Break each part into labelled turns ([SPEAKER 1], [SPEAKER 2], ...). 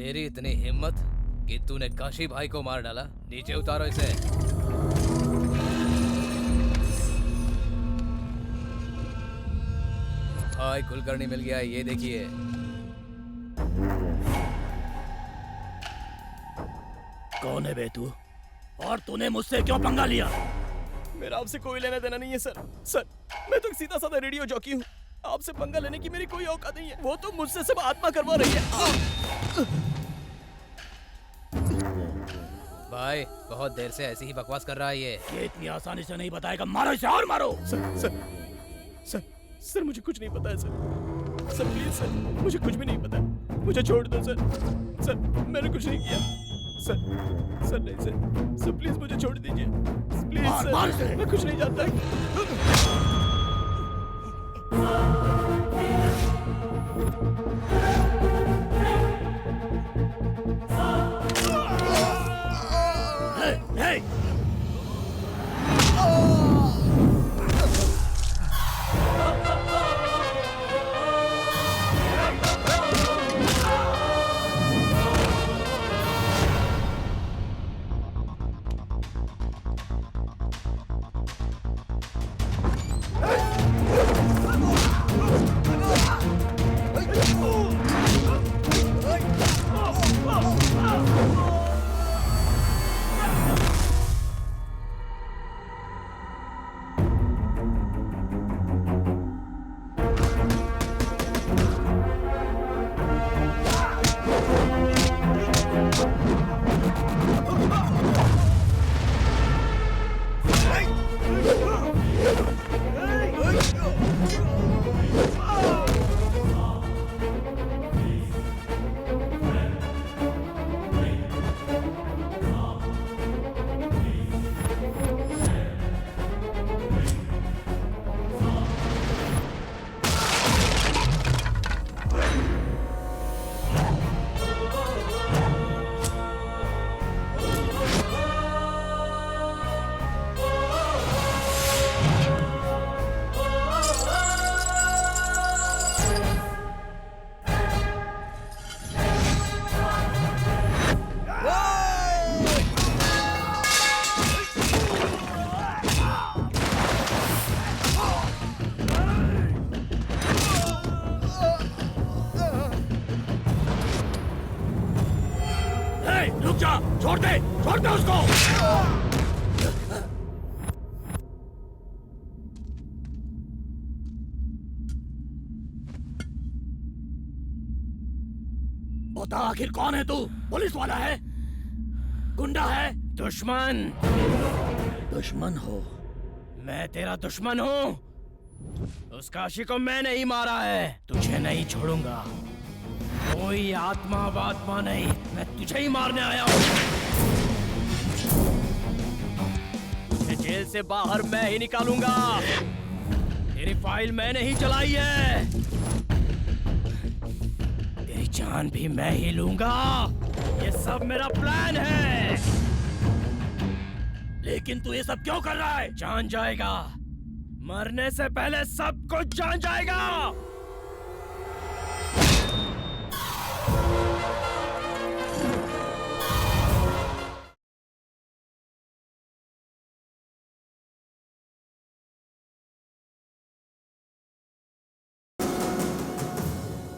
[SPEAKER 1] तेरी इतनी हिम्मत कि तूने काशी भाई को मार डाला। नीचे उतारो इसे। भाई कुलकर्णी मिल गया, ये देखिए।
[SPEAKER 2] कौन है बे तू? और तूने मुझसे क्यों पंगा लिया?
[SPEAKER 3] मेरा आपसे कोई लेना देना नहीं है सर। सर, मैं तो सीधा साधा रेडियो जॉकी हूँ। आपसे पंगा लेने की मेरी कोई औकात नहीं है। वो तो मुझसे सब आत्मा करवा रही है।
[SPEAKER 1] भाई बहुत देर से ऐसी ही बकवास कर रहा है
[SPEAKER 2] ये इतनी आसानी से नहीं बताएगा। मारो इसे और मारो।
[SPEAKER 3] सर, सर मुझे कुछ नहीं पता है सर। सर प्लीज सर, मुझे कुछ भी नहीं पता। मुझे छोड़ दो सर। सर मैंने कुछ नहीं किया। सर नहीं सर प्लीज मुझे छोड़ दीजिए प्लीज सर। मैं कुछ नहीं जानता।
[SPEAKER 2] Hey! रुक जा! छोड़ दे उसको! बता आखिर कौन है तू? पुलिस वाला है? गुंडा है?
[SPEAKER 1] दुश्मन।
[SPEAKER 2] दुश्मन हो?
[SPEAKER 1] मैं तेरा दुश्मन हूँ। उस काशी को मैंने ही मारा है। तुझे नहीं छोड़ूंगा। कोई आत्मा वात्मा नहीं, मैं तुझे ही मारने आया हूँ। तुझे जेल से बाहर मैं ही निकालूंगा। तेरी फाइल मैंने ही चलाई है। तेरी जान भी मैं ही लूंगा। ये सब मेरा प्लान है।
[SPEAKER 2] लेकिन तू ये सब क्यों कर रहा है?
[SPEAKER 1] जान जाएगा। मरने से पहले सब कुछ जान जाएगा।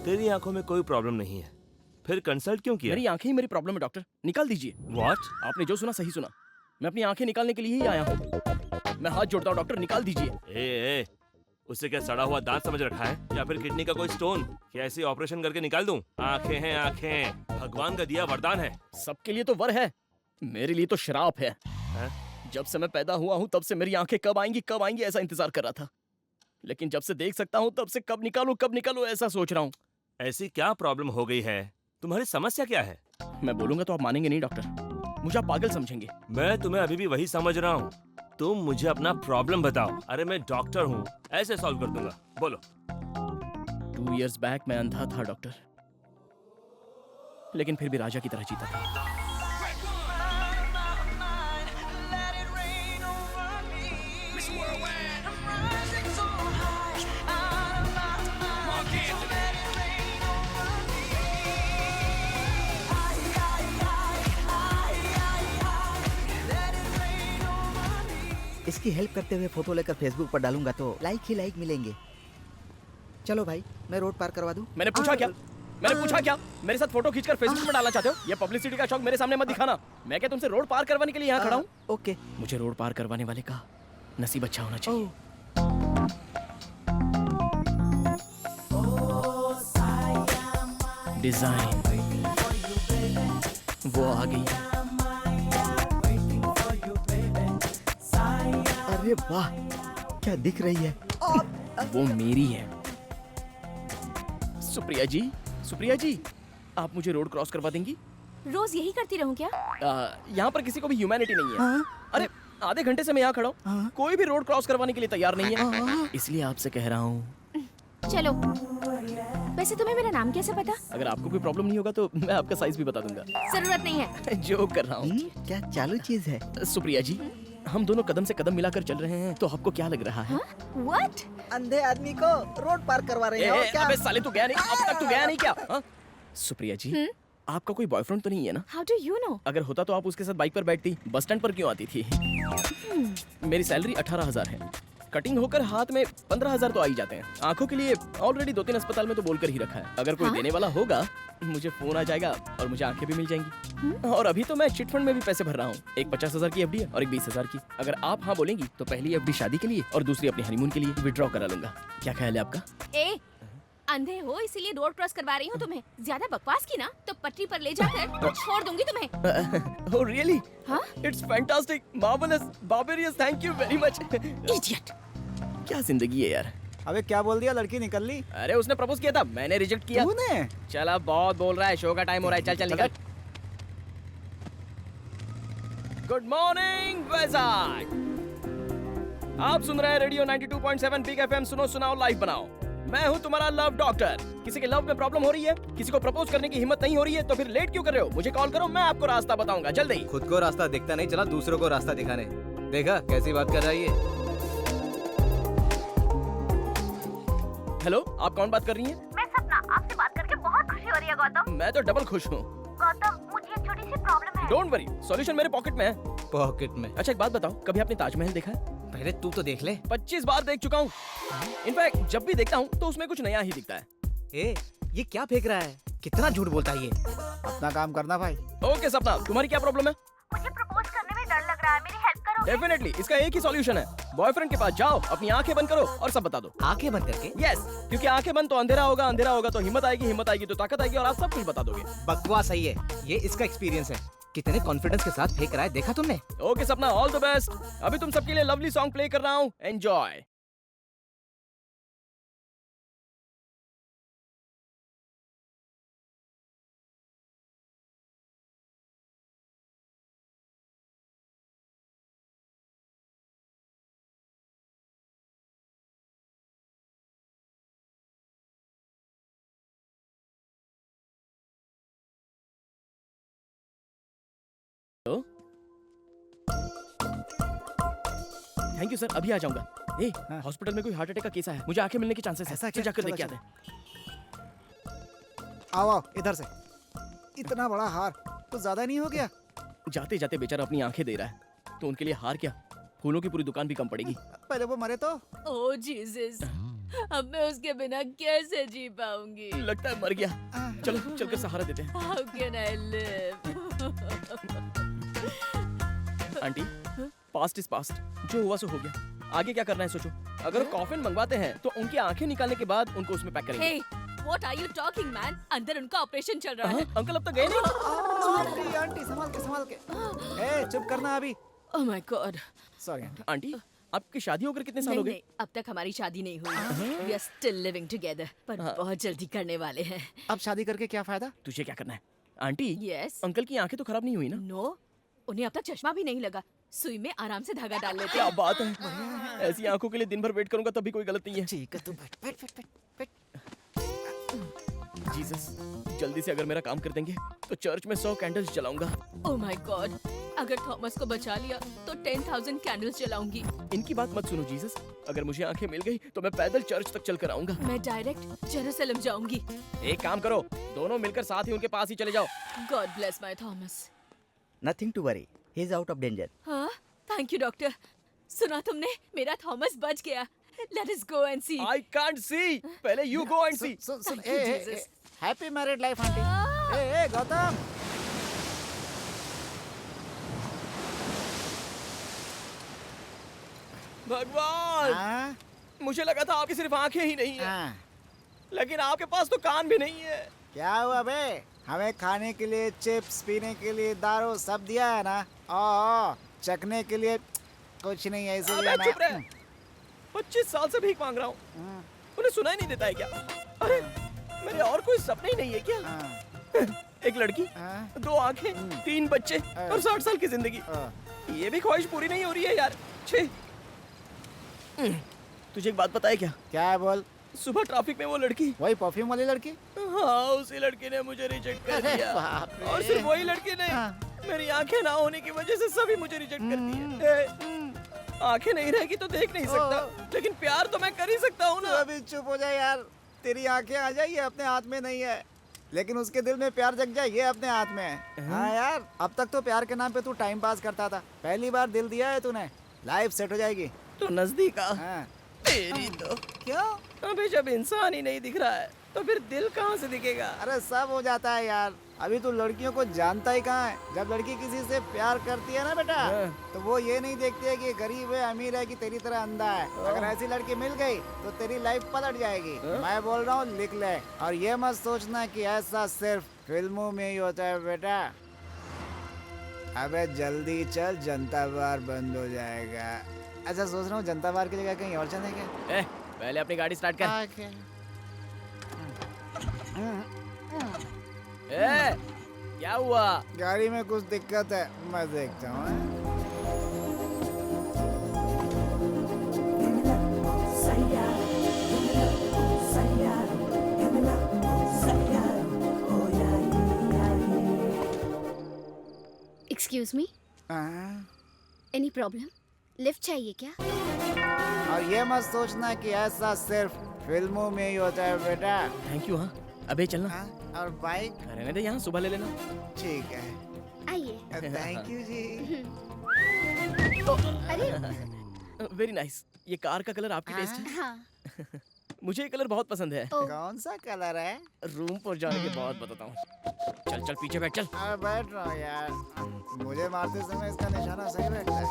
[SPEAKER 4] तेरी आंखों में कोई प्रॉब्लम नहीं है, फिर कंसल्ट क्यों किया?
[SPEAKER 3] मेरी आंखें ही मेरी प्रॉब्लम है डॉक्टर, निकाल दीजिए।
[SPEAKER 4] What?
[SPEAKER 3] आपने जो सुना सही सुना। मैं अपनी आंखें निकालने के लिए ही आया हूँ। मैं हाथ जोड़ता हूँ डॉक्टर, निकाल दीजिए।
[SPEAKER 4] ए, उसे क्या सड़ा हुआ दांत समझ रखा है या फिर किडनी का कोई स्टोन? क्या ऐसे ऑपरेशन करके निकाल दूं? आंखें हैं आंखें, भगवान का दिया वरदान है।
[SPEAKER 3] सबके लिए तो वर है, मेरे लिए तो शराप है। जब से मैं पैदा हुआ हूँ तब से मेरी आंखें कब आएंगी ऐसा इंतजार कर रहा था। लेकिन जब से देख सकता हूँ तब से कब निकालूं ऐसा सोच रहा हूँ।
[SPEAKER 4] ऐसी क्या प्रॉब्लम हो गई है? तुम्हारी समस्या क्या है?
[SPEAKER 3] मैं बोलूंगा तो आप मानेंगे नहीं डॉक्टर, मुझे आप पागल समझेंगे।
[SPEAKER 4] मैं तुम्हें अभी भी वही समझ रहा हूँ। तुम मुझे अपना प्रॉब्लम बताओ। अरे मैं डॉक्टर हूँ, ऐसे सॉल्व कर दूंगा। बोलो।
[SPEAKER 3] 2 years बैक मैं अंधा था डॉक्टर, लेकिन फिर भी राजा की तरह जीता था।
[SPEAKER 5] इसकी हेल्प करते हुए फोटो लेकर फेसबुक पर डालूंगा तो लाइक ही लाइक मिलेंगे। चलो भाई, मैं रोड पार करवा दूं।
[SPEAKER 3] मैंने पूछा क्या? मैंने पूछा क्या? मेरे साथ फोटो खींचकर फेसबुक पर डालना चाहते हो? ये पब्लिसिटी का शौक मेरे सामने मत दिखाना। मैं क्या तुमसे रोड पार करवाने के लिए यहाँ खड़ा हूँ?
[SPEAKER 5] ओके।
[SPEAKER 3] मुझे रोड पार करवाने वाले का नसीब अच्छा होना चाहिए। डिजाइन वो आ गई।
[SPEAKER 5] अरे वाह, क्या दिख रही है?
[SPEAKER 3] वो मेरी है। सुप्रिया जी, सुप्रिया जी, आप मुझे रोड क्रॉस करवा देंगी?
[SPEAKER 6] रोज यही करती रहूं क्या?
[SPEAKER 3] यहाँ पर किसी को भी ह्यूमैनिटी नहीं है।
[SPEAKER 5] हाँ?
[SPEAKER 3] अरे आधे घंटे से मैं यहाँ खड़ा हूँ,
[SPEAKER 5] हाँ?
[SPEAKER 3] कोई भी रोड क्रॉस करवाने के लिए तैयार नहीं है।
[SPEAKER 5] हाँ?
[SPEAKER 3] इसलिए आपसे कह रहा हूँ,
[SPEAKER 6] चलो। वैसे तुम्हें मेरा नाम कैसे पता?
[SPEAKER 3] अगर आपको कोई प्रॉब्लम नहीं होगा तो मैं आपका साइज भी बता दूंगा।
[SPEAKER 6] जरूरत नहीं है।
[SPEAKER 3] जोक कर रहा हूँ।
[SPEAKER 5] क्या चालू चीज है?
[SPEAKER 3] सुप्रिया जी, हम दोनों कदम से कदम मिलाकर चल रहे हैं, तो आपको क्या लग रहा है?
[SPEAKER 6] What?
[SPEAKER 5] अंधे आदमी को रोड पार करवा रहे हो क्या?
[SPEAKER 3] अबे साले, तू गया नहीं? अब तक तू गया नहीं क्या? हाँ? सुप्रिया जी, आपका कोई बॉयफ्रेंड तो नहीं है ना?
[SPEAKER 6] How do you know?
[SPEAKER 3] अगर होता तो आप उसके साथ बाइक पर बैठती, बस स्टैंड पर क्यों आती थी? मेरी सैलरी 18,000 है। कटिंग होकर हाथ में 15,000 तो आ ही जाते हैं। आंखों के लिए ऑलरेडी 2-3 अस्पताल में तो बोलकर ही रखा है। अगर कोई देने वाला होगा, मुझे फोन आ जाएगा और मुझे आंखें भी मिल जाएंगी। और अभी तो मैं चिट फंड में भी पैसे भर रहा हूँ। एक 50,000 की एफडी है और एक 20,000 की। अगर आप हाँ बोलेंगी तो पहली एफडी शादी के लिए और दूसरी अपने हनीमून के लिए विड्रॉ करा लूंगा। क्या ख्याल है आपका?
[SPEAKER 6] ए, अंधे हो इसीलिए रोड क्रॉस करवा रही हूँ तुम्हें। ज्यादा बकवास की ना तो पटरी पर ले जाकर छोड़ दूंगी तुम्हें।
[SPEAKER 3] Oh really?
[SPEAKER 6] हाँ?
[SPEAKER 3] It's fantastic, marvellous, barbarous, thank you very much.
[SPEAKER 6] Idiot.
[SPEAKER 3] क्या जिंदगी है यार।
[SPEAKER 2] अबे क्या बोल दिया? लड़की निकल ली?
[SPEAKER 3] अरे उसने प्रपोज किया था, मैंने रिजेक्ट किया।
[SPEAKER 2] तूने?
[SPEAKER 3] चल अब बहुत बोल रहा है, शो का टाइम हो रहा है। चल चल निकल। Good morning Vizag. आप सुन रहे हैं रेडियो 92.7 बिग एफएम। सुनो सुनाओ लाइव बनाओ। मैं हूं तुम्हारा लव डॉक्टर। किसी के लव में प्रॉब्लम हो रही है, किसी को प्रपोज करने की हिम्मत नहीं हो रही है, तो फिर लेट क्यों कर रहे हो? मुझे कॉल करो, मैं आपको रास्ता बताऊंगा जल्दी।
[SPEAKER 7] खुद को रास्ता दिखता नहीं, चला दूसरों को रास्ता दिखाने। देखा कैसी बात कर रहा है ये?
[SPEAKER 3] हेलो, आप कौन बात कर रही हैं?
[SPEAKER 6] मैं सपना, आपसे बात करके बहुत खुशी हो रही है गौतम।
[SPEAKER 3] मैं तो डबल खुश हूँ।
[SPEAKER 6] गौतम, मुझे एक छोटी सी प्रॉब्लम है।
[SPEAKER 3] डोंट वरी, सॉल्यूशन मेरे पॉकेट में है।
[SPEAKER 7] पॉकेट में?
[SPEAKER 3] अच्छा एक बात बताओ, कभी आपने ताजमहल देखा है?
[SPEAKER 7] पहले तू तो देख ले।
[SPEAKER 3] 25 बार देख चुका हूँ। इनफैक्ट जब भी देखता हूँ तो उसमें कुछ नया ही दिखता है।
[SPEAKER 7] ए, ये क्या फेंक रहा है? कितना झूठ बोलता है ये?
[SPEAKER 2] अपना काम करना भाई।
[SPEAKER 3] ओके सपना, तुम्हारी क्या प्रॉब्लम है?
[SPEAKER 6] मुझे प्रपोज करने में डर लग रहा है, मेरी हेल्प करो।
[SPEAKER 3] डेफिनेटली, इसका एक ही सॉल्यूशन है। बॉयफ्रेंड के पास जाओ, अपनी आंखें बंद करो और सब बता दो।
[SPEAKER 7] आंखें बंद करके?
[SPEAKER 3] यस, क्योंकि आंखें बंद तो अंधेरा होगा, अंधेरा होगा तो हिम्मत आएगी तो ताकत आएगी और आप सब कुछ बता दोगे।
[SPEAKER 7] बकवास सही है, ये इसका एक्सपीरियंस है। कितने कॉन्फिडेंस के साथ फेंक रहा है, देखा तुमने?
[SPEAKER 3] ओके सपना, ऑल द बेस्ट। अभी तुम सबके लिए लवली सॉन्ग प्ले कर रहा हूँ, एंजॉय। थैंक यू सर, अभी आ जाऊंगा। ए, हॉस्पिटल में कोई हार्ट अटैक का केस है, मुझे आंखें मिलने के चांसेस
[SPEAKER 2] ऐसा
[SPEAKER 3] है।
[SPEAKER 2] क्या?
[SPEAKER 3] चल जाकर
[SPEAKER 2] चलो,
[SPEAKER 3] देख के
[SPEAKER 2] चलो।
[SPEAKER 3] आते हैं।
[SPEAKER 2] आओ आओ इधर से। इतना बड़ा हार तो ज्यादा नहीं हो गया?
[SPEAKER 3] जाते जाते बेचारा अपनी आंखें दे रहा है, तो उनके लिए हार क्या, फूलों की पूरी दुकान भी कम पड़ेगी।
[SPEAKER 2] पहले वो मरे तो।
[SPEAKER 6] ओह जीसस, अब मैं उसके बिना कैसे जी पाऊंगी?
[SPEAKER 3] लगता है मर गया। चलो चलकर सहारा देते हैं।
[SPEAKER 6] How can I live?
[SPEAKER 3] Aunty, past is past, जो हुआ सो हो गया। आगे क्या करना है सोचो। अगर कॉफिन मंगवाते हैं तो उनकी आंखें निकालने के बाद उनको उसमें पैक करेंगे।
[SPEAKER 6] Hey, what are you talking, man? अंदर उनका ऑपरेशन चल रहा है।
[SPEAKER 3] अंकल अब तक गए नहीं?
[SPEAKER 2] आंटी आंटी संभाल के संभाल के। ए चुप करना अभी।
[SPEAKER 6] Oh my God.
[SPEAKER 2] Sorry aunty.
[SPEAKER 3] Aunty, आपकी शादी होकर कितने साल हो
[SPEAKER 6] नहीं
[SPEAKER 3] गए?
[SPEAKER 6] नहीं, अब तक हमारी शादी नहीं हुई। We are still living together, पर बहुत जल्दी करने वाले हैं।
[SPEAKER 2] अब शादी करके क्या फायदा?
[SPEAKER 3] तुझे क्या करना है? Aunty,
[SPEAKER 6] Yes.
[SPEAKER 3] अंकल की आंखें तो खराब नहीं हुई ना?
[SPEAKER 6] No, उन्हें अब तक चश्मा भी नहीं लगा। सुई में आराम से धागा डाल लेते
[SPEAKER 3] क्या
[SPEAKER 6] हैं।
[SPEAKER 3] बात है, ऐसी आंखों के लिए दिन भर वेट करूंगा तब भी कोई गलत नहीं है।
[SPEAKER 2] ठीक है तू बैठ बैठ बैठ बैठ।
[SPEAKER 3] जीसस, जल्दी से अगर मेरा काम कर देंगे तो चर्च में 100 कैंडल्स जलाऊंगा।
[SPEAKER 6] Oh my God, अगर थॉमस को बचा लिया तो 10,000 कैंडल्स जलाऊंगी।
[SPEAKER 3] इनकी बात मत सुनो जीसस, अगर मुझे आंखें मिल गई तो मैं पैदल चर्च तक चल कर आऊंगा।
[SPEAKER 6] मैं डायरेक्ट जेरूसलम जाऊंगी।
[SPEAKER 3] एक काम करो, दोनों मिलकर साथ ही उनके पास ही चले जाओ।
[SPEAKER 6] God bless my Thomas.
[SPEAKER 5] Nothing to worry, he is out of danger.
[SPEAKER 6] हाँ, थैंक यू डॉक्टर। सुना तुमने? मेरा थॉमस बच गया। Let us go and see.
[SPEAKER 3] I can't see. पहले you go and see.
[SPEAKER 5] सुन सुन
[SPEAKER 6] Thank you, Jesus.
[SPEAKER 5] Happy married life aunty. ए गौतम,
[SPEAKER 3] भगवान,
[SPEAKER 5] हाँ
[SPEAKER 3] मुझे लगा था आपकी सिर्फ आंखें ही नहीं है,
[SPEAKER 5] हाँ,
[SPEAKER 3] लेकिन आपके पास तो कान भी नहीं है।
[SPEAKER 5] क्या हुआ बे? हमें खाने के लिए चिप्स, पीने के लिए दारू सब दिया है ना। ओ चखने के लिए कुछ नहीं है, इसीलिए
[SPEAKER 3] अबे चुप रहे।
[SPEAKER 5] मैं
[SPEAKER 3] 25 साल से भीख मांग रहा हूँ, उन्हें सुनाई नहीं देता है क्या? अरे मेरे और कोई सपने ही नहीं है क्या?
[SPEAKER 5] हाँ,
[SPEAKER 3] एक लड़की,
[SPEAKER 5] हाँ,
[SPEAKER 3] 2 आंखें, 3 बच्चे और 60 साल की जिंदगी।
[SPEAKER 5] हाँ।
[SPEAKER 3] ये भी ख्वाहिश पूरी नहीं हो रही है यार। छी। तुझे एक बात पता है क्या?
[SPEAKER 5] क्या है बोल?
[SPEAKER 3] सुबह ट्रैफिक में वो लड़की,
[SPEAKER 5] वही परफ्यूम वाली लड़की?
[SPEAKER 3] हाँ, उसी लड़की ने मुझे रिजेक्ट कर
[SPEAKER 5] अरे
[SPEAKER 3] दिया।
[SPEAKER 5] बाप रे।
[SPEAKER 3] और सिर्फ वही लड़की नहीं,
[SPEAKER 5] हाँ।
[SPEAKER 3] मेरी आंखें ना होने की वजह से सभी मुझे रिजेक्ट कर दिए। आंखें नहीं रहेगी तो देख नहीं सकता, लेकिन प्यार तो मैं कर ही सकता हूँ
[SPEAKER 5] तू
[SPEAKER 3] ना।
[SPEAKER 5] अभी चुप हो जाए यार। तेरी आंखें आ जाए, ये अपने हाथ में नहीं है, लेकिन उसके दिल में प्यार जग जाए, ये अपने हाथ में है। हाँ यार, अब तक तो प्यार के नाम पे तू टाइम पास करता था, पहली बार दिल दिया है तूने, लाइफ सेट हो जाएगी।
[SPEAKER 3] तो नजदीक आ।
[SPEAKER 5] हाँ।
[SPEAKER 3] तेरी तो
[SPEAKER 5] क्यों?
[SPEAKER 3] अबे जब इंसान ही नहीं दिख रहा है तो फिर दिल कहाँ से दिखेगा?
[SPEAKER 5] अरे सब हो जाता है यार, अभी तू लड़कियों को जानता ही कहाँ है। जब लड़की किसी से प्यार करती है ना बेटा, तो वो ये नहीं देखती है कि गरीब है अमीर है कि तेरी तरह अंधा है। अगर ऐसी लड़की मिल गई तो तेरी लाइफ पलट जाएगी। मैं बोल रहा हूँ, लिख ले, और ये मत सोचना कि ऐसा सिर्फ फिल्मों में ही होता है बेटा। अबे जल्दी चल, जनता बार बंद हो जाएगा। अच्छा सोच रहा हूँ जनता बार की जगह कहीं और चलें क्या?
[SPEAKER 3] पहले अपनी गाड़ी स्टार्ट कर।
[SPEAKER 5] आके।
[SPEAKER 3] क्या हुआ?
[SPEAKER 5] गाड़ी में कुछ दिक्कत है, मैं देखता हूँ।
[SPEAKER 6] Excuse me,
[SPEAKER 5] हाँ।
[SPEAKER 6] any problem? लिफ्ट चाहिए क्या?
[SPEAKER 5] और ये मत सोचना कि ऐसा सिर्फ फिल्मों में ही होता है बेटा।
[SPEAKER 3] Thank you. हाँ, अबे चलना।
[SPEAKER 5] हाँ, और बाइक?
[SPEAKER 3] रहने दे, यहाँ सुबह ले लेना।
[SPEAKER 5] ठीक है,
[SPEAKER 6] आइए।
[SPEAKER 5] थैंक यू जी।
[SPEAKER 6] अरे
[SPEAKER 3] वेरी नाइस। ये कार का कलर आपकी टेस्ट है?
[SPEAKER 6] हाँ,
[SPEAKER 3] मुझे ये कलर बहुत पसंद है।
[SPEAKER 6] ओ
[SPEAKER 5] कौन सा कलर है?
[SPEAKER 3] रूम पर जाने के बाद बताता हूँ। चल चल पीछे बैठ, चल।
[SPEAKER 5] अरे बैठ रहा हूँ यार, मुझे मारते समय इसका निशाना सही बैठता है।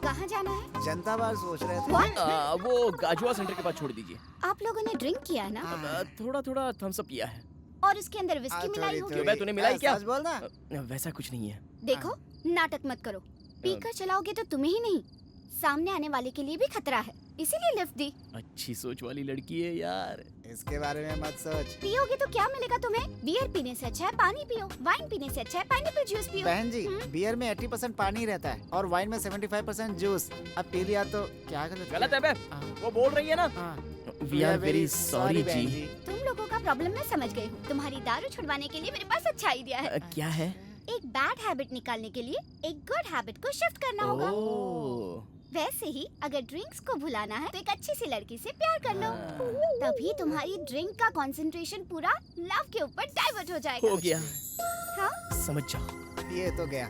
[SPEAKER 6] कहाँ जाना है?
[SPEAKER 5] जनता बार सोच रहे थे।
[SPEAKER 6] What?
[SPEAKER 3] वो गाजुआ सेंटर के पास छोड़ दीजिए।
[SPEAKER 6] आप लोगों ने ड्रिंक किया है ना?
[SPEAKER 3] थोड़ा थोड़ा थम्स अप किया है।
[SPEAKER 6] और उसके अंदर विस्की मिलाई होगी?
[SPEAKER 3] क्यों बे, तूने मिलाई क्या?
[SPEAKER 5] सच बोलना।
[SPEAKER 3] वैसा कुछ नहीं है।
[SPEAKER 6] देखो, नाटक मत करो। पीकर चलाओगे तो तुम्हें ही नहीं, सामने आने वाले के लिए भी खतरा है, इसीलिए लिफ्ट दी।
[SPEAKER 3] अच्छी सोच वाली लड़की है यार।
[SPEAKER 5] इसके बारे में मत सोच।
[SPEAKER 6] पियोगे तो क्या मिलेगा तुम्हें? बियर पीने से अच्छा है पानी पियो, वाइन पीने से अच्छा है पाइनएप्पल जूस पियो।
[SPEAKER 5] बहन जी, बियर में 80% पानी रहता है और वाइन में 75% जूस। अब पी लिया तो क्या
[SPEAKER 3] गलत है बे, वो बोल रही है ना।
[SPEAKER 5] वी आर वेरी सॉरी जी।
[SPEAKER 6] तुम लोगों का प्रॉब्लम मैं समझ गई हूँ। तुम्हारी दारू छुड़वाने के लिए मेरे पास अच्छा आइडिया है।
[SPEAKER 3] क्या है?
[SPEAKER 6] एक बैड हैबिट निकालने के लिए एक गुड हैबिट को शिफ्ट करना होगा। वैसे ही अगर ड्रिंक्स को भुलाना है तो एक अच्छी सी लड़की से प्यार कर लो, तभी तुम्हारी ड्रिंक का कंसंट्रेशन पूरा लव के ऊपर डाइवर्ट हो जाएगा।
[SPEAKER 3] हो गया।
[SPEAKER 6] हाँ?
[SPEAKER 3] समझ जाओ।
[SPEAKER 5] ये तो गया।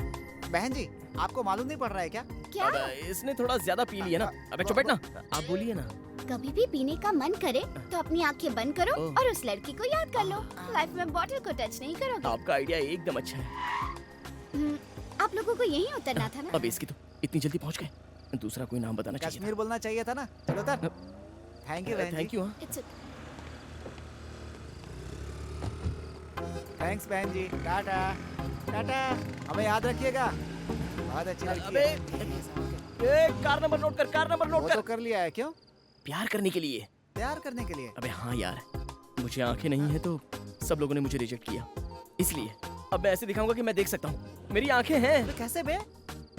[SPEAKER 5] बहन जी, आपको मालूम नहीं पड़ रहा है क्या?
[SPEAKER 6] क्या?
[SPEAKER 3] अब इसने थोड़ा ज्यादा पी लिया ना। अबे चुप बैठ ना, आप बोलिए ना।
[SPEAKER 6] कभी भी पीने का मन करे तो अपनी आंखें बंद करो और उस लड़की को याद कर लो। लाइफ में बॉटल को टच नहीं करोगे।
[SPEAKER 3] आपका आइडिया एकदम अच्छा है।
[SPEAKER 6] आप लोगों को यहीं उतरना था ना?
[SPEAKER 3] अब इसकी तो इतनी जल्दी पहुंच गए, दूसरा कोई नाम बताना चाहिए
[SPEAKER 5] कश्मीर बोलना चाहिए था ना। चलो उतर। थैंक यू बहन जी।
[SPEAKER 3] Thank you.
[SPEAKER 6] It's okay.
[SPEAKER 5] Thanks बहन जी। टाटा टाटा, हमें याद रखिएगा। बहुत अच्छी लड़की
[SPEAKER 3] अबे,
[SPEAKER 5] है।
[SPEAKER 3] कार नंबर नोट कर, कार नंबर
[SPEAKER 5] वो
[SPEAKER 3] नोट
[SPEAKER 5] तो
[SPEAKER 3] कर।
[SPEAKER 5] कर लिया है। क्यों?
[SPEAKER 3] प्यार करने के लिए।
[SPEAKER 5] प्यार करने के लिए?
[SPEAKER 3] अबे हाँ यार, मुझे आंखें नहीं है तो सब लोगों ने मुझे रिजेक्ट किया, इसलिए अब मैं ऐसे दिखाऊंगा कि मैं देख सकता हूँ। मेरी आंखें हैं।
[SPEAKER 5] तो कैसे बे?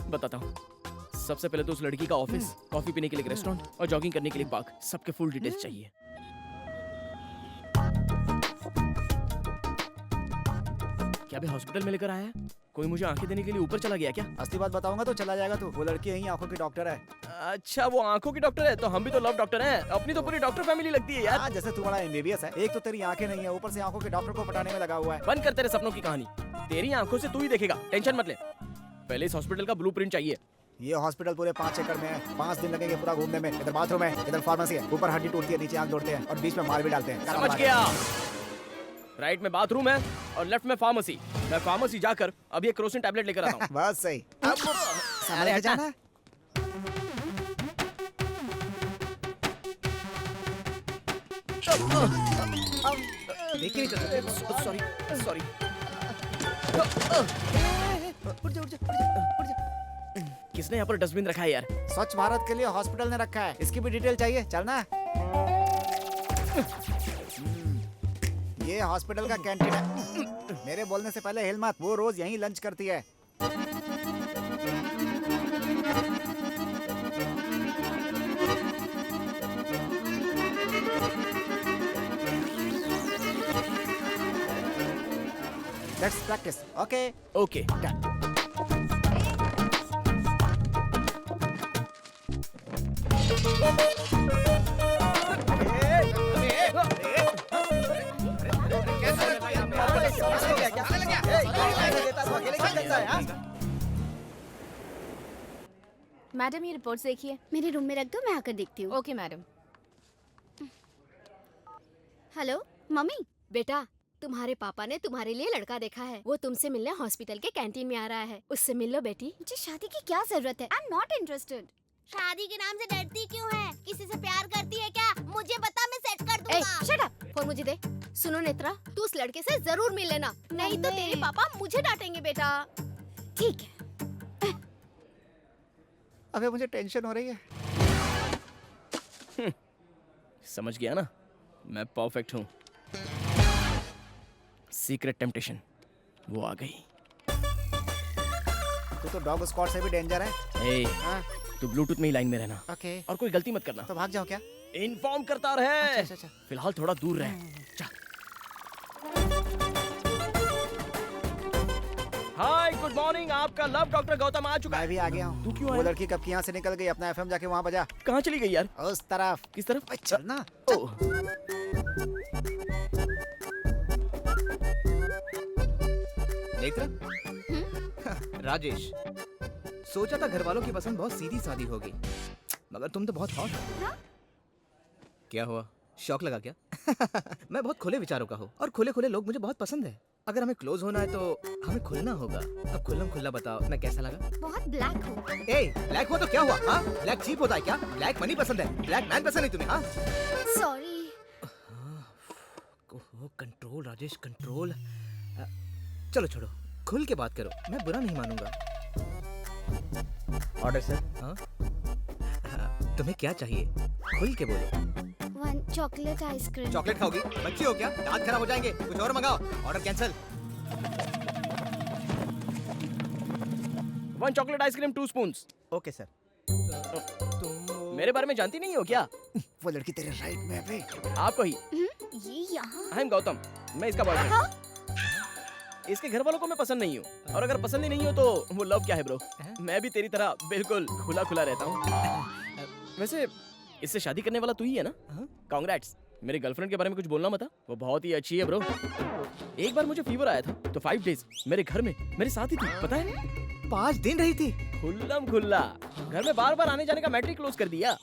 [SPEAKER 3] बताता हूँ। सबसे पहले तो उस लड़की का ऑफिस, कॉफी पीने के लिए एक रेस्टोरेंट और जॉगिंग करने के लिए एक पार्क, सबके फुल डिटेल्स चाहिए। क्या बे हॉस्पिटल में लेकर आया है? कोई मुझे आंखें देने के लिए ऊपर चला गया क्या?
[SPEAKER 5] असली बात बताऊंगा तो चला जाएगा तू। वो लड़की यही आंखों की डॉक्टर है।
[SPEAKER 3] अच्छा, वो आंखों की डॉक्टर है, तो हम भी तो लव डॉक्टर हैं। अपनी तो पूरी डॉक्टर फैमिली लगती है यार।
[SPEAKER 5] हाँ, जैसे तू बड़ा एमबीबीएस है, एक तो तेरी आंखें नहीं है, ऊपर से आंखों के डॉक्टर को पटाने में लगा हुआ है।
[SPEAKER 3] बंद कर तेरे सपनों की कहानी। तेरी आंखों से तू ही देखेगा, टेंशन मत ले। पहले इस हॉस्पिटल का ब्लूप्रिंट चाहिए।
[SPEAKER 5] ये हॉस्पिटल पूरे 5 एकड़ में है। 5 दिन लगेंगे पूरा घूमने में। इधर बाथरूम है, इधर फार्मेसी है, ऊपर हड्डी टूटती है, नीचे आंख जोड़ते हैं और बीच में मार भी डालते हैं।
[SPEAKER 3] समझ गया। राइट में बाथरूम है और लेफ्ट में फार्मेसी। मैं फार्मेसी जाकर अभी एक क्रोसिन टैबलेट लेकर आता हूँ।
[SPEAKER 5] बस सही। अब समझ के जाना।
[SPEAKER 7] देखिए नहीं चल
[SPEAKER 3] सॉरी सॉरी। किसने यहाँ पर डस्टबिन रखा है यार?
[SPEAKER 5] स्वच्छ भारत के लिए हॉस्पिटल ने रखा है। इसकी भी डिटेल चाहिए? चलना। ये हॉस्पिटल का कैंटीन है। मेरे बोलने से पहले हिल मत। वो रोज यहीं लंच करती है। Let's practice. Okay.
[SPEAKER 3] Okay done.
[SPEAKER 8] Madam ये रिपोर्ट्स देखिए।
[SPEAKER 6] मेरे रूम में रख दो, मैं आकर देखती हूँ।
[SPEAKER 8] Okay madam.
[SPEAKER 6] Hello mummy.
[SPEAKER 8] बेटा तुम्हारे पापा ने तुम्हारे लिए लड़का देखा है। वो तुमसे मिलने हॉस्पिटल के कैंटीन में आ रहा है। उससे मिल लो बेटी।
[SPEAKER 6] मुझे शादी की क्या जरूरत है? I am not interested. शादी के नाम से डरती क्यों है? किसी से प्यार करती है क्या? मुझे बता, मैं सेट कर
[SPEAKER 8] ए,
[SPEAKER 6] दूंगा।
[SPEAKER 8] Shut up. फोन मुझे दे। सुनो नेत्रा, तू उस लड़के से जरूर मिल लेना, नहीं तो
[SPEAKER 6] मम्मी।
[SPEAKER 8] तेरे पापा मुझे डांटेंगे बेटा।
[SPEAKER 6] ठीक है।
[SPEAKER 5] अबे मुझे टेंशन हो रही है।
[SPEAKER 3] समझ गया ना, मैं परफेक्ट हूँ। सीक्रेट टेम्पटेशन वो आ गई।
[SPEAKER 5] तू तो डॉग स्क्वाड से भी डेंजर है।
[SPEAKER 3] ए,
[SPEAKER 5] हाँ?
[SPEAKER 3] तू ब्लूटूथ में ही लाइन में रहना
[SPEAKER 5] ओके।
[SPEAKER 3] और कोई गलती मत करना।
[SPEAKER 5] तो भाग जाओ क्या?
[SPEAKER 3] इन्फॉर्म करता रहे।
[SPEAKER 5] अच्छा।
[SPEAKER 3] फिलहाल थोड़ा दूर रहे। चल। हाय गुड मॉर्निंग। आपका लव डॉक्टर गौतम आ चुका
[SPEAKER 5] मैं
[SPEAKER 3] है।
[SPEAKER 5] भी आ गया हूँ।
[SPEAKER 3] तू क्यों
[SPEAKER 5] वो
[SPEAKER 3] आया?
[SPEAKER 5] लड़की कब की यहाँ से निकल गई? अपना एफएम जाके वहाँ बजा।
[SPEAKER 3] कहाँ चली गई यार?
[SPEAKER 5] उस तरफ।
[SPEAKER 3] किस तरफ?
[SPEAKER 5] अबे चलना।
[SPEAKER 3] ओह,
[SPEAKER 7] देख रहा? राजेश, सोचा था घर वालों की पसंद बहुत सीधी सादी होगी, मगर तुम तो बहुत हॉट हो।
[SPEAKER 6] हाँ?
[SPEAKER 7] क्या हुआ? शौक लगा क्या? मैं बहुत खुले विचारों का हूँ और खुले खुले लोग मुझे बहुत पसंद है। अगर हमें क्लोज होना है तो हमें खुलना होगा। अब खुल्लम खुल्ला बताओ, मैं कैसा लगा?
[SPEAKER 6] बहुत ब्लैक हो।
[SPEAKER 7] ए, ब्लैक हुआ तो क्या हुआ? हाँ, ब्लैक चीप होता है क्या? ब्लैक मनी पसंद है, ब्लैक मैन पसंद नहीं तुम्हें? हाँ,
[SPEAKER 6] सॉरी।
[SPEAKER 7] Control Rajesh, control. चलो छोड़ो, खुल के बात करो, मैं बुरा नहीं मानूंगा। Order sir. हाँ, तुम्हें क्या चाहिए? खुल के बोलो।
[SPEAKER 6] 1 चॉकलेट आइसक्रीम।
[SPEAKER 7] चॉकलेट खाओगी? बच्ची हो क्या? दांत खराब हो जाएंगे। कुछ और मंगाओ। Order cancel.
[SPEAKER 3] 1 chocolate ice cream 2 spoons.
[SPEAKER 5] Okay sir.
[SPEAKER 3] मेरे बारे में जानती नहीं हो क्या?
[SPEAKER 5] वो लड़की तेरे राइट में है बे।
[SPEAKER 3] आपको ही।
[SPEAKER 6] ये यहाँ।
[SPEAKER 3] आई एम गौतम, मैं इसका बॉयफ्रेंड। इसके घर वालों को मैं पसंद नहीं हूँ, और अगर पसंद ही नहीं हो तो वो लव क्या है ब्रो? मैं भी तेरी तरह बिल्कुल खुला खुला रहता हूँ। वैसे इससे शादी करने वाला तू ही है ना? कांग्रेट्स। मेरी गर्लफ्रेंड के बारे में कुछ बोलना मत। वो बहुत ही अच्छी है ब्रो। एक बार मुझे फीवर आया था तो 5 डेज मेरे घर में मेरे साथ ही थी, पता है?
[SPEAKER 7] 5 दिन रही थी।
[SPEAKER 3] खुल्लम खुल्ला। घर में बार बार आने जाने का मैट्रिक क्लोज कर दिया।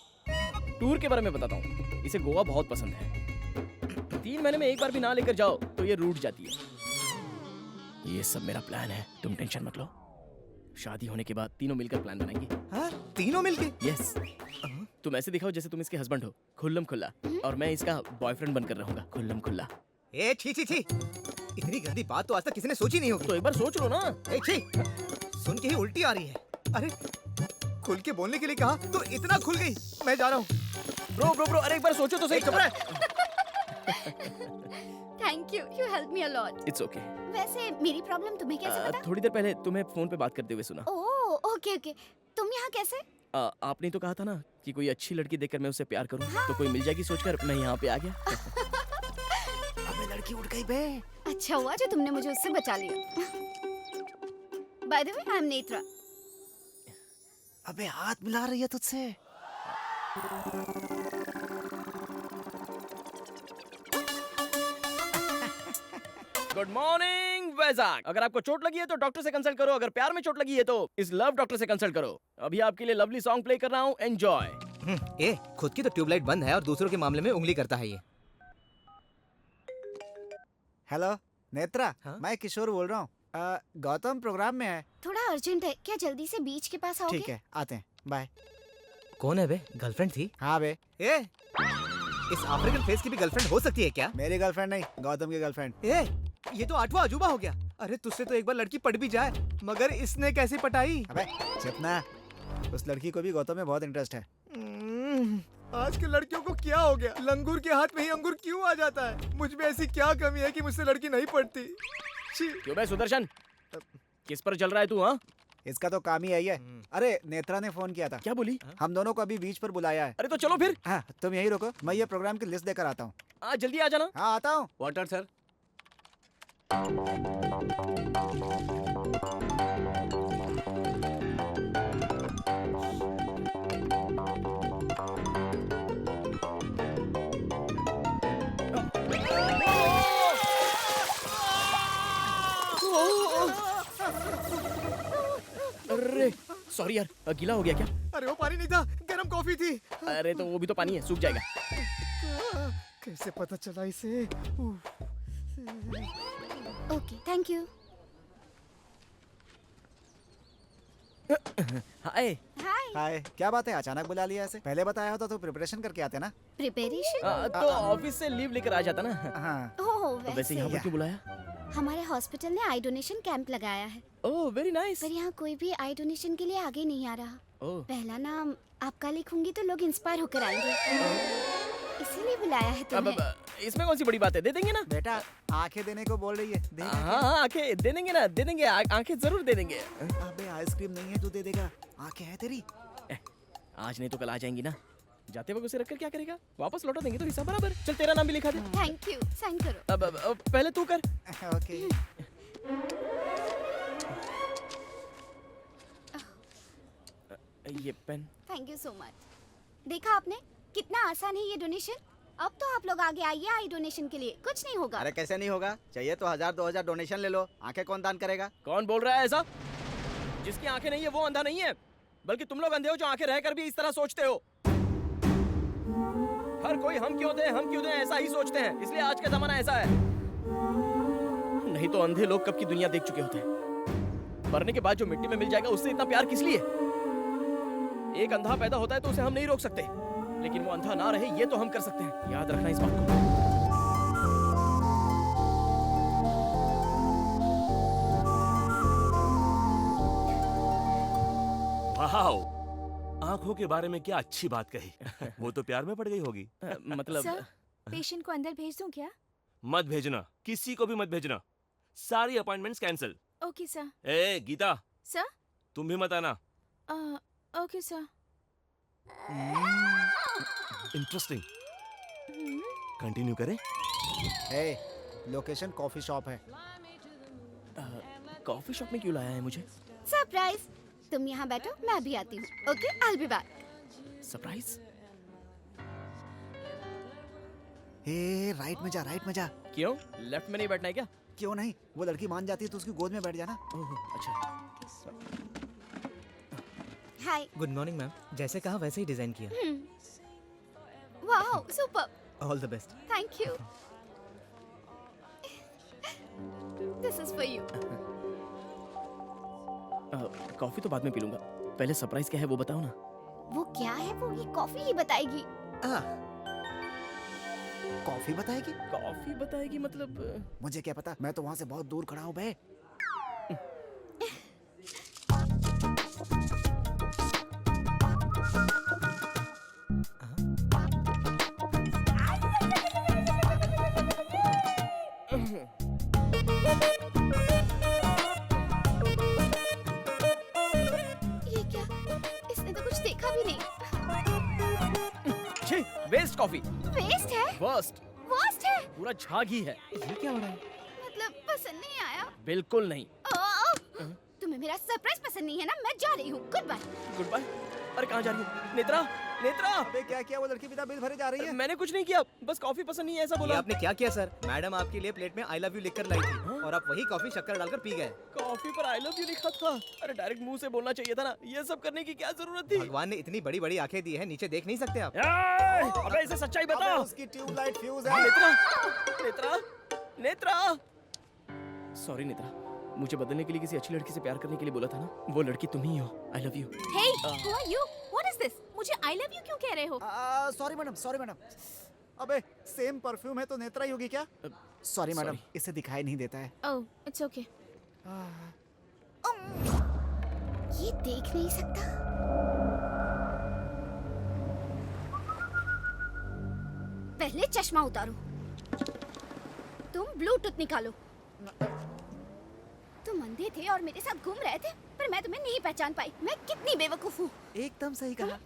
[SPEAKER 3] टूर के बारे में बताता हूँ। इसे गोवा बहुत पसंद है। 3 महीने में एक बार भी ना लेकर जाओ तो ये रूठ जाती है। ये सब मेरा प्लान है, तुम टेंशन मत लो। शादी होने के बाद तीनों मिलकर प्लान बनाएंगे।
[SPEAKER 7] हाँ, तीनों मिलके?
[SPEAKER 3] यस। तुम ऐसे दिखाओ जैसे तुम इसके हस्बैंड हो, खुल्लम खुल्ला, और मैं इसका बॉयफ्रेंड बनकर रहूंगा, खुल्लम खुल्ला।
[SPEAKER 7] ए छी छी छी, इतनी गंदी बात तो आज तक किसी ने सोची नहीं होगी।
[SPEAKER 3] तो एक बार सोच लो ना।
[SPEAKER 7] ए छी, सुन के ही उल्टी आ रही है। अरे, खुल के बोलने के लिए कहा तो इतना खुल गई। मैं जा रहा हूँ।
[SPEAKER 3] ब्रो ब्रो ब्रो, अरे एक बार सोचो तो सही।
[SPEAKER 7] चुप रहे।
[SPEAKER 6] Thank you, you help me a lot.
[SPEAKER 3] It's okay.
[SPEAKER 6] वैसे मेरी प्रॉब्लम तुम्हें कैसे पता?
[SPEAKER 3] थोड़ी देर पहले तुम्हें फोन पे बात करते हुए सुना।
[SPEAKER 6] ओह, ओके ओके। तुम यहाँ कैसे?
[SPEAKER 3] आपने तो कहा था ना कि कोई अच्छी लड़की देखकर मैं उससे प्यार करूं, तो कोई मिल जाएगी सोचकर मैं यहाँ पे आ गया।
[SPEAKER 5] अबे लड़की उठ गई बे।
[SPEAKER 6] अच्छा हुआ जो तुमने मुझे उससे बचा लिया। By the way, I am Netra.
[SPEAKER 5] अबे हाथ मिला रही है तुझसे।
[SPEAKER 1] Good morning Vizag. अगर आपको चोट लगी है तो डॉक्टर से कंसल्ट करो, अगर प्यार में चोट लगी है तो इस लव डॉक्टर से कंसल्ट करो। अभी आपके लिए लवली सॉन्ग प्ले कर रहा हूँ, एंजॉय।
[SPEAKER 7] ए, खुद की तो ट्यूबलाइट बंद है और दूसरों के मामले में उंगली करता है ये।
[SPEAKER 5] हेलो नेत्रा,
[SPEAKER 7] हाँ?
[SPEAKER 5] मैं किशोर बोल रहा हूँ। गौतम प्रोग्राम में है।
[SPEAKER 6] थोड़ा अर्जेंट है, क्या जल्दी से बीच के पास आओगे?
[SPEAKER 5] ठीक है, आते हैं, बाय।
[SPEAKER 7] कौन है बे? गर्लफ्रेंड थी?
[SPEAKER 5] हाँ बे,
[SPEAKER 7] ए, इस अफ्रीकन फेस की भी गर्लफ्रेंड हो सकती है क्या?
[SPEAKER 5] मेरी गर्लफ्रेंड नहीं, गौतम की गर्लफ्रेंड।
[SPEAKER 7] ए, ये तो 8वां अजूबा हो गया। अरे तुझसे तो एक बार लड़की पट भी जाए, मगर इसने कैसे पटाई?
[SPEAKER 5] अबे चुप ना, उस लड़की को भी गौतम में बहुत इंटरेस्ट है।
[SPEAKER 7] आज के लड़कियों को क्या हो गया? लंगूर के हाथ में ही अंगूर क्यों आ जाता है? मुझ में ऐसी क्या कमी है कि मुझसे लड़की नहीं पड़ती? छी।
[SPEAKER 1] क्यों बे सुदर्शन, किस पर चल रहा है तू? हाँ,
[SPEAKER 5] इसका तो काम ही यही है। अरे नेत्रा ने फोन किया था,
[SPEAKER 1] क्या बोली?
[SPEAKER 5] हम दोनों को अभी बीच पर बुलाया है।
[SPEAKER 1] अरे तो चलो फिर।
[SPEAKER 5] हाँ, तुम यही रुको, मैं ये प्रोग्राम की लिस्ट देकर आता हूँ।
[SPEAKER 1] आज जल्दी आ जाना।
[SPEAKER 5] हाँ आता हूँ।
[SPEAKER 3] Water sir.
[SPEAKER 1] अरे सॉरी यार, गीला हो गया क्या?
[SPEAKER 7] अरे वो पानी नहीं था, गर्म कॉफी थी।
[SPEAKER 1] अरे तो वो भी तो पानी है, सूख जाएगा।
[SPEAKER 7] कैसे पता चला इसे?
[SPEAKER 6] Okay, thank you.
[SPEAKER 1] Hi.
[SPEAKER 6] Hi.
[SPEAKER 5] Hi, क्या बात है, अचानक बुला लिया ऐसे? पहले बताया होता तो प्रिपरेशन करके आते ना।
[SPEAKER 6] प्रिपरेशन?
[SPEAKER 1] तो ऑफिस से लीव लेकर आ जाता ना।
[SPEAKER 5] हाँ,
[SPEAKER 6] ओह,
[SPEAKER 1] तो वैसे यहाँ पर क्यों बुलाया?
[SPEAKER 6] हमारे हॉस्पिटल ने आई डोनेशन कैंप लगाया है,
[SPEAKER 1] ओह वेरी नाइस।
[SPEAKER 6] पर यहाँ कोई भी आई डोनेशन के लिए आगे नहीं आ रहा।
[SPEAKER 1] ओह
[SPEAKER 6] पहला नाम आपका लिखूंगी तो लोग इंस्पायर होकर आएंगे, इसीलिए बुलाया है
[SPEAKER 1] अब
[SPEAKER 6] तुम्हें।
[SPEAKER 1] इसमें कौन सी बड़ी बात है, दे देंगे ना।
[SPEAKER 5] बेटा आंखें देने को बोल रही है, दे।
[SPEAKER 1] हाँ हाँ, आंखें दे देंगे ना, दे देंगे, आंखें जरूर दे देंगे।
[SPEAKER 5] अबे आइसक्रीम नहीं है, तू दे देगा। आंखें हैं तेरी।
[SPEAKER 1] आज नहीं तो कल आ जाएंगी ना। जाते वक्त उसे रखकर क्या करेगा? वापस लौटा देंगे तो हिसाब बराबर। चल तेरा नाम भी लिखा दे।
[SPEAKER 6] थैंक यू, साइन करो।
[SPEAKER 1] अब पहले तू कर।
[SPEAKER 5] ओके।
[SPEAKER 1] ये pen.
[SPEAKER 6] Thank you so much. देखा आपने कितना आसान है ये डोनेशन। अब तो आप लोग आगे आइए आई डोनेशन के लिए, कुछ नहीं होगा।
[SPEAKER 5] अरे कैसे नहीं होगा? चाहिए तो 1000-2000 डोनेशन ले लो। आंखें कौन दान करेगा?
[SPEAKER 1] कौन बोल रहा है ऐसा? जिसकी आंखें नहीं है वो अंधा नहीं है, बल्कि तुम लोग अंधे हो जो आंखें रहकर भी इस तरह सोचते हो। हर कोई हम क्यों दें ऐसा ही सोचते हैं, इसलिए आज का जमाना ऐसा है। नहीं तो अंधे लोग कब की दुनिया देख चुके होते हैं। मरने के बाद जो मिट्टी में मिल जाएगा उससे इतना प्यार किस लिए? एक अंधा पैदा होता है तो उसे हम नहीं रोक सकते, लेकिन वो अंधा ना रहे ये तो हम कर सकते हैं। याद रखना इस बात को।
[SPEAKER 4] वाओ, आंखों के बारे में क्या अच्छी बात कही। वो तो प्यार में पड़ गई होगी।
[SPEAKER 1] मतलब
[SPEAKER 9] सर, पेशेंट को अंदर भेज दूं क्या?
[SPEAKER 4] मत भेजना, किसी को भी मत भेजना। सारी अपॉइंटमेंट्स कैंसिल।
[SPEAKER 9] Okay sir.
[SPEAKER 4] ए गीता,
[SPEAKER 9] सर?
[SPEAKER 4] तुम भी मत आना।
[SPEAKER 9] Okay sir.
[SPEAKER 4] इंटरेस्टिंग, कंटिन्यू करें।
[SPEAKER 5] ए, लोकेशन कॉफी शॉप है।
[SPEAKER 1] कॉफी शॉप में क्यों लाया है मुझे?
[SPEAKER 6] सरप्राइज। तुम यहाँ बैठो, मैं अभी आती हूँ। Okay, I be back.
[SPEAKER 1] Surprise?
[SPEAKER 5] A, right में जा, राइट में जा।
[SPEAKER 1] क्यों, लेफ्ट में नहीं बैठना है क्या?
[SPEAKER 5] क्यों नहीं? वो लड़की मान जाती है तो उसकी गोद में बैठ जाना।
[SPEAKER 1] ओह अच्छा।
[SPEAKER 6] हाय।
[SPEAKER 7] Good morning ma'am. जैसे कहा वैसे ही डिजाइन किया।
[SPEAKER 6] Wow, super.
[SPEAKER 7] All the best.
[SPEAKER 6] Thank you. This is for you.
[SPEAKER 1] Coffee तो बाद में पी लूंगा, पहले सरप्राइज क्या है वो बताओ ना।
[SPEAKER 6] वो क्या है, वो ये कॉफी ही बताएगी।
[SPEAKER 5] कॉफी बताएगी?
[SPEAKER 1] कॉफी बताएगी मतलब?
[SPEAKER 5] मुझे क्या पता, मैं तो वहाँ से बहुत दूर खड़ा हूँ बे।
[SPEAKER 6] ये क्या, इसने तो कुछ देखा भी नहीं।
[SPEAKER 1] छी, वेस्ट कॉफी।
[SPEAKER 6] वेस्ट है?
[SPEAKER 1] वर्स्ट।
[SPEAKER 6] वर्स्ट है?
[SPEAKER 1] पूरा झाग ही है।
[SPEAKER 7] ये क्या हो रहा है?
[SPEAKER 6] मतलब पसंद नहीं आया?
[SPEAKER 1] बिल्कुल नहीं।
[SPEAKER 6] तुम्हें मेरा सरप्राइज पसंद नहीं है ना? मैं जा रही हूँ, गुड बाय।
[SPEAKER 1] Good bye. अरे कहाँ जा रही है नेत्रा? नेत्रा
[SPEAKER 5] अबे क्या किया, वो लड़की बिना बिल भरे जा रही है।
[SPEAKER 1] मैंने कुछ नहीं किया, बस कॉफी पसंद नहीं है ऐसा
[SPEAKER 7] ये
[SPEAKER 1] बोला।
[SPEAKER 7] आपने क्या किया सर? मैडम आपके लिए प्लेट में आई लव यू लिखकर लाई थी और आप वही कॉफी शक्कर डालकर पी गए।
[SPEAKER 1] कॉफी पर आई लव यू लिखा था। अरे डायरेक्ट मुंह से बोलना चाहिए था ना, ये सब करने की क्या जरूरत थी?
[SPEAKER 7] भगवान ने इतनी बड़ी बड़ी आंखें दी है, नीचे देख नहीं सकते आप?
[SPEAKER 1] अबे इसे सच्चाई
[SPEAKER 5] अबे
[SPEAKER 1] बता।
[SPEAKER 5] उसकी ट्यूबलाइट फ्यूज है।
[SPEAKER 1] नेत्रा नेत्रा नेत्रा सॉरी नेत्रा, मुझे बदलने के लिए किसी अच्छी लड़की से प्यार करने के लिए बोला था ना, वो लड़की तुम ही हो। I love you.
[SPEAKER 9] Hey, who are you? What is this? मुझे I love you क्यों कह रहे हो?
[SPEAKER 5] Sorry madam, sorry madam. अबे सेम परफ्यूम है तो नेत्रा ही होगी क्या? Sorry madam,
[SPEAKER 1] sorry.
[SPEAKER 5] इसे दिखाई नहीं देता है।
[SPEAKER 9] Oh, it's okay.
[SPEAKER 6] ये देख नहीं सकता। पहले चश्मा उतारो। तुम ब्लूटूथ निकालो। तुम अंधे थे और मेरे साथ घूम रहे थे, पर मैं तुम्हें नहीं पहचान पाई। मैं कितनी बेवकूफ हूँ।
[SPEAKER 5] एकदम सही कहा।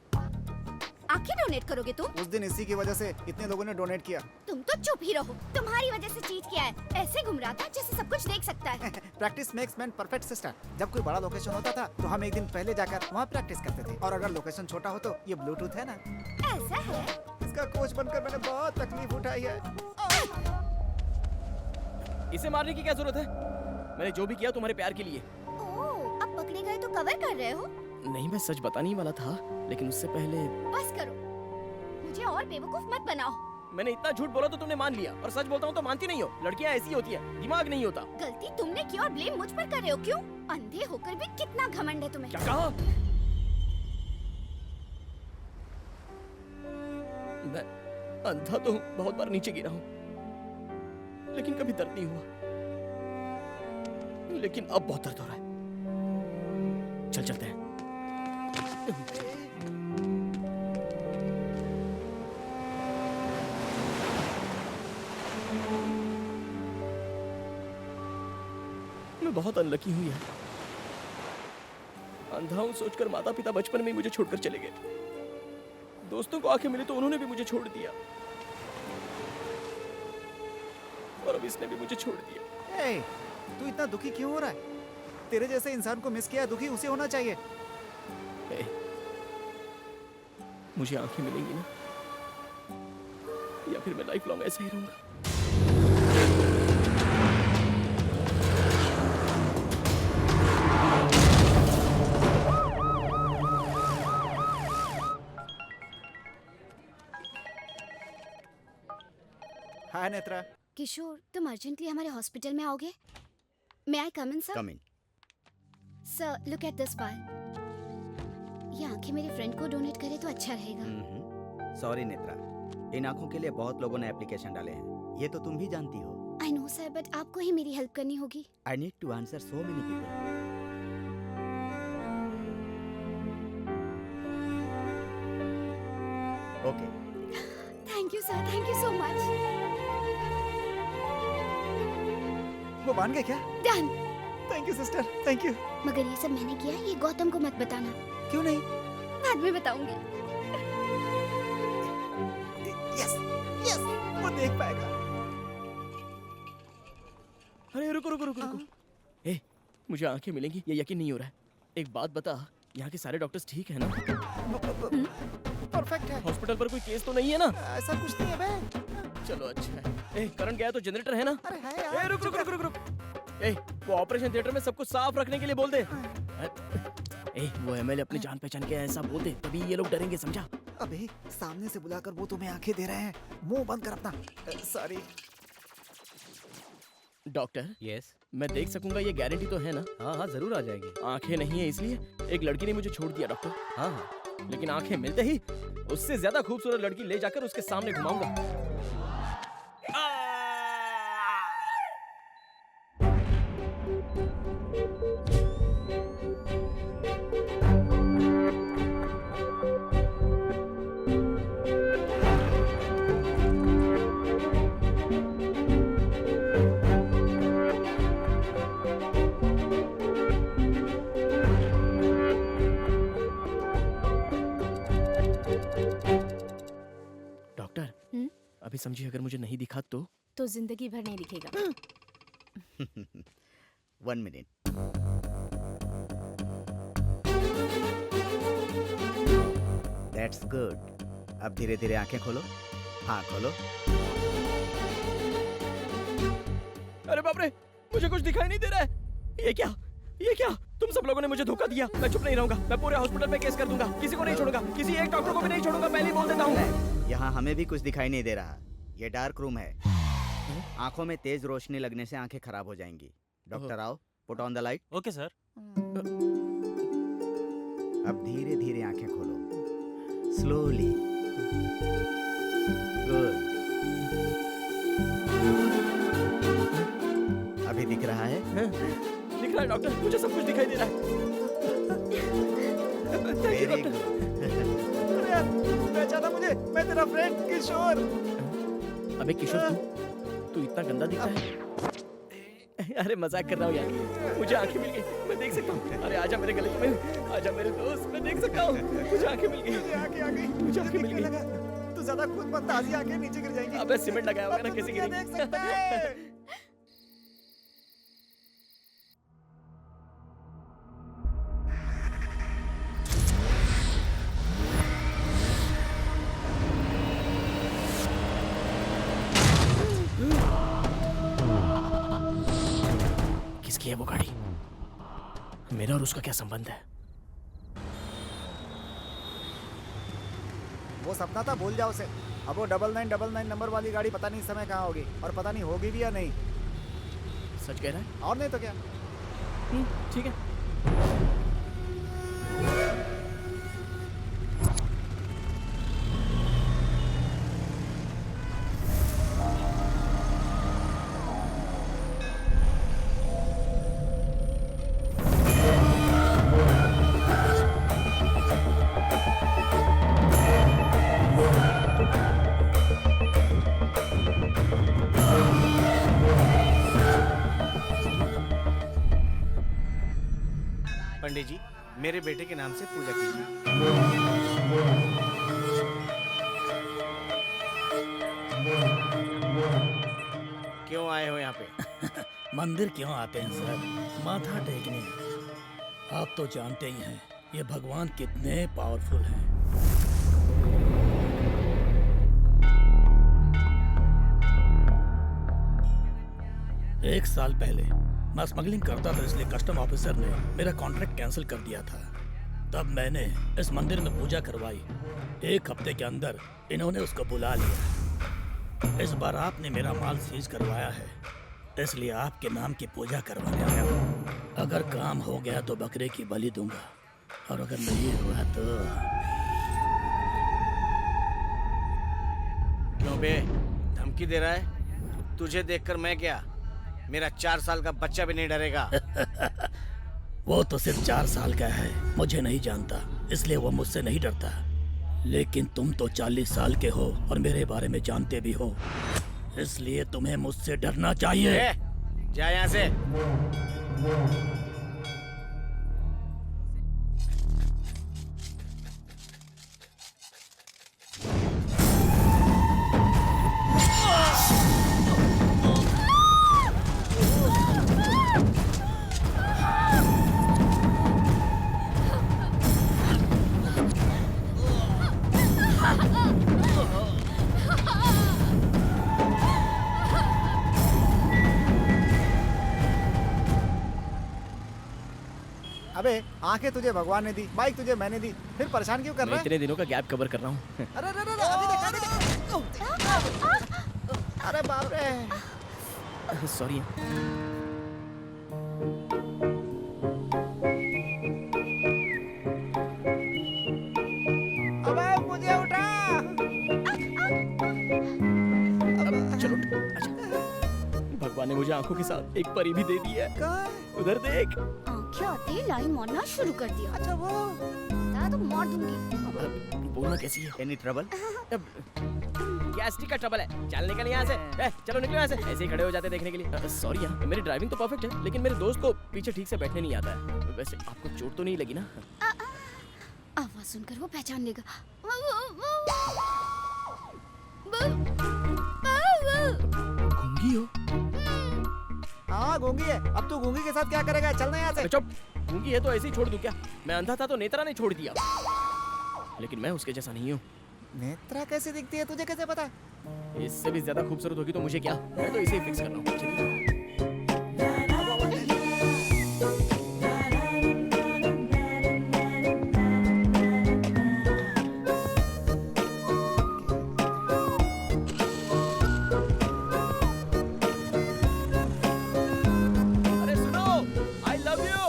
[SPEAKER 6] आंखें डोनेट करोगे तुम?
[SPEAKER 5] उस दिन इसी की वजह से इतने लोगों ने डोनेट किया।
[SPEAKER 6] तुम तो चुप ही रहो। तुम्हारी वजह से चीज क्या है? ऐसे घूम रहा था जैसे सब कुछ देख सकता है।
[SPEAKER 5] Practice makes man perfect sister. जब कोई बड़ा लोकेशन होता था तो हम एक दिन पहले जाकर वहाँ प्रैक्टिस करते थे, और अगर लोकेशन छोटा हो तो ये ब्लूटूथ है ना,
[SPEAKER 6] ऐसा है?
[SPEAKER 5] इसका कोच बनकर मैंने बहुत तकलीफ उठाई है।
[SPEAKER 1] इसे मारने की क्या जरूरत है? मैंने जो भी किया तुम्हारे प्यार के लिए।
[SPEAKER 6] ओह, अब पकड़े गए तो कवर कर रहे हो?
[SPEAKER 1] नहीं, मैं सच बताने ही वाला था, लेकिन उससे पहले
[SPEAKER 6] बस करो, मुझे और बेवकूफ मत बनाओ।
[SPEAKER 1] मैंने इतना झूठ बोला तो तुमने मान लिया, और सच बोलता हूँ तो मानती नहीं हो। लड़कियाँ ऐसी होती है, दिमाग नहीं होता।
[SPEAKER 6] गलती तुमने की और ब्लेम मुझ पर कर रहे हो। क्यों? अंधे होकर भी कितना घमंड है तुम्हें।
[SPEAKER 1] क्या कहा? मैं अंधा तो हूँ, बहुत बार नीचे गिरा हूँ, लेकिन कभी दर्द नहीं हुआ। लेकिन अब बहुत दर्द हो रहा है। चल चलते हैं। मैं बहुत अनलकी हूँ यार। अंधा हूँ सोचकर माता पिता बचपन में ही मुझे छोड़कर चले गए। दोस्तों को आंखें मिली तो उन्होंने भी मुझे छोड़ दिया, और अब इसने भी मुझे छोड़ दिया।
[SPEAKER 5] ए, तू इतना दुखी क्यों हो रहा है? तेरे जैसे इंसान को मिस किया, दुखी उसे होना चाहिए।
[SPEAKER 1] ए, मुझे आंखें मिलेंगी ना, या फिर मैं लाइफ लॉन्ग ऐसा ही रहूंगा।
[SPEAKER 5] हाय नेत्रा।
[SPEAKER 6] किशोर, तुम अर्जेंटली हमारे हॉस्पिटल में आओगे? May I come in sir?
[SPEAKER 2] Come in.
[SPEAKER 6] Sir, look at this file. ये आंखें मेरे फ्रेंड को डोनेट करे तो अच्छा रहेगा।
[SPEAKER 2] सॉरी नेत्रा, इन आंखों के लिए बहुत लोगों ने एप्लीकेशन डाले हैं, ये तो तुम भी जानती हो।
[SPEAKER 6] आई नो सर, बट आपको ही मेरी हेल्प करनी होगी।
[SPEAKER 2] I need to answer so many people. Okay.
[SPEAKER 6] Thank you sir, thank you so much.
[SPEAKER 5] वो मान गए क्या?
[SPEAKER 6] Done.
[SPEAKER 5] Thank you sister, thank you.
[SPEAKER 6] मगर ये सब मैंने किया, ये गौतम को मत बताना।
[SPEAKER 5] क्यों नहीं?
[SPEAKER 6] बाद में बताऊंगी।
[SPEAKER 5] यस यस, वो देख पाएगा।
[SPEAKER 1] अरे रुको रुको रुको रुको। ए, मुझे आंखें मिलेंगी ये यकीन नहीं हो रहा है। एक बात बता, यहाँ के सारे डॉक्टर्स ठीक है ना?
[SPEAKER 5] परफेक्ट है।
[SPEAKER 1] हॉस्पिटल पर कोई केस तो नहीं है ना?
[SPEAKER 5] ऐसा कुछ नहीं है बे।
[SPEAKER 1] चलो अच्छा है। ए, करंट गया तो जनरेटर है ना?
[SPEAKER 5] अरे है
[SPEAKER 1] ए,
[SPEAKER 5] यार।
[SPEAKER 1] रुक रुक रुक रुक रुक। ए, वो ऑपरेशन थिएटर में सब कुछ साफ रखने के लिए बोल दे। ए, वो एमएलए अपनी जान पहचान के ऐसा बोल दे, तभी ये लोग डरेंगे, समझा?
[SPEAKER 5] अबे सामने से बुलाकर वो तुम्हें आंखें दे रहे हैं, मुंह बंद कर अपना। सॉरी।
[SPEAKER 1] Doctor,
[SPEAKER 7] yes.
[SPEAKER 1] मैं देख सकूंगा ये गारंटी तो है ना?
[SPEAKER 7] हाँ हाँ, जरूर आ जाएगी।
[SPEAKER 1] आंखें नहीं है इसलिए एक लड़की ने मुझे छोड़ दिया डॉक्टर।
[SPEAKER 7] हाँ हाँ।
[SPEAKER 1] लेकिन आंखें मिलते ही उससे ज्यादा खूबसूरत लड़की ले जाकर उसके सामने घुमाऊंगा। डॉक्टर, अभी समझिए अगर मुझे नहीं दिखा तो?
[SPEAKER 9] तो जिंदगी भर नहीं दिखेगा।
[SPEAKER 2] 1 मिनट।
[SPEAKER 5] That's good. अब धीरे धीरे आंखें खोलो। हाँ खोलो।
[SPEAKER 1] अरे बाप रे, मुझे कुछ दिखाई नहीं दे रहा है। ये क्या, ये क्या? तुम सब लोगों ने मुझे धोखा दिया। मैं चुप नहीं रहूंगा, मैं पूरे हॉस्पिटल में केस कर दूंगा। किसी को नहीं छोड़ूंगा, किसी एक डॉक्टर को भी नहीं छोड़ूंगा, पहले ही बोल देता हूँ।
[SPEAKER 5] यहाँ हमें भी कुछ दिखाई नहीं दे रहा। ये डार्क रूम है। आंखों में तेज रोशनी लगने से आंखें खराब हो जाएंगी। डॉक्टर आओ, put on the light.
[SPEAKER 4] Okay sir.
[SPEAKER 5] अब धीरे धीरे आंखें खोलो, स्लोली। गुड। अभी दिख रहा है?
[SPEAKER 1] दिख रहा है डॉक्टर, मुझे सब कुछ दिखाई दे रहा है।
[SPEAKER 5] Very good.
[SPEAKER 7] अरे यार, पहचाना मुझे? मैं तेरा फ्रेंड किशोर।
[SPEAKER 1] अबे किशोर, तू इतना गंदा दिखता है। अरे मजाक कर रहा हूँ यार, मुझे आंखें मिल गई, मैं देख सकता हूँ। अरे आजा मेरे गले में, आजा मेरे दोस्त, मैं देख सकता हूँ। मुझे आंखें मिल गई,
[SPEAKER 7] आंखें आ गई,
[SPEAKER 1] मुझे आंखें मिल गई।
[SPEAKER 7] तू ज्यादा खुद मत, ताजी आंखें नीचे गिर जाएंगी।
[SPEAKER 1] अबे सीमेंट लगाया होगा ना किसी की।
[SPEAKER 7] देख सकता है।
[SPEAKER 1] किसकी है वो गाड़ी? मेरा और उसका क्या संबंध है?
[SPEAKER 5] वो सपना था, भूल जाओ उसे। अब वो 9999 नंबर वाली गाड़ी पता नहीं इस समय कहाँ होगी, और पता नहीं होगी भी या नहीं।
[SPEAKER 1] सच कह रहा है?
[SPEAKER 5] और नहीं तो क्या।
[SPEAKER 1] ठीक है।
[SPEAKER 2] पंडित जी, मेरे बेटे के नाम से पूजा कीजिए। क्यों आए हो यहाँ पे?
[SPEAKER 3] मंदिर क्यों आते हैं सर? माथा टेकने। आप तो जानते ही हैं ये भगवान कितने पावरफुल हैं। एक साल पहले मैं स्मगलिंग करता था, इसलिए कस्टम ऑफिसर ने मेरा कॉन्ट्रैक्ट कैंसिल कर दिया था। तब मैंने इस मंदिर में पूजा करवाई। एक हफ्ते के अंदर इन्होंने उसको बुला लिया। इस बार आपने मेरा माल सीज करवाया है, इसलिए आपके नाम की पूजा करवाने आया हूँ। अगर काम हो गया तो बकरे की बलि दूंगा, और अगर नहीं हुआ तो
[SPEAKER 2] क्यों बे, धमकी दे रहा है? तुझे देखकर मैं क्या, मेरा 4 साल का बच्चा भी नहीं डरेगा।
[SPEAKER 3] वो तो सिर्फ 4 साल का है, मुझे नहीं जानता, इसलिए वो मुझसे नहीं डरता। लेकिन तुम तो 40 साल के हो और मेरे बारे में जानते भी हो, इसलिए तुम्हें मुझसे डरना चाहिए।
[SPEAKER 2] जा यहाँ से।
[SPEAKER 5] अबे आंखें तुझे भगवान ने दी, बाइक तुझे मैंने दी, फिर परेशान क्यों कर रहा
[SPEAKER 1] मैं
[SPEAKER 5] है?
[SPEAKER 1] इतने दिनों का गैप कवर कर रहा हूँ।
[SPEAKER 5] अरे अरे अरे, अभी देख, अभी देख। अरे बाप रे।
[SPEAKER 1] सॉरी।
[SPEAKER 5] अबे मुझे उठा।
[SPEAKER 1] चलो अच्छा, भगवान ने मुझे आंखों के साथ एक परी भी दे दी है। उधर देख।
[SPEAKER 6] आंखें आते ही लाइन मारना शुरू कर दिया। अच्छा वो तो मार दूंगी।
[SPEAKER 1] बोलना कैसी है?
[SPEAKER 5] Any trouble?
[SPEAKER 1] गैस्ट्रिक का ट्रबल है। चल निकल यहाँ से। चलो निकलो यहाँ से। ऐसे ही खड़े हो जाते देखने के लिए। सॉरी यार, मेरी ड्राइविंग तो परफेक्ट है, लेकिन मेरे दोस्त को पीछे ठीक से बैठने नहीं आता है। वैसे आपको चोट तो नहीं लगी ना?
[SPEAKER 6] आवाज सुनकर वो पहचान लेगा।
[SPEAKER 1] गूंगी हो?
[SPEAKER 5] हाँ गूंगी है। अब तू गूंगी के साथ क्या करेगा? चलना यहाँ से।
[SPEAKER 1] चुप। गूंगी है तो ऐसे ही छोड़ दूं क्या? मैं अंधा था तो नेत्रा ने छोड़ दिया। लेकिन मैं उसके जैसा नहीं हूँ।
[SPEAKER 5] नेत्रा कैसी दिखती है तुझे कैसे पता?
[SPEAKER 1] इससे भी ज्यादा खूबसूरत होगी तो मुझे क्या, मैं तो इसे ही फिक्स कर रहा हूँ। चलिए। अरे सुनो, I love you।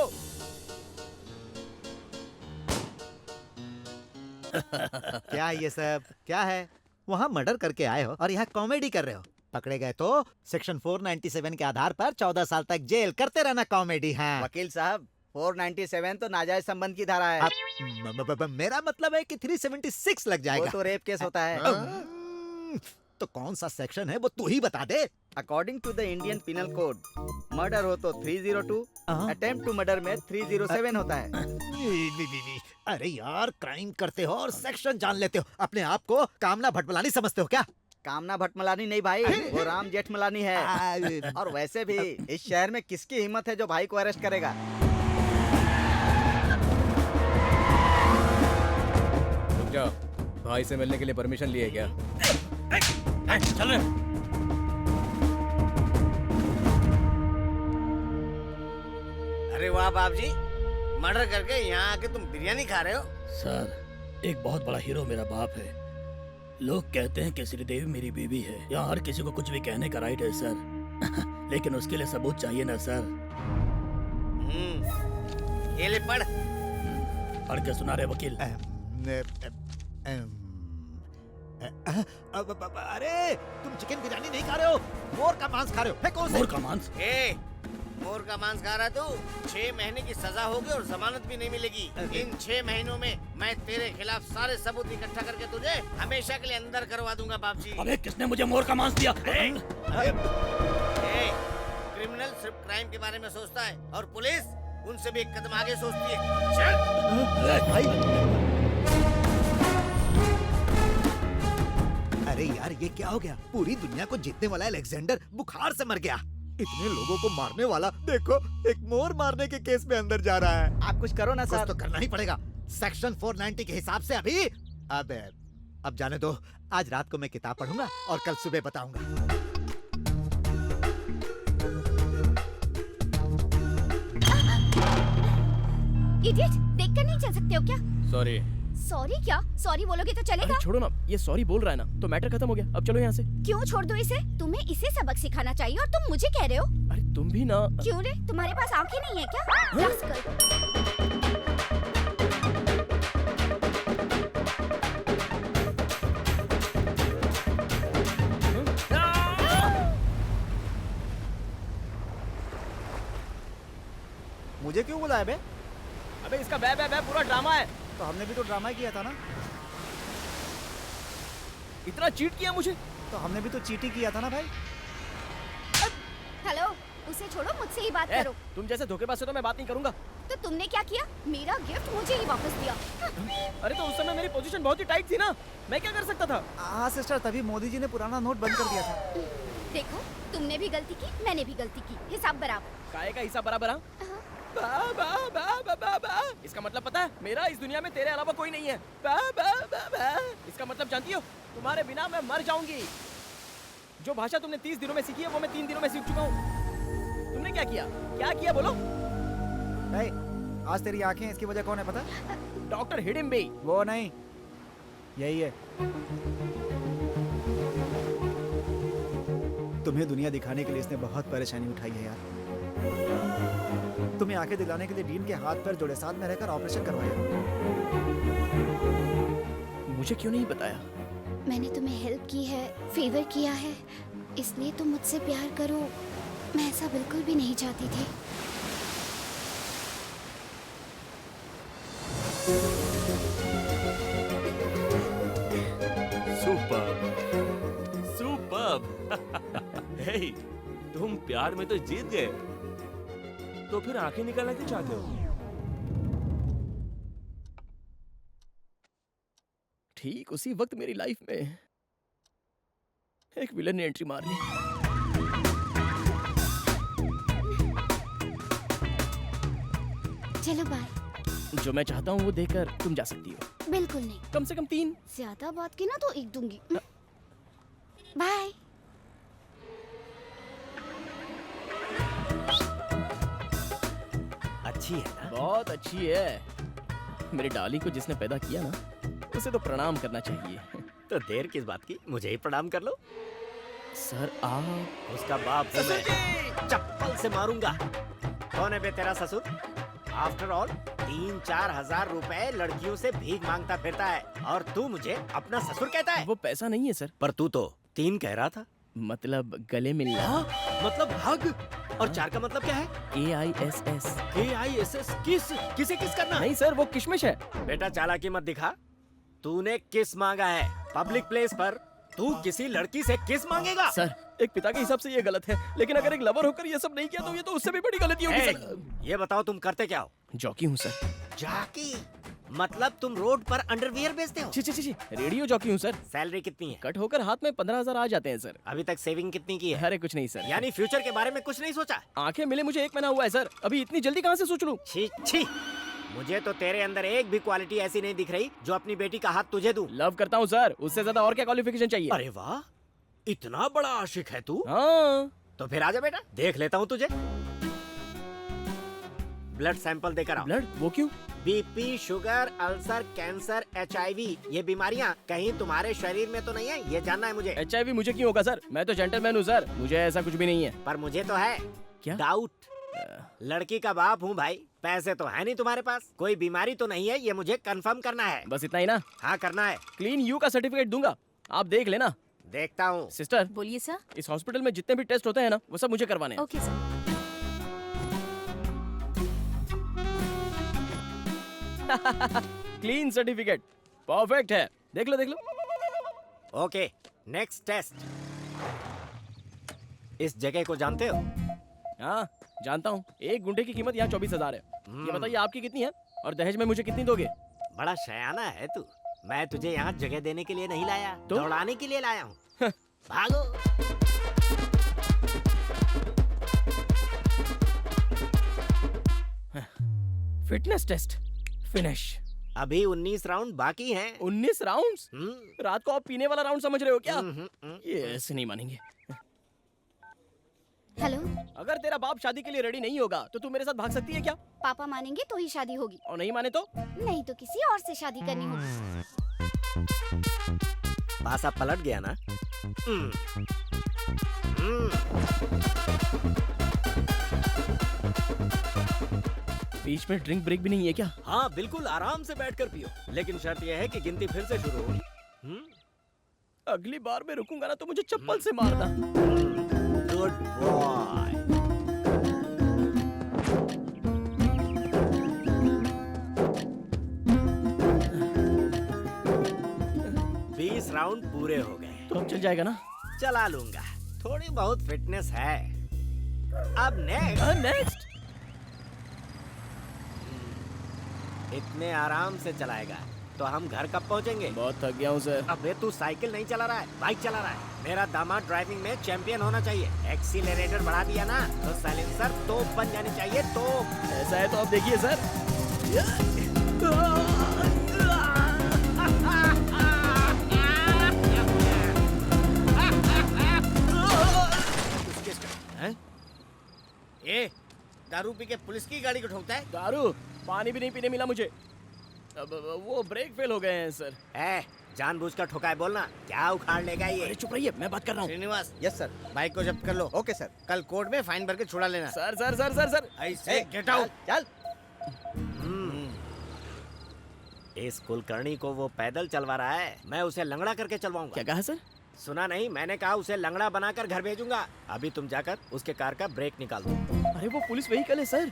[SPEAKER 5] क्या ये सब क्या है? वहाँ मर्डर करके आए हो और यहाँ कॉमेडी कर रहे हो। पकड़े गए तो सेक्शन 497 के आधार पर 14 साल तक जेल करते रहना कॉमेडी। हाँ
[SPEAKER 10] वकील साहब 497 तो नाजायज संबंध की धारा है।
[SPEAKER 5] मेरा मतलब है कि 376 लग
[SPEAKER 10] वो
[SPEAKER 5] जाएगा।
[SPEAKER 10] तो रेप केस होता है।
[SPEAKER 5] तो कौन सा सेक्शन है वो तू ही बता दे।
[SPEAKER 10] According to the Indian penal code murder हो तो 302, अटेम्प्ट टू मर्डर में 307 होता है।
[SPEAKER 5] अरे यार, क्राइम करते हो और सेक्शन जान लेते हो। अपने आप को कामना भटमलानी समझते हो क्या?
[SPEAKER 10] कामना भटमलानी नहीं भाई, वो राम जेठमलानी है। और वैसे भी इस शहर में किसकी हिम्मत है जो भाई को अरेस्ट करेगा?
[SPEAKER 3] रुक जाओ, भाई से मिलने के लिए परमिशन लिए क्या?
[SPEAKER 2] चल अरे वाह बाप जी, मर्डर करके यहाँ आके तुम बिरयानी खा रहे हो?
[SPEAKER 11] सर, एक बहुत बड़ा हीरो मेरा बाप है। लोग कहते हैं कि श्रीदेवी मेरी बीवी है। यहाँ हर किसी को कुछ भी कहने का राइट है सर। लेकिन उसके लिए सबूत चाहिए ना सर।
[SPEAKER 2] ये ले पढ़।
[SPEAKER 11] पढ़ के सुना रहे वकील।
[SPEAKER 5] अरे तुम चिकन बिरयानी नहीं खा रहे हो, मोर का मांस खा रहे हो। फेंको उसे।
[SPEAKER 11] मोर का मांस?
[SPEAKER 2] मोर का मांस खा रहा तू? 6 महीने की सजा होगी और जमानत भी नहीं मिलेगी। इन 6 महीनों में मैं तेरे खिलाफ सारे सबूत इकट्ठा करके तुझे हमेशा के लिए अंदर करवा दूंगा बाप जी।
[SPEAKER 11] अबे किसने मुझे मोर का मांस दिया?
[SPEAKER 2] क्रिमिनल सिर्फ क्राइम के बारे में सोचता है और पुलिस उनसे भी एक कदम आगे सोचती है। चल।
[SPEAKER 5] अरे यार, ये क्या हो गया? पूरी दुनिया को जीतने वाला अलेक्जेंडर बुखार से मर गया। इतने लोगों को मारने वाला देखो, एक मोर मारने के केस में अंदर जा रहा है।
[SPEAKER 10] आप कुछ करो ना
[SPEAKER 5] कुछ
[SPEAKER 10] सर।
[SPEAKER 5] तो करना ही पड़ेगा। सेक्शन 490 के हिसाब से अभी अब जाने दो। आज रात को मैं किताब पढ़ूंगा और कल सुबह बताऊंगा।
[SPEAKER 6] इडियट, देखकर नहीं चल सकते हो क्या?
[SPEAKER 3] सॉरी।
[SPEAKER 6] सॉरी क्या? सॉरी बोलोगे तो चलेगा?
[SPEAKER 1] अरे छोड़ो ना, ये सॉरी बोल रहा है ना, तो मैटर खत्म हो गया। अब चलो यहाँ से।
[SPEAKER 6] क्यों छोड़ दो इसे? तुम्हें इसे सबक सिखाना चाहिए और तुम मुझे कह रहे हो?
[SPEAKER 1] अरे तुम भी ना।
[SPEAKER 6] क्यों रे, तुम्हारे पास आंखें नहीं है क्या? rascal।
[SPEAKER 5] मुझे क्यों बुलाया बे?
[SPEAKER 1] अबे इसका बे बे बे पूरा ड्रामा है।
[SPEAKER 5] तो हमने भी तो ड्रामा ही किया था ना।
[SPEAKER 1] इतना चीट किया मुझे।
[SPEAKER 5] तो हमने भी तो चीटी किया था ना भाई।
[SPEAKER 6] हेलो, उसे छोड़ो, मुझसे ही बात करो।
[SPEAKER 1] तुम जैसे धोखेबाज से तो मैं बात नहीं करूंगा।
[SPEAKER 6] तो तुमने क्या किया? मेरा गिफ्ट मुझे ही वापस दिया।
[SPEAKER 1] अरे तो उस समय मेरी पोजीशन बहुत ही टाइट थी ना, मैं क्या कर सकता था?
[SPEAKER 5] हाँ सिस्टर, तभी मोदी जी ने पुराना नोट बंद कर दिया था।
[SPEAKER 6] देखो, तुमने भी गलती की, मैंने भी गलती की, हिसाब बराबर।
[SPEAKER 1] काहे का हिसाब बराबर? बा, बा, बा, बा, बा, बा। इसका मतलब पता है? मेरा इस दुनिया में तेरे अलावा कोई नहीं है। बा, बा, बा, बा। इसका मतलब जानती हो? तुम्हारे बिना मैं मर जाऊंगी। जो भाषा तुमने 30 दिनों में सीखी है वो मैं 3 दिनों में सीख चुका हूँ। तुमने क्या किया? क्या किया बोलो?
[SPEAKER 5] आज तेरी आंखें, इसकी वजह कौन है पता?
[SPEAKER 1] डॉक्टर हिडिम्बे।
[SPEAKER 5] वो नहीं, यही है। तुम्हें दुनिया दिखाने के लिए इसने बहुत परेशानी उठाई है यार। तुम्हें आंखें दिलाने के लिए डीन के हाथ पैर जोड़े, साथ में रहकर ऑपरेशन करवाया।
[SPEAKER 1] मुझे क्यों नहीं बताया?
[SPEAKER 6] मैंने तुम्हें हेल्प की है, फेवर किया है, इसलिए तुम मुझसे प्यार करो। मैं ऐसा बिल्कुल भी नहीं चाहती थी।
[SPEAKER 4] Superb, superb. हे, तुम प्यार में तो जीत गए, तो फिर आंखें निकालना क्यों चाहते हो?
[SPEAKER 1] ठीक उसी वक्त मेरी लाइफ में एक विलन ने एंट्री मार ली।
[SPEAKER 6] चलो बाय।
[SPEAKER 1] जो मैं चाहता हूँ वो देकर तुम जा सकती हो।
[SPEAKER 6] बिल्कुल नहीं,
[SPEAKER 1] कम से कम 3।
[SPEAKER 6] ज्यादा बात की ना तो एक दूंगी। बाय।
[SPEAKER 12] अच्छी है ना?
[SPEAKER 1] बहुत अच्छी है। मेरी डार्लिंग को जिसने पैदा किया ना, उसे तो प्रणाम करना चाहिए।
[SPEAKER 12] तो देर किस बात की, मुझे ही प्रणाम कर लो।
[SPEAKER 1] सर आप
[SPEAKER 12] उसका बाप हूँ मैं, चप्पल से मारूंगा। कौन है बे तेरा ससुर? आफ्टर ऑल 3-4 हजार रुपए लड़कियों से भीख मांगता फिरता है और तू मुझे अपना ससुर कहता है?
[SPEAKER 1] वो पैसा नहीं है सर।
[SPEAKER 12] पर तू तो 3 कह रहा था।
[SPEAKER 1] मतलब गले मिलना।
[SPEAKER 12] मतलब हग। और 4 का मतलब क्या है?
[SPEAKER 1] AISS।
[SPEAKER 12] AISS किसे किस करना?
[SPEAKER 1] नहीं सर, वो किशमिश है।
[SPEAKER 12] बेटा चालाकी मत दिखा। तूने किस मांगा है पब्लिक प्लेस पर? तू किसी लड़की से किस मांगेगा?
[SPEAKER 1] सर एक पिता के हिसाब से ये गलत है, लेकिन अगर एक लवर होकर ये सब नहीं किया तो ये तो उससे भी बड़ी गलती होगी सर।
[SPEAKER 12] ये बताओ तुम करते क्या हो?
[SPEAKER 1] जॉकी हूँ सर।
[SPEAKER 12] जॉकी? मतलब तुम रोड पर अंडरवियर बेचते हो?
[SPEAKER 1] छी, रेडियो जॉकी हूँ सर।
[SPEAKER 12] सैलरी कितनी है?
[SPEAKER 1] कट होकर हाथ में 15,000 आ जाते हैं सर।
[SPEAKER 12] अभी तक सेविंग कितनी की है?
[SPEAKER 1] अरे कुछ नहीं सर।
[SPEAKER 12] यानी फ्यूचर के बारे में कुछ नहीं सोचा?
[SPEAKER 1] आंखें मिले मुझे 1 महीना हुआ है सर, अभी इतनी जल्दी कहाँ से सोच लूं?
[SPEAKER 12] छी छी, मुझे तो तेरे अंदर एक भी क्वालिटी ऐसी नहीं दिख रही जो अपनी बेटी का हाथ तुझे दूं।
[SPEAKER 1] लव करता हूँ सर, उससे ज्यादा और क्या क्वालिफिकेशन चाहिए?
[SPEAKER 12] अरे वाह, इतना बड़ा आशिक है तू?
[SPEAKER 1] हाँ।
[SPEAKER 12] तो फिर आजा बेटा, देख लेता हूँ तुझे। ब्लड सैंपल देकर आओ।
[SPEAKER 1] ब्लड? वो क्यों?
[SPEAKER 12] BP, sugar, ulcer, cancer, HIV ये बीमारियाँ कहीं तुम्हारे शरीर में तो नहीं है, ये जानना है मुझे।
[SPEAKER 1] HIV मुझे क्यों होगा सर? मैं तो जेंटलमैन हूँ सर, मुझे ऐसा कुछ भी नहीं है।
[SPEAKER 12] पर मुझे तो है।
[SPEAKER 1] क्या?
[SPEAKER 12] डाउट। लड़की का बाप हूँ भाई, पैसे तो है नहीं तुम्हारे पास, कोई बीमारी तो नहीं है, ये मुझे कंफर्म करना है।
[SPEAKER 1] बस इतना ही ना?
[SPEAKER 12] हाँ करना है।
[SPEAKER 1] क्लीन यू का सर्टिफिकेट दूंगा, आप देख लेना।
[SPEAKER 12] देखता हूँ।
[SPEAKER 1] सिस्टर
[SPEAKER 9] बोलिए सर।
[SPEAKER 1] इस हॉस्पिटल में जितने भी टेस्ट होते हैं ना, वो सब मुझे करवाने हैं।
[SPEAKER 9] Okay sir.
[SPEAKER 1] Clean certificate perfect है, देख लो।
[SPEAKER 12] Okay, next test. इस जगह को जानते हो?
[SPEAKER 1] हाँ जानता हूँ, 1 गुंठे की कीमत यहाँ 24,000 है। ये बताइए आपकी कितनी है और दहेज में मुझे कितनी दोगे?
[SPEAKER 12] बड़ा शयाना है तू। मैं तुझे यहाँ जगह देने के लिए नहीं लाया,
[SPEAKER 1] तो?
[SPEAKER 12] दौड़ाने के लिए लाया हूँ। भागो।
[SPEAKER 1] Fitness test finish.
[SPEAKER 12] अभी 19 राउंड बाकी हैं।
[SPEAKER 1] 19 राउंड्स? रात को आप पीने वाला राउंड समझ रहे हो क्या? ये ऐसे नहीं मानेंगे।
[SPEAKER 6] हेलो।
[SPEAKER 1] अगर तेरा बाप शादी के लिए रेडी नहीं होगा तो तू मेरे साथ भाग सकती है क्या?
[SPEAKER 6] पापा मानेंगे तो ही शादी होगी,
[SPEAKER 1] और नहीं माने तो?
[SPEAKER 6] नहीं तो किसी और से शादी करनी होगी।
[SPEAKER 12] पासा पलट गया ना?
[SPEAKER 1] बीच में ड्रिंक ब्रेक भी नहीं है क्या?
[SPEAKER 12] हाँ बिल्कुल, आराम से बैठकर पियो, लेकिन शर्त यह है कि गिनती फिर से शुरू होगी।
[SPEAKER 1] अगली बार मैं रुकूंगा ना तो मुझे चप्पल से मारना।
[SPEAKER 12] Good boy. राउंड पूरे हो गए।
[SPEAKER 1] तो अब चल जाएगा ना?
[SPEAKER 12] चला लूंगा, थोड़ी बहुत फिटनेस है। अब नेक्स्ट। इतने आराम से चलाएगा तो हम घर कब पहुंचेंगे?
[SPEAKER 1] बहुत थक गया हूँ सर।
[SPEAKER 12] अबे तू साइकिल नहीं चला रहा है, बाइक चला रहा है। मेरा दामाद ड्राइविंग में चैंपियन होना चाहिए। एक्सीलरेटर बढ़ा दिया ना तो साइलेंसर तोप बन जानी चाहिए। तो
[SPEAKER 1] ऐसा है तो अब देखिए सर।
[SPEAKER 2] ये दारू पी के पुलिस की गाड़ी को ठोकता है?
[SPEAKER 1] दारू? पानी भी नहीं पीने मिला मुझे। अब वो ब्रेक फेल हो गए हैं सर।
[SPEAKER 12] जानबूझकर ठोका है बोलना, क्या उखाड़ लेगा ये?
[SPEAKER 1] अरे चुप रहिए, मैं बात कर रहा हूँ।
[SPEAKER 2] श्रीनिवास।
[SPEAKER 5] Yes sir.
[SPEAKER 2] बाइक को जब्त कर लो।
[SPEAKER 5] Okay sir.
[SPEAKER 2] कल कोर्ट में फाइन भर के छुड़ा लेना।
[SPEAKER 1] Sir sir sir sir sir
[SPEAKER 2] ऐसे गेट आउट।
[SPEAKER 5] चल।
[SPEAKER 12] इस कुलकर्णी को वो पैदल चलवा रहा है, मैं उसे लंगड़ा करके चलवाऊंगा।
[SPEAKER 1] क्या कहा सर?
[SPEAKER 12] सुना नहीं, मैंने कहा उसे लंगड़ा बनाकर घर भेजूंगा। अभी तुम जाकर उसके कार का ब्रेक निकाल दो।
[SPEAKER 1] अरे वो पुलिस व्हीकल है सर।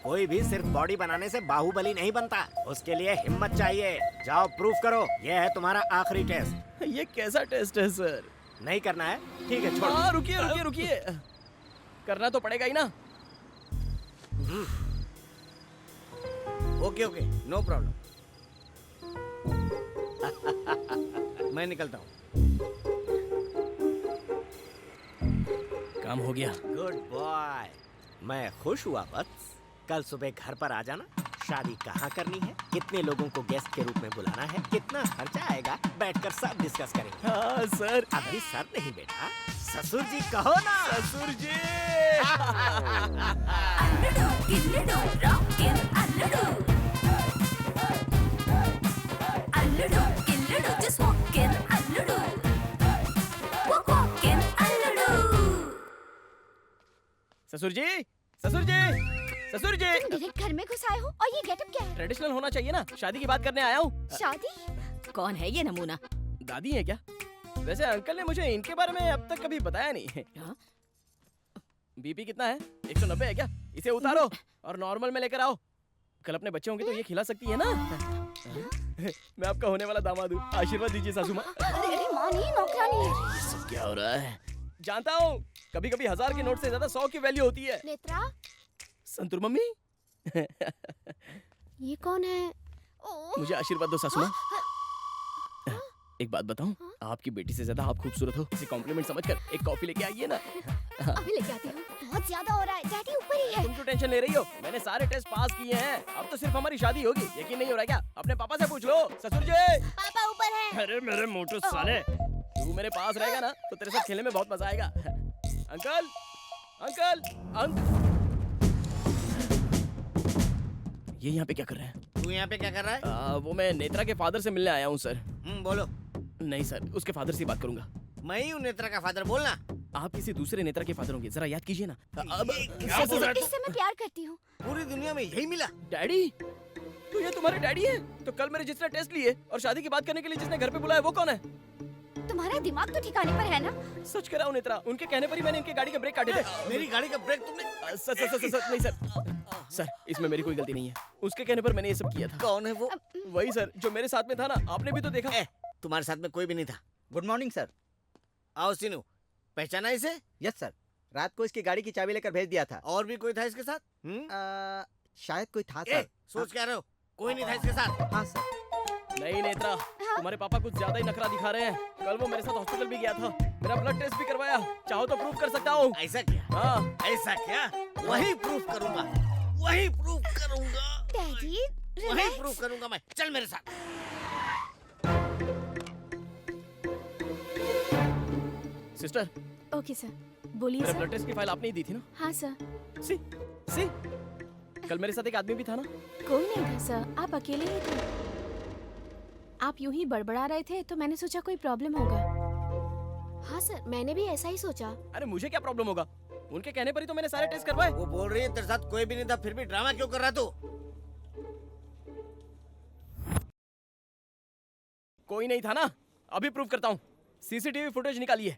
[SPEAKER 12] कोई भी सिर्फ बॉडी बनाने से बाहुबली नहीं बनता, उसके लिए हिम्मत चाहिए। जाओ प्रूफ करो, ये है तुम्हारा आखिरी टेस्ट।
[SPEAKER 1] ये कैसा टेस्ट है सर?
[SPEAKER 12] नहीं करना है? ठीक है छोड़।
[SPEAKER 1] हाँ रुकिए रुकिए रुकिए, करना तो पड़ेगा ही ना।
[SPEAKER 2] Okay okay, no problem. मैं निकलता हूँ।
[SPEAKER 1] काम हो गया।
[SPEAKER 12] गुड बॉय, मैं खुश हुआ। बस कल सुबह घर पर आ जाना, शादी कहाँ करनी है, कितने लोगों को गेस्ट के रूप में बुलाना है, कितना खर्चा आएगा, बैठकर सब डिस्कस करेंगे।
[SPEAKER 1] हाँ सर।
[SPEAKER 12] अभी सर नहीं बेटा, ससुर जी कहो ना।
[SPEAKER 1] ससुर जी। ससुर जी, ससुर जी, ससुर जी।
[SPEAKER 6] तुम डायरेक्ट घर में घुस आए हो और ये गेटअप क्या है?
[SPEAKER 1] ट्रेडिशनल होना चाहिए ना, शादी की बात करने आया हूँ।
[SPEAKER 6] शादी?
[SPEAKER 9] कौन है ये नमूना?
[SPEAKER 1] दादी है क्या? वैसे अंकल ने मुझे इनके बारे में अब तक कभी बताया नहीं है। बीपी कितना है? 190 है क्या? इसे उतारो और नॉर्मल में लेकर आओ। कल अपने बच्चे होंगे तो ये खिला सकती है ना। मैं आपका होने वाला दामाद हूँ, आशीर्वाद दीजिए सासू माँ।
[SPEAKER 6] अरे माँ नहीं, नौकरानी है।
[SPEAKER 1] ये सब क्या हो रहा है? जानता हूँ, कभी कभी 1000 के नोट से ज्यादा 100 की वैल्यू होती है।
[SPEAKER 8] नेत्रा,
[SPEAKER 1] संतूर मम्मी।
[SPEAKER 8] ये कौन है?
[SPEAKER 1] मुझे आशीर्वाद दो सासू माँ। एक बात बताऊं, आपकी बेटी से ज्यादा आप खूबसूरत हो। इसे कॉम्प्लीमेंट समझकर एक कॉफी लेके आइए ना।
[SPEAKER 8] अभी लेके आती हूँ।
[SPEAKER 6] बहुत ज्यादा हो रहा है, डैडी ऊपर ही है।
[SPEAKER 1] तुम क्यों टेंशन ले रही हो? मैंने सारे टेस्ट पास किए हैं, अब तो सिर्फ हमारी शादी होगी। यकीन नहीं हो रहा है क्या? अपने पापा से पूछ लो। ससुर जी।
[SPEAKER 6] पापा ऊपर है।
[SPEAKER 1] अरे मेरे मोटू साले, तू मेरे पास रहेगा ना तो तेरे साथ खेलने में बहुत मजा आएगा। अंकल, अंकल, ये यहाँ पे क्या कर रहे हैं?
[SPEAKER 2] तू यहाँ पे क्या कर रहा है?
[SPEAKER 1] वो मैं नेत्रा के फादर से मिलने आया हूँ सर।
[SPEAKER 2] बोलो।
[SPEAKER 1] नहीं सर, उसके फादर से बात करूंगा।
[SPEAKER 2] मैं ही हूँ नेत्रा का फादर, बोलना।
[SPEAKER 1] आप किसी दूसरे नेता के फादर होंगे, जरा याद कीजिए ना। अब
[SPEAKER 2] क्या बोल रहा है तू?
[SPEAKER 6] इससे मैं प्यार करती हूँ।
[SPEAKER 2] पूरी दुनिया में यही मिला।
[SPEAKER 1] डैडी, तो ये तुम्हारे डैडी हैं? तो कल मेरे जिसने टेस्ट लिए और शादी की बात करने के लिए जिसने घर पे बुलाया वो कौन है?
[SPEAKER 6] तुम्हारा दिमाग तो ठिकाने पर है ना?
[SPEAKER 1] सच कह रहा हूँ नेत्रा, उनके कहने पर ही मैंने इनके गाड़ी के ब्रेक काटे थे।
[SPEAKER 2] मेरी गाड़ी का ब्रेक तुमने?
[SPEAKER 1] सर नहीं सर, इसमें मेरी कोई गलती नहीं है। उसके कहने पर मैंने ये सब किया था।
[SPEAKER 2] कौन है वो?
[SPEAKER 1] वही सर जो मेरे साथ में था ना, आपने भी तो देखा।
[SPEAKER 2] तुम्हारे साथ में कोई भी नहीं था।
[SPEAKER 10] Good morning sir.
[SPEAKER 2] आओ सीनू, पहचाना इसे?
[SPEAKER 10] यस सर, रात को इसकी गाड़ी की चाबी लेकर भेज दिया था।
[SPEAKER 2] और भी कोई था इसके साथ?
[SPEAKER 10] शायद कोई था सर।
[SPEAKER 2] सोच क्या रहे हो? कोई नहीं था इसके साथ?
[SPEAKER 10] हाँ सर।
[SPEAKER 1] नहीं नेत्रा, तुम्हारे पापा कुछ ज्यादा ही नखरा दिखा रहे हैं। कल वो मेरे साथ हॉस्पिटल भी गया था, मेरा ब्लड टेस्ट भी करवाया। चाहो तो प्रूफ कर सकता हूँ।
[SPEAKER 2] ऐसा क्या?
[SPEAKER 1] हाँ
[SPEAKER 2] ऐसा क्या? वही प्रूफ करूंगा, वही प्रूफ करूंगा।
[SPEAKER 6] डैडी,
[SPEAKER 2] वही प्रूफ करूंगा मैं। चल मेरे साथ।
[SPEAKER 1] सिस्टर।
[SPEAKER 8] ओके सर, बोलिए
[SPEAKER 1] मेरा
[SPEAKER 8] सर।
[SPEAKER 1] ब्लड टेस्ट की फाइल आपने ही दी थी ना?
[SPEAKER 8] हाँ सर।
[SPEAKER 1] सी कल मेरे साथ एक आदमी भी था ना?
[SPEAKER 8] कोई नहीं था सर, आप अकेले ही थे। आप यूं ही बड़बड़ा रहे थे तो मैंने सोचा कोई प्रॉब्लम होगा। हाँ सर, मैंने भी ऐसा ही सोचा।
[SPEAKER 1] अरे मुझे क्या प्रॉब्लम होगा? उनके कहने पर ही तो मैंने सारे टेस्ट करवाए।
[SPEAKER 2] वो बोल रही है तेरे साथ कोई भी नहीं था, फिर भी ड्रामा क्यों कर रहा तू?
[SPEAKER 1] कोई नहीं था ना? अभी प्रूफ करता हूँ। सीसीटीवी फुटेज निकालिए।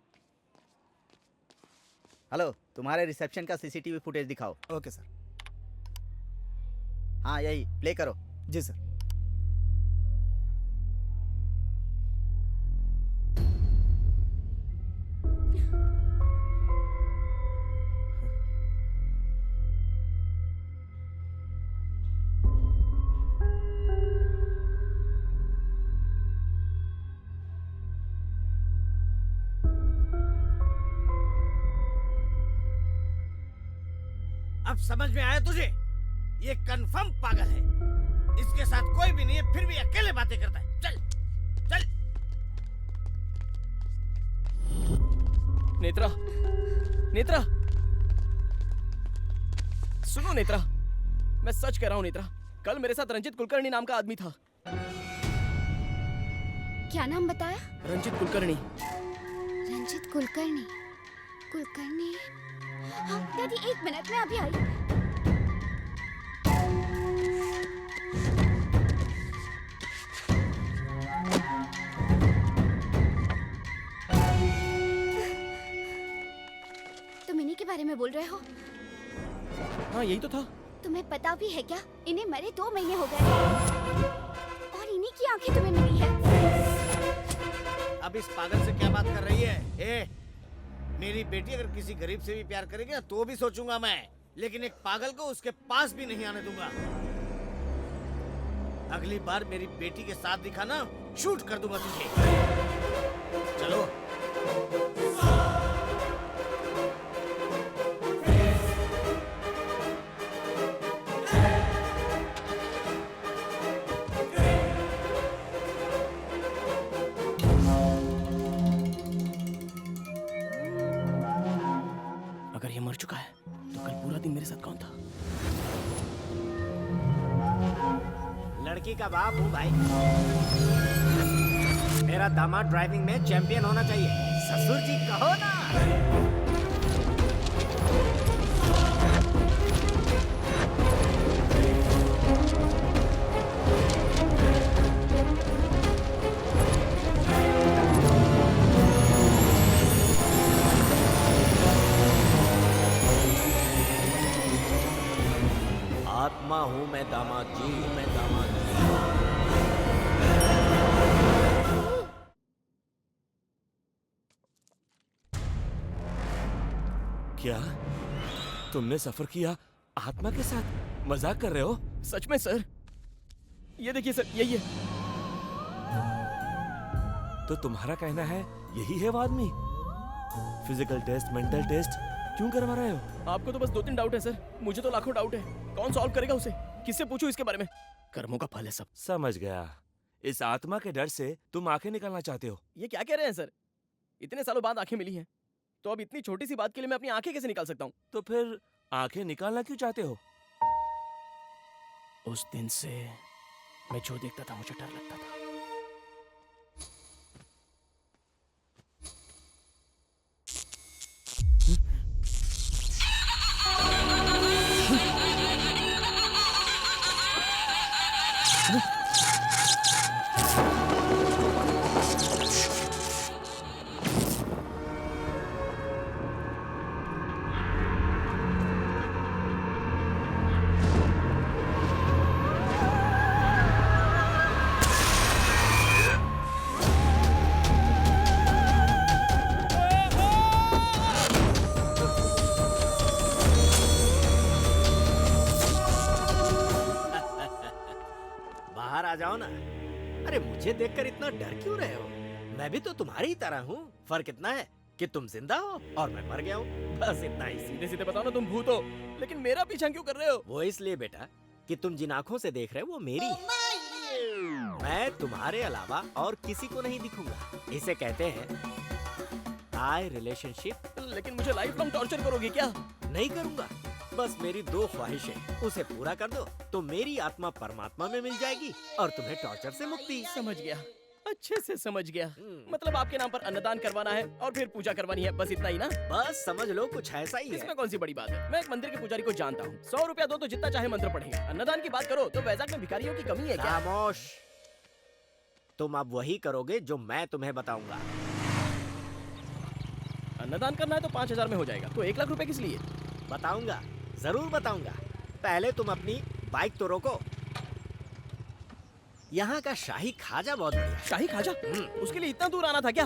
[SPEAKER 10] हेलो, तुम्हारे रिसेप्शन का सीसीटीवी फुटेज दिखाओ।
[SPEAKER 5] Okay sir.
[SPEAKER 10] हाँ यही प्ले करो।
[SPEAKER 5] जी सर।
[SPEAKER 2] अब समझ में आया तुझे? ये कंफर्म पागल है। इसके साथ कोई भी नहीं है, फिर भी अकेले बातें करता है। चल चल।
[SPEAKER 1] नेत्रा, नेत्रा, सुनो नेत्रा, मैं सच कह रहा हूँ नेत्रा, कल मेरे साथ रंजित कुलकर्णी नाम का आदमी था।
[SPEAKER 6] क्या नाम बताया?
[SPEAKER 1] रंजित कुलकर्णी।
[SPEAKER 6] रंजित कुलकर्णी। कुलकर्णी। हाँ दादी, एक मिनट में अभी आई। तुम इन्हीं के बारे में बोल रहे हो?
[SPEAKER 1] हाँ यही तो था।
[SPEAKER 6] तुम्हें पता भी है क्या, इन्हें मरे 2 महीने हो गए और इन्हीं की आंखें तुम्हें मिली है।
[SPEAKER 2] अब इस पागल से क्या बात कर रही है? मेरी बेटी अगर किसी गरीब से भी प्यार करेगी ना तो भी सोचूंगा मैं, लेकिन एक पागल को उसके पास भी नहीं आने दूंगा। अगली बार मेरी बेटी के साथ दिखा ना, शूट कर दूंगा तुझे। चलो।
[SPEAKER 12] लड़की का बाप हूँ भाई। मेरा दामाद ड्राइविंग में चैंपियन होना चाहिए। ससुर जी कहो ना। आत्मा हूँ मैं दामाद जी, हूँ मैं दामाद जी।
[SPEAKER 4] क्या तुमने सफर किया आत्मा के साथ? मजाक कर रहे हो?
[SPEAKER 1] सच में सर, ये देखिए सर, यही है।
[SPEAKER 4] तो तुम्हारा कहना है यही है वो आदमी? फिजिकल टेस्ट, मेंटल टेस्ट क्यों करवा रहे हो?
[SPEAKER 1] आपको तो बस 2-3 डाउट है सर, मुझे तो लाखों डाउट है। कौन सॉल्व करेगा उसे? किससे पूछूं इसके बारे में? कर्मों का फल है सब।
[SPEAKER 4] समझ गया। इस आत्मा के डर से तुम आंखें निकालना चाहते हो?
[SPEAKER 1] ये क्या कह रहे हैं सर? इतने सालों बाद आंखें मिली हैं, तो अब इतनी छोटी सी बात के लिए मैं अपनी आंखें कैसे निकाल सकता हूँ?
[SPEAKER 4] तो फिर आंखें निकालना क्यों चाहते हो?
[SPEAKER 1] उस दिन से मैं जो देखता था मुझे डर लगता था।
[SPEAKER 12] बाहर आ जाओ ना। अरे मुझे देखकर इतना डर क्यों रहे हो? मैं भी तो तुम्हारी ही तरह हूँ। फर्क इतना है कि तुम जिंदा हो और मैं मर गया हूँ, बस इतना ही।
[SPEAKER 1] सीधे सीधे बताओ ना, तुम भूत हो, लेकिन मेरा पीछा क्यों कर रहे हो?
[SPEAKER 12] वो इसलिए बेटा कि तुम जिन आंखों से देख रहे हो वो मेरी है। मैं तुम्हारे अलावा और किसी को नहीं दिखूंगा। इसे कहते हैं आई रिलेशनशिप।
[SPEAKER 1] लेकिन मुझे लाइफ लॉन्ग टॉर्चर करोगे क्या?
[SPEAKER 12] नहीं करूंगा, बस मेरी 2 ख्वाहिशें, उसे पूरा कर दो तो मेरी आत्मा परमात्मा में मिल जाएगी और तुम्हें टॉर्चर से मुक्ति।
[SPEAKER 1] समझ गया, अच्छे से समझ गया। मतलब आपके नाम पर अन्नदान करवाना है और फिर पूजा करवानी है, बस इतना ही ना?
[SPEAKER 12] बस समझ लो कुछ ऐसा ही है।
[SPEAKER 1] इसमें कौन सी बड़ी बात है? मैं एक मंदिर के पुजारी को जानता हूँ, 100 रुपया दो तो जितना चाहे मंत्र पढ़ेगा। अन्नदान की बात करो तो वैजाग में भिखारियों की कमी है क्या?
[SPEAKER 12] खामोश। तुम अब वही करोगे जो मैं तुम्हें बताऊंगा।
[SPEAKER 1] अन्नदान करना है तो 5000 में हो जाएगा, तो 1 लाख रुपए किस लिए?
[SPEAKER 12] बताऊंगा, जरूर बताऊंगा। पहले तुम अपनी बाइक तो रोको। यहाँ का शाही खाजा बहुत बढ़िया।
[SPEAKER 1] शाही खाजा? उसके लिए इतना दूर आना था क्या?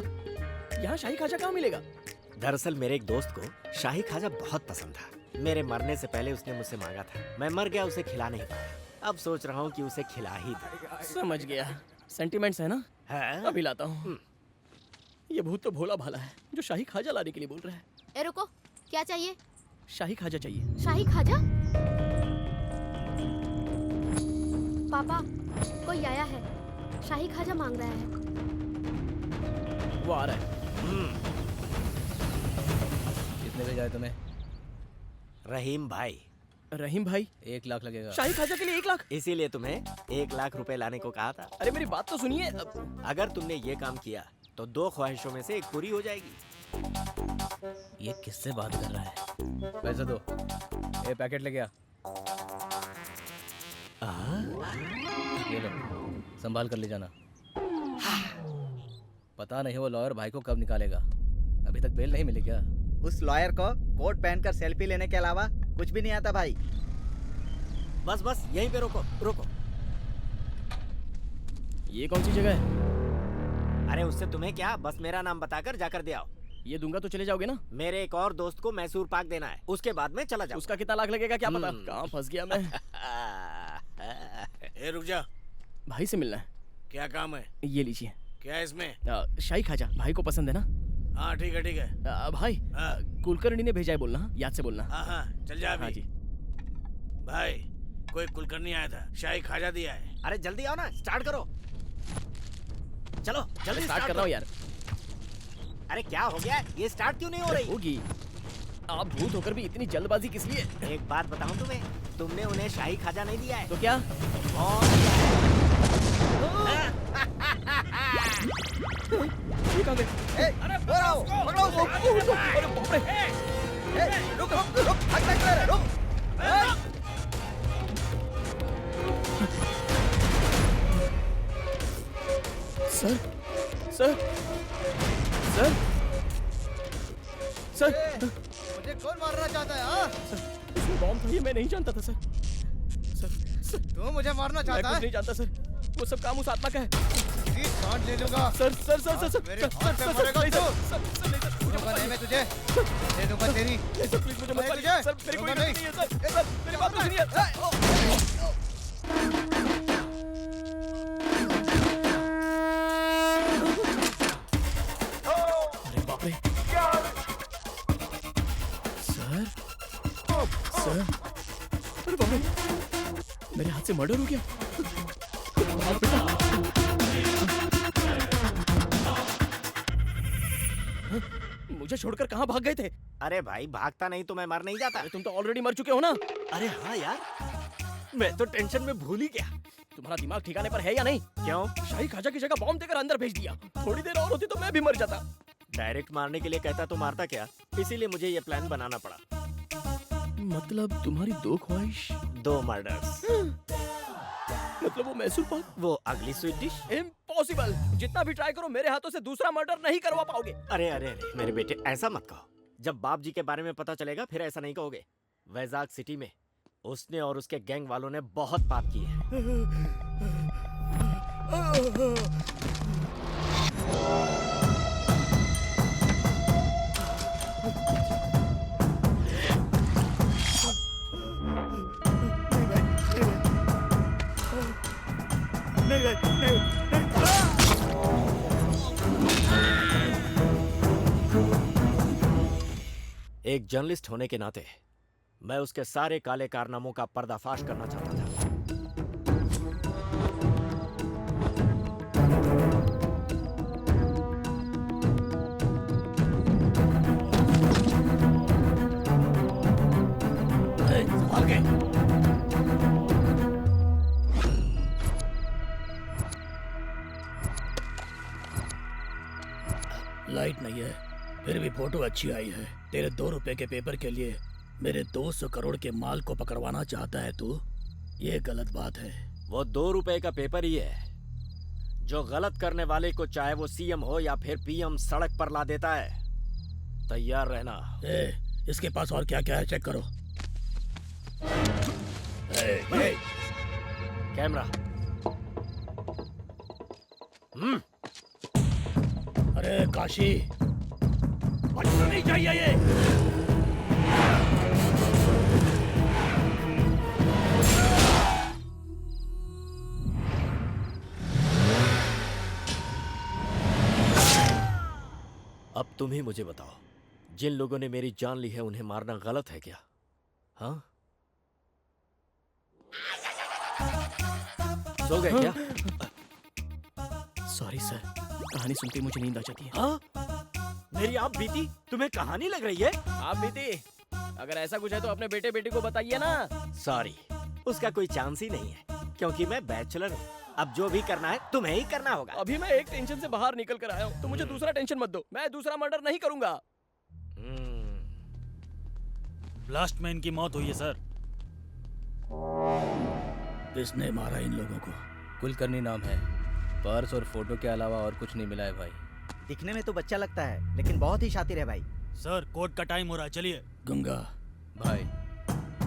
[SPEAKER 1] यहाँ शाही खाजा कहाँ मिलेगा?
[SPEAKER 12] दरअसल मेरे एक दोस्त को शाही खाजा बहुत पसंद था। मेरे मरने से पहले उसने मुझसे मांगा था, मैं मर गया, उसे खिला नहीं पाया। अब सोच रहा हूँ कि उसे खिला ही दूं।
[SPEAKER 1] समझ गया, सेंटिमेंट्स है ना?
[SPEAKER 12] है?
[SPEAKER 1] अभी लाता हूँ। ये भूत तो भोला भाला है जो शाही खाजा लाने के लिए बोल रहा है।
[SPEAKER 8] ए रुको, क्या चाहिए?
[SPEAKER 1] शाही खाजा चाहिए।
[SPEAKER 8] शाही खाजा? पापा, कोई आया है, शाही खाजा मांग रहा है।
[SPEAKER 1] वो आ रहा है।
[SPEAKER 7] कितने भेजा है तुम्हें?
[SPEAKER 12] रहीम भाई।
[SPEAKER 1] रहीम भाई?
[SPEAKER 7] 1 लाख लगेगा।
[SPEAKER 1] शाही खाजा के लिए 1 लाख?
[SPEAKER 12] इसीलिए तुम्हें 1 लाख रुपए लाने को कहा था।
[SPEAKER 1] अरे मेरी बात तो सुनिए।
[SPEAKER 12] अगर तुमने ये काम किया तो 2 ख्वाहिशों में से 1 पूरी हो जाएगी।
[SPEAKER 7] ये किससे बात कर रहा है? पैसे दो। ये पैकेट लेके आ। ये लो, संभाल कर ले जाना। पता नहीं वो लॉयर भाई को कब निकालेगा। अभी तक बेल नहीं मिली क्या?
[SPEAKER 10] उस लॉयर को कोट पहनकर सेल्फी लेने के अलावा कुछ भी नहीं आता भाई।
[SPEAKER 12] बस बस यहीं पे रोको रोको।
[SPEAKER 1] ये कौन सी जगह है?
[SPEAKER 12] अरे उससे तुम्हें क्या, बस मेरा नाम बताकर जाकर दे आओ।
[SPEAKER 1] ये दूंगा तो चले जाओगे ना?
[SPEAKER 12] मेरे एक और दोस्त को मैसूर पाक देना है, उसके बाद में चला जाओ।
[SPEAKER 1] उसका कितना लाख लगेगा क्या पता? कहाँ फंस गया मैं।
[SPEAKER 2] ए रुक जा,
[SPEAKER 1] भाई से मिलना है।
[SPEAKER 2] क्या काम है?
[SPEAKER 1] ये लीजिए।
[SPEAKER 2] क्या है इसमें?
[SPEAKER 1] शाही खाजा भाई को पसंद है ना?
[SPEAKER 2] हाँ ठीक है ठीक है।
[SPEAKER 1] भाई कुलकर्णी ने भेजा है बोलना, याद से बोलना।
[SPEAKER 2] हाँ चल जा अभी।
[SPEAKER 1] हाँ जी।
[SPEAKER 2] भाई कोई कुलकर्णी आया था, शाही खाजा दिया है।
[SPEAKER 12] अरे जल्दी आओ ना, स्टार्ट करो। चलो जल्दी
[SPEAKER 1] स्टार्ट कर रहा हूँ यार।
[SPEAKER 12] अरे क्या हो गया, ये स्टार्ट क्यों नहीं हो रही?
[SPEAKER 1] होगी। आप भूत होकर भी इतनी जल्दबाजी किस लिए?
[SPEAKER 12] एक बात बताऊं तुम्हें, तुमने उन्हें शाही खाजा नहीं दिया है।
[SPEAKER 1] तो क्या?
[SPEAKER 12] और
[SPEAKER 1] ये कहाँ गए?
[SPEAKER 10] अरे पकड़ो उसे।
[SPEAKER 1] अरे बाप रे!
[SPEAKER 10] रुक रुक रुक, हट हट कर, रुक।
[SPEAKER 1] सर सर सर सर
[SPEAKER 10] मुझे कौन मारना चाहता है? हाँ?
[SPEAKER 1] इसमें बॉम्ब था, ये मैं नहीं जानता था सर। सर सर
[SPEAKER 10] तू मुझे मारना
[SPEAKER 1] मैं
[SPEAKER 10] चाहता
[SPEAKER 1] कुछ
[SPEAKER 10] है?
[SPEAKER 1] नहीं जानता सर, वो सब काम उस आत्मा का है।
[SPEAKER 10] तेरी जान ले लूंगा।
[SPEAKER 1] Sir sir sir sir sir
[SPEAKER 10] मेरे
[SPEAKER 1] सर
[SPEAKER 10] हाथ पे
[SPEAKER 1] सर
[SPEAKER 10] मरेगा
[SPEAKER 1] नहीं,
[SPEAKER 10] तू।
[SPEAKER 1] सर सर नहीं सर, मुझे
[SPEAKER 10] दूंगा
[SPEAKER 1] पता
[SPEAKER 10] नहीं
[SPEAKER 1] नहीं।
[SPEAKER 10] मैं तुझे, दे दूंगा तेरी।
[SPEAKER 1] नहीं सर प्लीज मुझे मत
[SPEAKER 10] नहीं
[SPEAKER 1] मारिए
[SPEAKER 10] तुझे,
[SPEAKER 1] सर, मेरी कोई
[SPEAKER 10] दूंगा
[SPEAKER 1] गलती नहीं है सर, सर मेरी बात तो सुनिए। अरे बाप रे! सर सर अरे बाप रे! मेरे हाथ से मर्डर हो गया। बाप बेटा! मुझे छोड़कर कहाँ भाग गए थे?
[SPEAKER 12] अरे भाई भागता नहीं तो मैं मर नहीं जाता।
[SPEAKER 1] अरे तुम तो ऑलरेडी मर चुके हो ना।
[SPEAKER 12] अरे हाँ यार, मैं तो टेंशन में भूल ही गया।
[SPEAKER 1] तुम्हारा दिमाग ठिकाने पर है या नहीं?
[SPEAKER 12] क्यों?
[SPEAKER 1] शाही खाजा की जगह बॉम्ब देकर अंदर भेज दिया। थोड़ी देर और होती तो मैं भी मर जाता।
[SPEAKER 12] डायरेक्ट मारने के लिए कहता तो मारता क्या, इसीलिए मुझे ये प्लान बनाना पड़ा।
[SPEAKER 1] मतलब तुम्हारी दो ख्वाहिश?
[SPEAKER 12] 2 मर्डर्स।
[SPEAKER 1] मतलब वो मैसूर पाक?
[SPEAKER 12] वो अगली स्वीट डिश।
[SPEAKER 1] इम्पॉसिबल! जितना भी ट्राई करो मेरे हाथों से दूसरा मर्डर नहीं करवा पाओगे।
[SPEAKER 12] अरे अरे अरे मेरे बेटे, ऐसा मत कहो। जब बाप जी के बारे में पता चलेगा फिर ऐसा नहीं कहोगे। वैजाग सिटी में उसने और उसके गैंग वालों ने बहुत पाप किए हैं। एक जर्नलिस्ट होने के नाते मैं उसके सारे काले कारनामों का पर्दाफाश करना चाहता था।
[SPEAKER 11] संभाल के। लाइट नहीं है, फिर भी फोटो अच्छी आई है। तेरे 2 रुपए के पेपर के लिए मेरे 200 करोड़ के माल को पकड़वाना चाहता है तू? ये गलत बात है।
[SPEAKER 12] वो 2 रुपए का पेपर ही है जो गलत करने वाले को, चाहे वो सीएम हो या फिर पीएम, सड़क पर ला देता है। तैयार रहना।
[SPEAKER 11] इसके पास और क्या क्या है, चेक करो।
[SPEAKER 12] कैमरा।
[SPEAKER 11] अरे काशी, बचना नहीं चाहिए ये।
[SPEAKER 12] अब तुम ही मुझे बताओ, जिन लोगों ने मेरी जान ली है उन्हें मारना गलत है क्या? हाँ? सो गए क्या?
[SPEAKER 1] सॉरी सर, कहानी सुनते ही मुझे नींद आ जाती है।
[SPEAKER 12] हाँ? मेरी आप बीती तुम्हें कहानी लग रही है?
[SPEAKER 1] आप बीती, अगर ऐसा कुछ है तो अपने बेटे बेटी को बताइए ना।
[SPEAKER 12] सॉरी, उसका कोई चांस ही नहीं है, क्योंकि मैं बैचलर हूँ। अब जो भी करना है तुम्हें ही करना होगा।
[SPEAKER 1] अभी मैं एक टेंशन से बाहर निकल कर आया हूँ, तो मुझे दूसरा टेंशन मत दो। मैं दूसरा मर्डर नहीं करूंगा।
[SPEAKER 11] ब्लास्ट में इनकी मौत हुई है सर। किसने मारा इन लोगों को?
[SPEAKER 7] कुलकर्णी नाम है। पर्स और फोटो के अलावा और कुछ नहीं मिला है भाई।
[SPEAKER 10] दिखने में तो बच्चा लगता है, लेकिन बहुत ही शातिर है भाई।
[SPEAKER 11] सर कोर्ट का टाइम हो रहा है, चलिए। गंगा
[SPEAKER 7] भाई,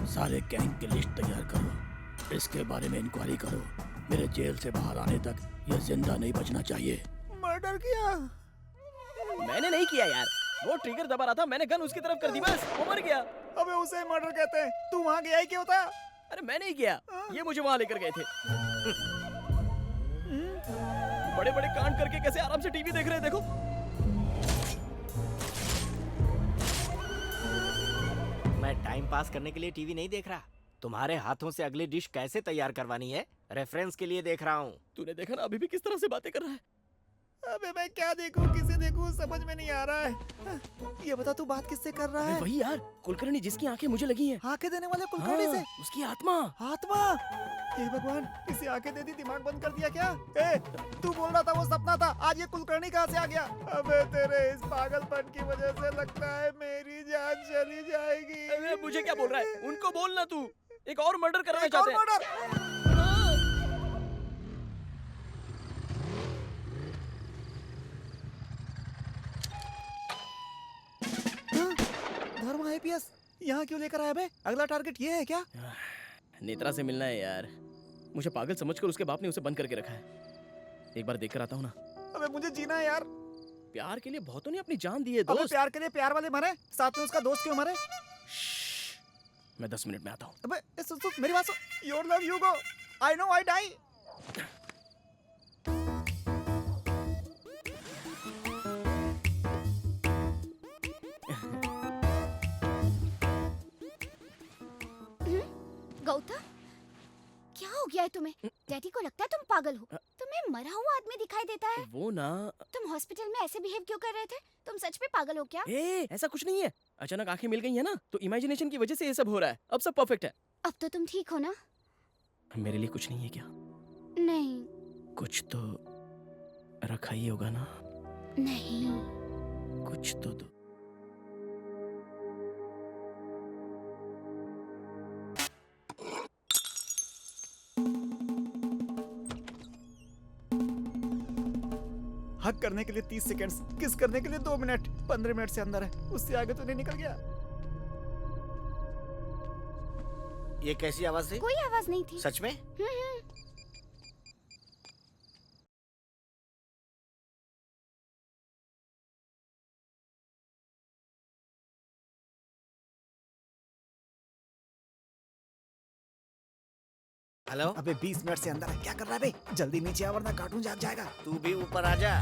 [SPEAKER 11] सारे गैंग की लिस्ट तैयार करो, इसके बारे में इंक्वायरी करो। मेरे जेल से बाहर आने तक ये जिंदा नहीं बचना चाहिए।
[SPEAKER 10] मर्डर किया?
[SPEAKER 1] मैंने नहीं किया यार, वो ट्रिगर दबा रहा था, मैंने गन उसकी तरफ कर दी, बस वो मर गया।
[SPEAKER 10] अबे उसे मर्डर कहते हैं। तू वहाँ गया ही क्यों था?
[SPEAKER 1] अरे मैं नहीं गया, ये मुझे वहां लेकर गए थे। बड़े बड़े कांड करके कैसे आराम से टीवी देख रहे हैं, देखो।
[SPEAKER 12] मैं टाइम पास करने के लिए टीवी नहीं देख रहा, तुम्हारे हाथों से अगली डिश कैसे तैयार करवानी है रेफरेंस के लिए देख रहा हूँ।
[SPEAKER 1] तूने देखा ना अभी भी किस तरह से बातें कर रहा है।
[SPEAKER 5] अबे मैं क्या देखूं, किसे देखूं, समझ में नहीं आ रहा है। ये बता तू बात किससे कर रहा है?
[SPEAKER 1] वही यार, कुलकर्णी जिसकी आंखें मुझे लगी हैं।
[SPEAKER 5] आंखें देने वाले कुलकर्णी से?
[SPEAKER 1] उसकी आत्मा।
[SPEAKER 5] आत्मा? हे भगवान, इसे आंखें दे दी, दिमाग बंद कर दिया क्या? ए, तू बोल रहा था वो सपना था, आज ये कुलकर्णी कहाँ से आ गया? अबे तेरे इस पागलपन की वजह से लगता है मेरी जान चली जाएगी।
[SPEAKER 1] अरे मुझे क्या बोल रहा है? उनको बोलना तू। एक और मर्डर करना
[SPEAKER 5] एक और
[SPEAKER 1] चाहते हैं।
[SPEAKER 5] मर्डर? धर्मा आईपीएस यहाँ क्यों लेकर आया बे? अगला टारगेट ये है क्या?
[SPEAKER 1] नेत्रा से मिलना है यार। मुझे पागल समझकर उसके बाप ने उसे बंद करके रखा है। एक बार देखकर आता हूँ ना।
[SPEAKER 5] अबे मुझे जीना है यार।
[SPEAKER 1] प्यार के लिए बहुतों ने अपनी जान दी है
[SPEAKER 5] अबे
[SPEAKER 1] दोस्त।
[SPEAKER 5] प्यार के लिए प्यार वाले मरे, साथ में उसका दोस्त क्यों मरे?
[SPEAKER 1] मैं 10 मिनट में आता हूँ।
[SPEAKER 5] अबे सुन सुन मेरी बात सुन। Your love you go, I know I die.
[SPEAKER 6] Gautam, क्या हो गया है तुम्हें? डैडी को लगता है तुम पागल हो। तुम्हें मरा हुआ आदमी दिखाई देता है।
[SPEAKER 1] वो ना।
[SPEAKER 6] तुम हॉस्पिटल में ऐसे बिहेव क्यों कर रहे थे? तुम सच में पागल हो क्या?
[SPEAKER 1] ऐसा कुछ नहीं है। अचानक आंखें मिल गई है ना, तो इमेजिनेशन की वजह से ये सब हो रहा है। अब सब परफेक्ट है।
[SPEAKER 6] अब तो तुम ठीक हो ना?
[SPEAKER 1] मेरे लिए कुछ नहीं है क्या?
[SPEAKER 6] नहीं।
[SPEAKER 1] कुछ तो रखा ही होगा ना?
[SPEAKER 6] नहीं।
[SPEAKER 1] कुछ तो दो।
[SPEAKER 5] हक करने के लिए 30 सेकंड्स, किस करने के लिए 2 मिनट, 15 मिनट से अंदर है। उससे आगे तो नहीं निकल गया।
[SPEAKER 2] ये कैसी आवाज थी?
[SPEAKER 6] कोई आवाज नहीं थी।
[SPEAKER 2] सच में? हेलो?
[SPEAKER 5] अबे 20 मिनट से अंदर है, क्या कर रहा है बे? जल्दी नीचे आ वरना कार्टून जाग जाएगा।
[SPEAKER 2] तू भी ऊपर आ जा।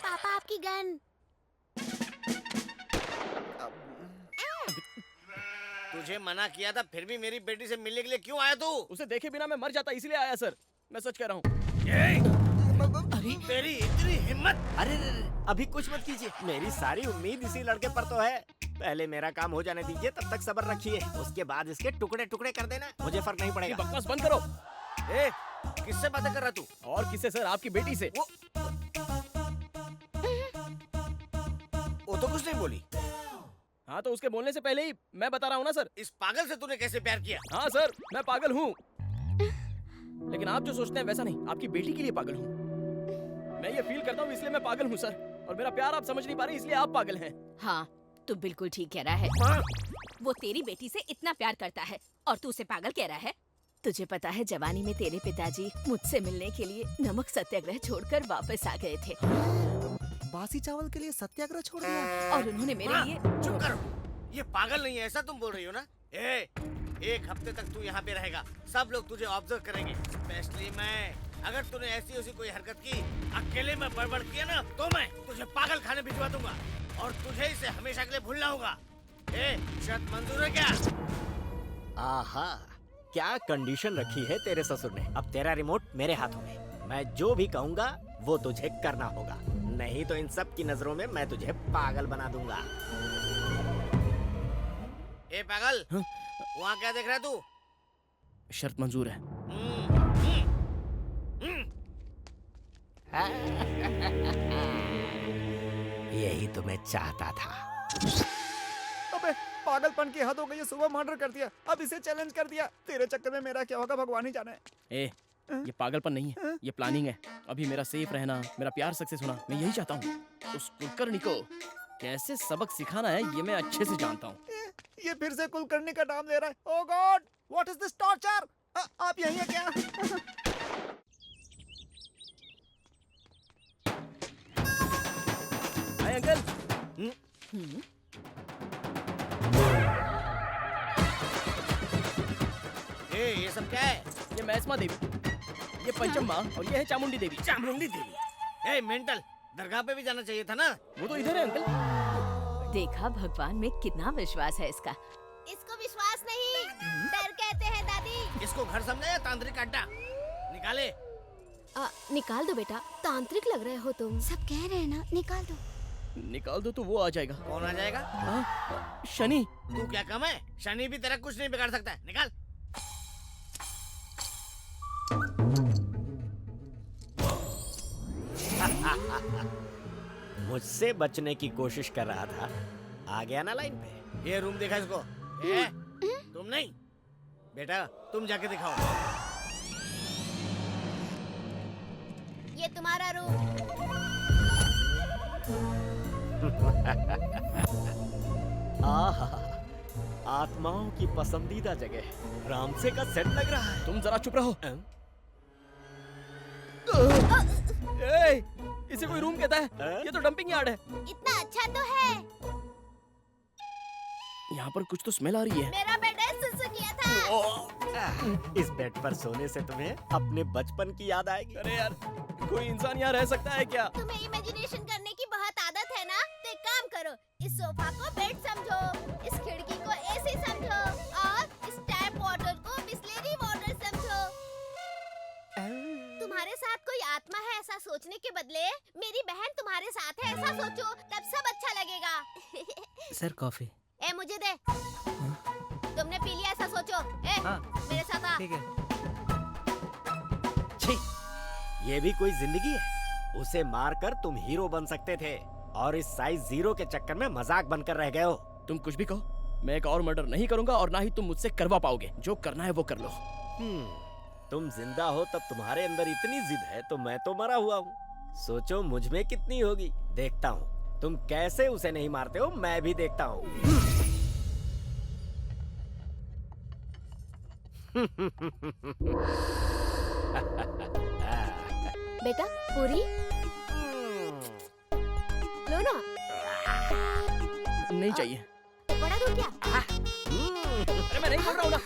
[SPEAKER 6] पापा आपकी गन।
[SPEAKER 2] तुझे मना किया था, फिर भी मेरी बेटी से मिलने के लिए क्यों आया तू?
[SPEAKER 1] उसे देखे बिना मैं मर जाता, इसलिए आया सर। मैं सच कह रहा हूँ।
[SPEAKER 12] अरे
[SPEAKER 2] तेरी इतनी हिम्मत!
[SPEAKER 12] अरे अभी कुछ मत कीजिए, मेरी सारी उम्मीद इसी लड़के पर तो है। पहले मेरा काम हो जाने दीजिए, तब तक सब्र रखिए, उसके बाद इसके टुकड़े टुकड़े कर देना, मुझे फर्क नहीं पड़ेगा।
[SPEAKER 1] बकवास बंद करो।
[SPEAKER 2] ए, किससे बातें कर रहा तू?
[SPEAKER 1] और किससे सर? आपकी बेटी से।
[SPEAKER 2] वो तो कुछ नहीं बोली।
[SPEAKER 1] हाँ तो उसके बोलने से पहले ही मैं बता रहा हूँ ना सर।
[SPEAKER 2] इस पागल से तूने कैसे प्यार किया?
[SPEAKER 1] हाँ सर, मैं पागल हूँ, लेकिन आप जो सोचते हैं वैसा नहीं। आपकी बेटी के लिए पागल हूँ। मैं ये फील करता हूँ, इसलिए मैं पागल हूँ सर। और मेरा प्यार आप समझ नहीं पा रहे, इसलिए आप पागल हैं।
[SPEAKER 9] हाँ, तू बिल्कुल ठीक कह रहा है। वो तेरी बेटी से इतना प्यार करता है और तू उसे पागल कह रहा है। तुझे पता है, जवानी में तेरे पिताजी मुझसे मिलने के लिए नमक सत्याग्रह छोड़कर वापस आ गए थे।
[SPEAKER 5] बासी चावल के लिए सत्याग्रह छोड़ दिया?
[SPEAKER 9] और उन्होंने मेरे लिए।
[SPEAKER 2] चुप करो, ये पागल नहीं है, ऐसा तुम बोल रही हो ना? एक हफ्ते तक तू यहाँ पे रहेगा, सब लोग तुझे ऑब्जर्व करेंगे, स्पेशली मैं। अगर तूने ऐसी वैसी कोई हरकत की, अकेले में बड़बड़ किया ना, तो मैं तुझे पागल खाने भिजवा दूंगा और तुझे इसे हमेशा के लिए भूलना होगा। शर्त मंजूर है क्या?
[SPEAKER 12] आहा, क्या कंडीशन रखी है तेरे ससुर ने। अब तेरा रिमोट मेरे हाथों में, मैं जो भी कहूँगा वो तुझे करना होगा, नहीं तो इन सब की नजरों में मैं तुझे पागल बना दूंगा।
[SPEAKER 2] ए पागल, वहाँ क्या देख रहा है तू?
[SPEAKER 1] शर्त मंजूर है।
[SPEAKER 12] यही तो मैं चाहता था।
[SPEAKER 5] अबे पागलपन की हद हो गई है, सुबह मर्डर कर दिया, अब इसे चैलेंज कर दिया। तेरे चक्कर में मेरा क्या होगा भगवान ही जाने।
[SPEAKER 1] ये पागलपन नहीं है, ये प्लानिंग है। अभी मेरा सेफ रहना, मेरा प्यार सक्सेस होना, मैं यही चाहता हूँ। उस कुलकर्णी को कैसे सबक सिखाना है, ये मैं अच्छे से जानता हूँ।
[SPEAKER 5] ये फिर से कुलकर्णी का नाम ले रहा है। Oh god, what is this torture? आप यहीं हैं क्या?
[SPEAKER 1] Hi uncle.
[SPEAKER 2] ये सब क्या है?
[SPEAKER 1] ये मैस्मा देवी, ये पंचम्मा और ये है चामुंडी देवी।
[SPEAKER 2] चामुंडी देवी? मेंटल, दरगाह पे भी जाना चाहिए था ना?
[SPEAKER 1] वो तो इधर है अंकल।
[SPEAKER 9] देखा, भगवान में कितना विश्वास है इसका।
[SPEAKER 6] इसको विश्वास नहीं, डर कहते हैं दादी।
[SPEAKER 2] इसको घर समझा या तांत्रिक अड्डा? निकाले।
[SPEAKER 8] निकाल दो बेटा, तांत्रिक लग रहे हो तुम।
[SPEAKER 6] सब कह रहे हैं ना, निकाल दो।
[SPEAKER 1] निकाल दो तो वो आ जाएगा।
[SPEAKER 2] कौन आ जाएगा?
[SPEAKER 1] शनि।
[SPEAKER 2] तू क्या कम है? शनि भी तेरा कुछ नहीं बिगाड़ सकता है। निकाल।
[SPEAKER 12] मुझसे बचने की कोशिश कर रहा था, आ गया ना लाइन पे।
[SPEAKER 2] ये रूम देखा इसको? तुम नहीं बेटा, तुम जाके दिखाओ।
[SPEAKER 6] ये तुम्हारा रूम।
[SPEAKER 12] आहा, आत्माओं की पसंदीदा जगह, रामसे का सेट लग रहा है।
[SPEAKER 1] तुम जरा चुप रहो। इसे कोई रूम कहता है? ये तो डंपिंग यार्ड है।
[SPEAKER 6] इतना अच्छा तो है।
[SPEAKER 1] यहाँ पर कुछ तो स्मेल आ रही है।
[SPEAKER 6] मेरा बेड है, सुसु किया था।
[SPEAKER 12] इस बेड पर सोने से तुम्हें अपने बचपन की याद आएगी।
[SPEAKER 1] अरे यार, कोई इंसान यहाँ रह सकता है क्या?
[SPEAKER 6] तुम्हें इमेजिनेशन करने की बहुत आदत है ना, तो एक काम करो, इस सोफा को बेड समझो, इस खिड़की को एसी समझो, और इस टैप वाटर को बिस्लेरी वाटर समझो। तुम्हारे साथ कोई आत्मा है ऐसा सोचने के बदले मेरी बहन तुम्हारे साथ है ऐसा सोचो, तब सब अच्छा लगेगा।
[SPEAKER 7] Sir coffee.
[SPEAKER 6] ए मुझे दे। तुमने पी लिया ऐसा सोचो। ए मेरे साथ आ।
[SPEAKER 7] ठीक है।
[SPEAKER 12] छी, ये भी कोई जिंदगी है? उसे मारकर तुम हीरो बन सकते थे, और इस साइज 0 के चक्कर में मजाक बनकर रह गए हो।
[SPEAKER 1] तुम कुछ भी कहो, मैं एक और मर्डर नहीं करूंगा और ना ही तुम मुझसे करवा पाओगे। जो करना है वो कर लो।
[SPEAKER 12] तुम जिंदा हो तब तुम्हारे अंदर इतनी जिद है, तो मैं तो मरा हुआ हूँ। सोचो मुझ में कितनी होगी। देखता हूँ तुम कैसे उसे नहीं मारते हो, मैं भी देखता हूँ।
[SPEAKER 8] बेटा पूरी लो ना।
[SPEAKER 1] नहीं चाहिए।
[SPEAKER 6] बड़ा दूर क्या?
[SPEAKER 1] अरे मैं नहीं बोल रहा हूँ ना।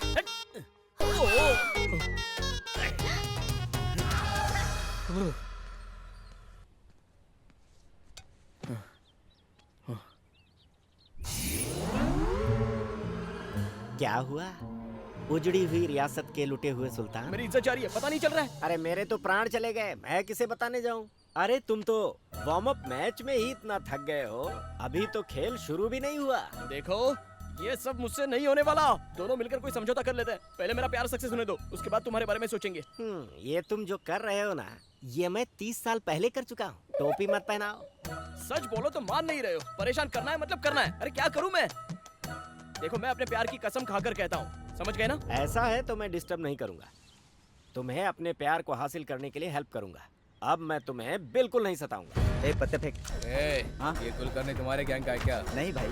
[SPEAKER 12] क्या हुआ? उजड़ी हुई रियासत के लुटे हुए सुल्तान।
[SPEAKER 1] मेरी इज्जत जा रही है, पता नहीं चल रहा है।
[SPEAKER 12] अरे मेरे तो प्राण चले गए, मैं किसे बताने जाऊं? अरे तुम तो वार्म अप मैच में ही इतना थक गए हो, अभी तो खेल शुरू भी नहीं हुआ।
[SPEAKER 1] देखो, ये सब मुझसे नहीं होने वाला। दोनों मिलकर कोई समझौता कर लेते हैं। पहले मेरा प्यार सक्सेस होने दो, उसके बाद तुम्हारे बारे में सोचेंगे।
[SPEAKER 12] ये तुम जो कर रहे हो ना, ये मैं 30 साल पहले कर चुका हूँ। टोपी मत पहनाओ।
[SPEAKER 1] सच बोलो तो मान नहीं रहे हो। परेशान करना है मतलब करना है। अरे क्या करूँ मैं? देखो, मैं अपने प्यार की कसम खाकर कहता हूँ, समझ गए ना?
[SPEAKER 12] ऐसा है तो मैं डिस्टर्ब नहीं करूंगा, तुम्हें अपने प्यार को हासिल करने के लिए हेल्प करूंगा। अब मैं तुम्हें बिल्कुल नहीं सताऊंगा।
[SPEAKER 7] ए पत्ते फेंक।
[SPEAKER 5] हाँ?
[SPEAKER 7] ये कुलकर्णी तुम्हारे गैंग का है क्या?
[SPEAKER 5] नहीं भाई,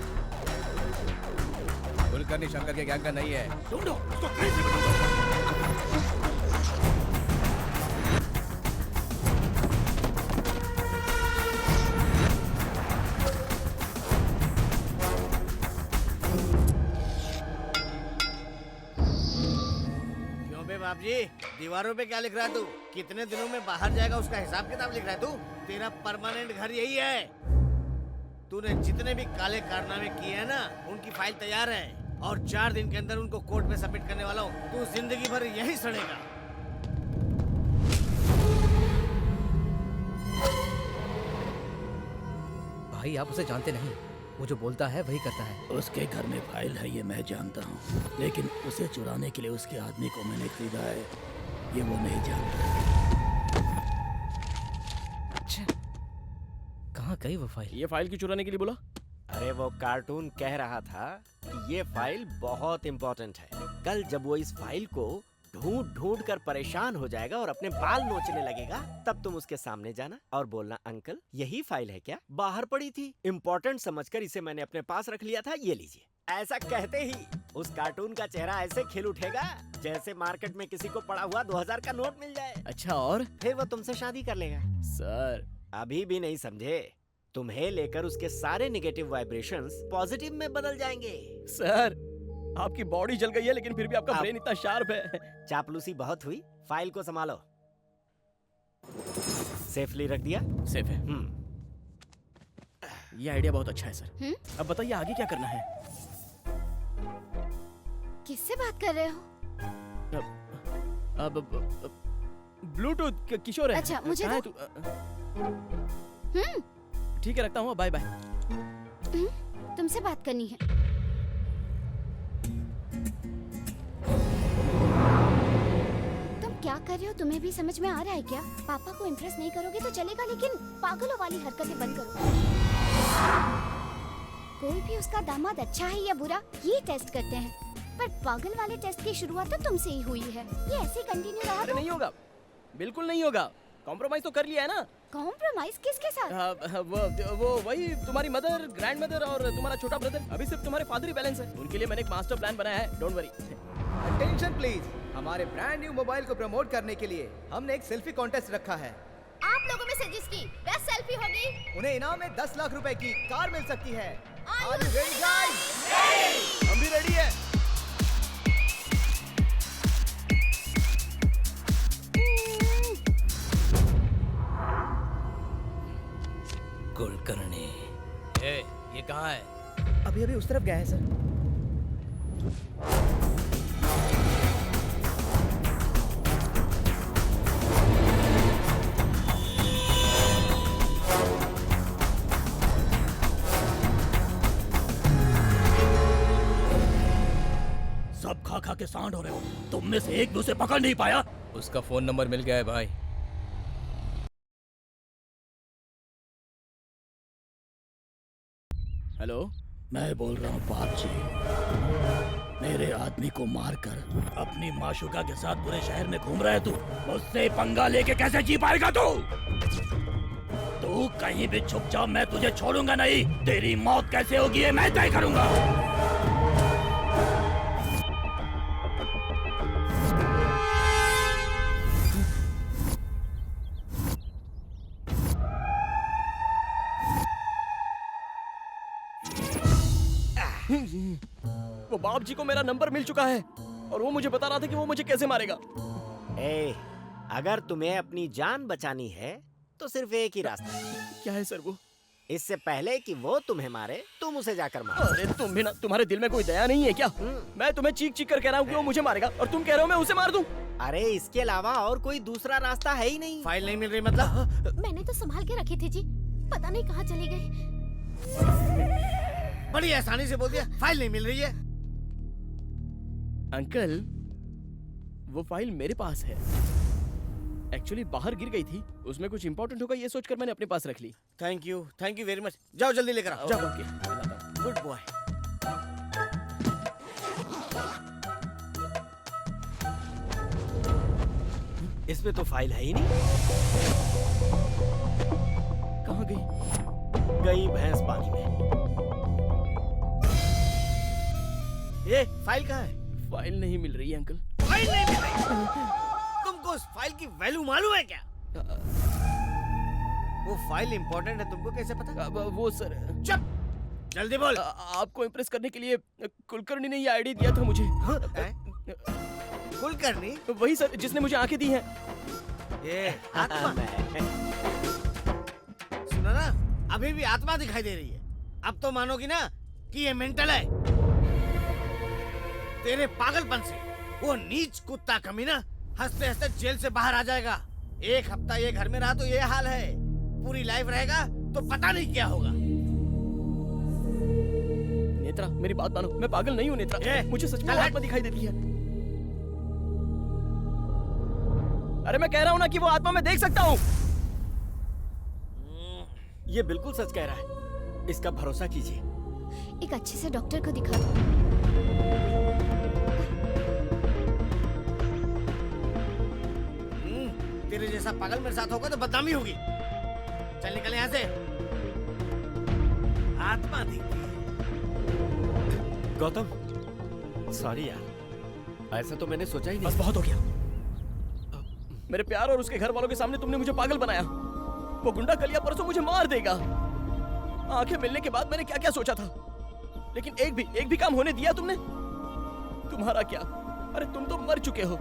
[SPEAKER 7] कुलकर्णी शंकर के गैंग का नहीं है।
[SPEAKER 1] ढूंढो उसको, कहीं से भी ढूंढो।
[SPEAKER 2] बाप जी, दीवारों पे क्या लिख रहा है तू? कितने दिनों में बाहर जाएगा उसका हिसाब किताब लिख रहा है तू? तेरा परमानेंट घर यही है। तूने जितने भी काले कारनामे किए हैं ना, उनकी फाइल तैयार है और 4 दिन के अंदर उनको कोर्ट में सबमिट करने वाला हूँ। तू जिंदगी भर यही सड़ेगा।
[SPEAKER 7] भाई आप उसे जानते नहीं, वो जो बोलता है वही करता है।
[SPEAKER 11] उसके घर में फाइल है ये मैं जानता हूँ, लेकिन उसे चुराने के लिए उसके आदमी को मैंने खरीदा है, ये वो नहीं जानता।
[SPEAKER 7] अच्छा, कहाँ गई वो फाइल?
[SPEAKER 1] ये फाइल क्यों चुराने के लिए बोला?
[SPEAKER 12] अरे वो कार्टून कह रहा था कि ये फाइल बहुत इम्पोर्टेंट है। कल जब वो इस फाइल को ढूंढ ढूंढ कर परेशान हो जाएगा और अपने बाल नोचने लगेगा, तब तुम उसके सामने जाना और बोलना, अंकल यही फाइल है क्या? बाहर पड़ी थी, इम्पोर्टेंट समझकर इसे मैंने अपने पास रख लिया था, ये लीजिए। ऐसा कहते ही उस कार्टून का चेहरा ऐसे खिल उठेगा जैसे मार्केट में किसी को पड़ा हुआ 2000 का नोट मिल जाए।
[SPEAKER 1] अच्छा, और
[SPEAKER 12] फिर वो तुमसे शादी कर लेगा।
[SPEAKER 1] सर
[SPEAKER 12] अभी भी नहीं समझे? तुम्हें लेकर उसके सारे नेगेटिव वाइब्रेशंस पॉजिटिव में बदल जाएंगे।
[SPEAKER 1] सर, आपकी बॉडी जल गई है लेकिन फिर भी आपका ब्रेन इतना शार्प है।
[SPEAKER 12] चापलूसी बहुत हुई, फाइल को संभालो। सेफली रख दिया?
[SPEAKER 1] सेफ है। ये आइडिया बहुत अच्छा है सर। अब बताइए आगे क्या करना है?
[SPEAKER 6] किससे बात कर रहे हो?
[SPEAKER 1] अब ब्लूटूथ किशोर है।
[SPEAKER 6] अच्छा, मुझे
[SPEAKER 1] ठीक है, रखता हूँ, बाय बाय।
[SPEAKER 6] तुमसे बात करनी है। तुम क्या कर रहे हो, तुम्हें भी समझ में आ रहा है क्या? पापा को इम्प्रेस नहीं करोगे तो चलेगा, लेकिन पागलों वाली हरकतें बंद करो। कोई भी उसका दामाद अच्छा है या बुरा ये टेस्ट करते हैं, पर पागल वाले टेस्ट की शुरुआत तो तुमसे ही हुई है। ये ऐसे कंटिन्यू रहा
[SPEAKER 1] अरे
[SPEAKER 6] तो
[SPEAKER 1] नहीं होगा, बिल्कुल नहीं होगा। कॉम्प्रोमाइज तो कर लिया है ना।
[SPEAKER 6] कॉम्प्रोमाइज किसके साथ?
[SPEAKER 1] वो वही तुम्हारी मदर, ग्रैंड मदर और तुम्हारा छोटा ब्रदर। अभी सिर्फ तुम्हारे फादर ही बैलेंस है। उनके लिए मैंने एक मास्टर प्लान बनाया है, डोंट वरी।
[SPEAKER 7] अटेंशन प्लीज, हमारे ब्रांड न्यू मोबाइल को प्रमोट करने के लिए हमने एक सेल्फी कॉन्टेस्ट रखा है।
[SPEAKER 6] आप लोगों में से जिसकी बेस्ट सेल्फी होगी
[SPEAKER 7] उन्हें इनाम में 10 लाख रुपए की कार मिल सकती है।
[SPEAKER 6] Are you
[SPEAKER 7] ready, guys?
[SPEAKER 1] हम भी रेडी है।
[SPEAKER 11] कुलकर्णी, ये कहाँ है?
[SPEAKER 7] अभी अभी उस तरफ गया है सर।
[SPEAKER 11] सब खा खा के सांड हो रहे हो। तुम में से एक भी उसे पकड़ नहीं पाया।
[SPEAKER 3] उसका फोन नंबर मिल गया है भाई।
[SPEAKER 1] हेलो,
[SPEAKER 11] मैं बोल रहा हूँ बाप जी, मेरे आदमी को मारकर अपनी माशुका के साथ पूरे शहर में घूम रहा है तू। मुझसे पंगा लेके कैसे जी पाएगा तू? तू कहीं भी छुप जा, मैं तुझे छोड़ूंगा नहीं। तेरी मौत कैसे होगी ये मैं तय करूंगा।
[SPEAKER 1] वो बाप जी को मेरा नंबर मिल चुका है और वो मुझे बता रहा था कि वो मुझे कैसे मारेगा।
[SPEAKER 12] अगर तुम्हें अपनी जान बचानी है तो सिर्फ एक ही रास्ता है।
[SPEAKER 1] क्या है सर वो?
[SPEAKER 12] इससे पहले कि वो तुम्हें मारे, तुम उसे जाकर मारो।
[SPEAKER 1] अरे तुम भी ना, तुम्हारे दिल में कोई दया नहीं है क्या? मैं तुम्हें चीख चीख कर कह रहा हूँ कि वो मुझे मारेगा और तुम कह रहे हो मैं उसे मार दूं।
[SPEAKER 12] अरे इसके अलावा और कोई दूसरा रास्ता है ही नहीं। फाइल नहीं मिल रही मतलब?
[SPEAKER 8] मैंने तो संभाल के रखी थी जी, पता नहीं कहाँ चली गई।
[SPEAKER 2] बड़ी आसानी से बोल दिया, फाइल नहीं मिल रही है।
[SPEAKER 1] अंकल, वो फाइल मेरे पास है। एक्चुअली बाहर गिर गई थी, उसमें कुछ इंपॉर्टेंट होगा ये सोचकर मैंने अपने पास रख ली।
[SPEAKER 2] Thank you very much. जाओ जल्दी लेकर आओ।
[SPEAKER 1] जाओ। Okay,
[SPEAKER 2] good boy.
[SPEAKER 12] इसमें तो फाइल है ही नहीं।
[SPEAKER 1] कहाँ गई?
[SPEAKER 12] गई भैंस पानी में।
[SPEAKER 2] ये फाइल कहाँ है?
[SPEAKER 1] फाइल नहीं मिल रही है अंकल।
[SPEAKER 2] फाइल नहीं मिल रही? तुमको उस फाइल की वैल्यू मालूम है क्या? वो फाइल इंपॉर्टेंट है, तुमको कैसे पता?
[SPEAKER 1] वो सर,
[SPEAKER 2] चुप, जल्दी बोल।
[SPEAKER 1] आपको इम्प्रेस करने के लिए कुलकर्णी ने ये आईडी दिया था मुझे।
[SPEAKER 2] कुलकर्णी?
[SPEAKER 1] वही सर जिसने मुझे आंखें दी हैं।
[SPEAKER 2] ये आत्मा। सुनो ना, अभी भी आत्मा दिखाई दे रही है। अब तो मानोगी ना कि ये मेंटल है। तेरे पागलपन से वो नीच कुत्ता कमीना हंसते हंसते जेल से बाहर आ जाएगा। एक हफ्ता ये घर में रहा तो ये हाल है, पूरी लाइफ रहेगा तो पता नहीं क्या होगा।
[SPEAKER 1] नेत्रा, मेरी बात मानो, मैं पागल नहीं हूँ नेत्रा। मुझे सच में आत्मा दिखाई देती है। अरे मैं कह रहा हूँ ना कि वो आत्मा मैं देख सकता हूँ।
[SPEAKER 12] ये बिल्कुल सच कह रहा है, इसका भरोसा कीजिए।
[SPEAKER 6] एक अच्छे से डॉक्टर को दिखा दो।
[SPEAKER 2] तेरे जैसा पागल मेरे साथ होगा तो बदनामी होगी। चल निकल यहाँ से। आत्मा दिखती है।
[SPEAKER 12] गौतम, सॉरी यार, ऐसा तो मैंने सोचा ही नहीं।
[SPEAKER 1] बस बहुत हो गया। मेरे प्यार और उसके घर वालों के सामने तुमने मुझे पागल बनाया। वो गुंडा कलिया परसों मुझे मार देगा। आंखें मिलने के बाद मैंने क्या क्या सोचा था, लेकिन एक भी काम होने दिया तुमने? तुम्हारा क्या? अरे तुम तो मर चुके हो।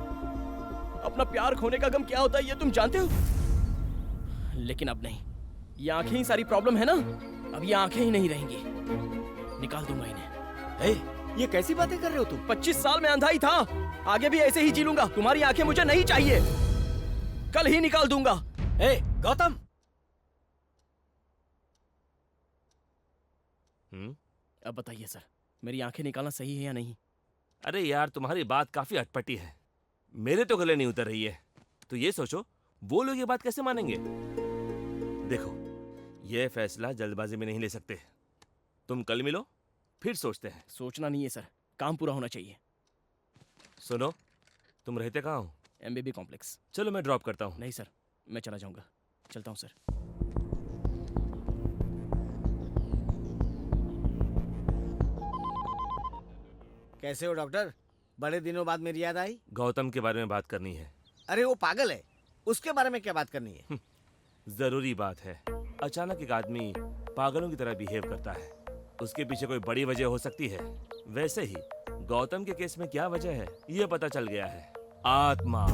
[SPEAKER 1] अपना प्यार खोने का गम क्या होता है ये तुम जानते हो, लेकिन अब नहीं। ये आंखें ही सारी प्रॉब्लम है ना, अब ये आंखें ही नहीं रहेंगी। निकाल दूंगा इन्हें।
[SPEAKER 12] ये कैसी बातें कर रहे हो तुम?
[SPEAKER 1] 25 साल में अंधा ही था, आगे भी ऐसे ही जी लूंगा। तुम्हारी आंखें मुझे नहीं चाहिए, कल ही निकाल दूंगा।
[SPEAKER 12] गौतम,
[SPEAKER 1] अब बताइए सर, मेरी आंखें निकालना सही है या नहीं?
[SPEAKER 4] अरे यार, तुम्हारी बात काफी अटपटी है, मेरे तो गले नहीं उतर रही है। तो ये सोचो, वो लोग ये बात कैसे मानेंगे? देखो, ये फैसला जल्दबाजी में नहीं ले सकते। तुम कल मिलो, फिर सोचते हैं।
[SPEAKER 1] सोचना नहीं है सर, काम पूरा होना चाहिए।
[SPEAKER 4] सुनो, तुम रहते कहाँ हो?
[SPEAKER 1] MBB complex.
[SPEAKER 4] चलो मैं ड्रॉप करता हूँ।
[SPEAKER 1] नहीं सर, मैं चला जाऊंगा। चलता हूँ सर।
[SPEAKER 2] कैसे हो डॉक्टर? बड़े दिनों बाद मेरी याद आई।
[SPEAKER 4] गौतम के बारे में बात करनी है।
[SPEAKER 2] अरे वो पागल है, उसके बारे में क्या बात करनी है?
[SPEAKER 4] जरूरी बात है। अचानक एक आदमी पागलों की तरह बिहेव करता है, उसके पीछे कोई बड़ी वजह हो सकती है। वैसे ही गौतम के केस में क्या वजह है, ये पता चल गया है। आत्मा।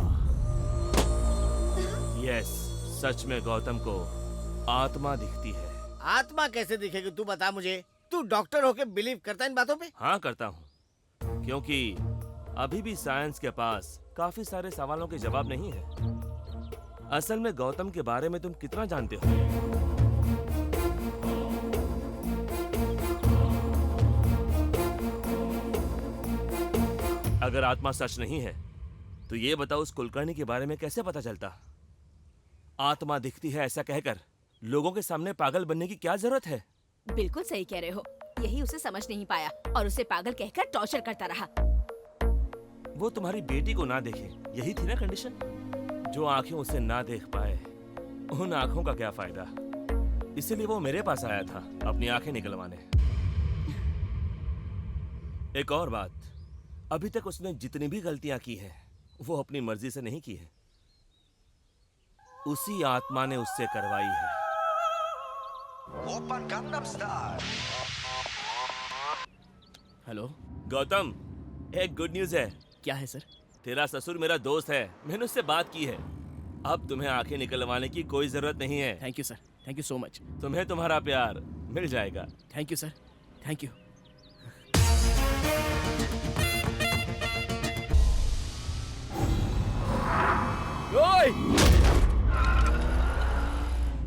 [SPEAKER 4] यस, सच में गौतम को आत्मा दिखती है।
[SPEAKER 2] आत्मा कैसे दिखेगी, तू बता मुझे। तू डॉक्टर होके बिलीव करता है इन बातों पे?
[SPEAKER 4] हाँ करता हूँ, क्योंकि अभी भी साइंस के पास काफी सारे सवालों के जवाब नहीं है। असल में गौतम के बारे में तुम कितना जानते हो? अगर आत्मा सच नहीं है तो ये बताओ, उस कुलकर्णी के बारे में कैसे पता चलता? आत्मा दिखती है ऐसा कहकर लोगों के सामने पागल बनने की क्या जरूरत है?
[SPEAKER 9] बिल्कुल सही कह रहे हो, यही उसे समझ नहीं पाया और उसे पागल कहकर टॉर्चर करता रहा।
[SPEAKER 4] वो तुम्हारी बेटी को ना देखे, यही थी ना कंडीशन? जो आंखें उसे ना देख पाए, उन आंखों का क्या फायदा? इसीलिए वो मेरे पास आया था अपनी आंखें निकलवाने। एक और बात, अभी तक उसने जितनी भी गलतियां की हैं, वो अपनी मर्जी से नहीं की है, उसी आत्मा ने उससे करवाई है।
[SPEAKER 1] हेलो
[SPEAKER 4] गौतम, एक गुड न्यूज है।
[SPEAKER 1] क्या है सर?
[SPEAKER 4] तेरा ससुर मेरा दोस्त है, मैंने उससे बात की है। अब तुम्हें आंखें निकलवाने की कोई जरूरत नहीं है।
[SPEAKER 1] Thank you sir, thank you so much.
[SPEAKER 4] तुम्हें तुम्हारा प्यार मिल जाएगा।
[SPEAKER 1] Thank you sir, thank you.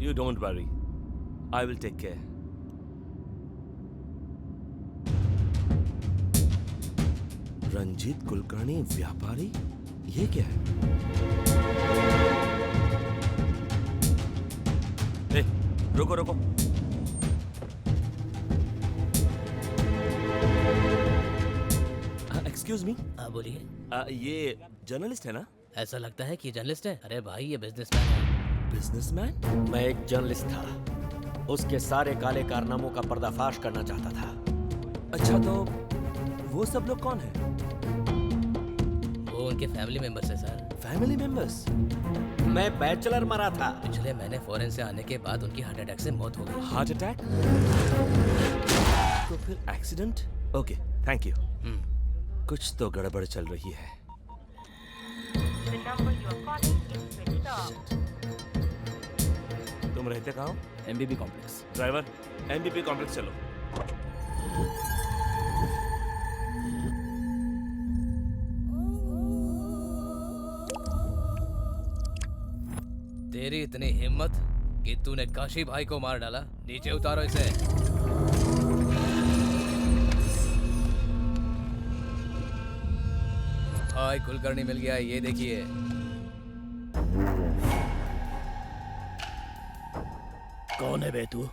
[SPEAKER 4] You don't worry, I will take care. Ranjit Kulkarni व्यापारी, ये क्या है? ए, रुको रुको। Excuse me.
[SPEAKER 11] हाँ बोलिए।
[SPEAKER 4] ये जर्नलिस्ट है ना?
[SPEAKER 11] ऐसा लगता है कि जर्नलिस्ट है। अरे भाई, ये बिजनेसमैन है।
[SPEAKER 4] बिजनेसमैन?
[SPEAKER 12] मैं एक जर्नलिस्ट था, उसके सारे काले कारनामों का पर्दाफाश करना चाहता था।
[SPEAKER 4] अच्छा, तो वो सब लोग कौन है?
[SPEAKER 11] वो उनके फैमिली मेंबर्स है सर।
[SPEAKER 4] Family members?
[SPEAKER 12] मैं बैचलर मरा था।
[SPEAKER 11] पिछले महीने फॉरेन से आने के बाद उनकी हार्ट अटैक से मौत हो गई।
[SPEAKER 4] Heart attack? तो फिर एक्सीडेंट? Okay, thank you. कुछ तो गड़बड़ चल रही है। तुम रहते कहाँ हो?
[SPEAKER 1] MBB complex.
[SPEAKER 4] Driver, MBB complex चलो।
[SPEAKER 11] तेरी इतनी हिम्मत कि तूने काशी भाई को मार डाला। नीचे उतारो इसे। भाई कुलकर्णी मिल गया, ये देखिए।
[SPEAKER 3] कौन है बे तू?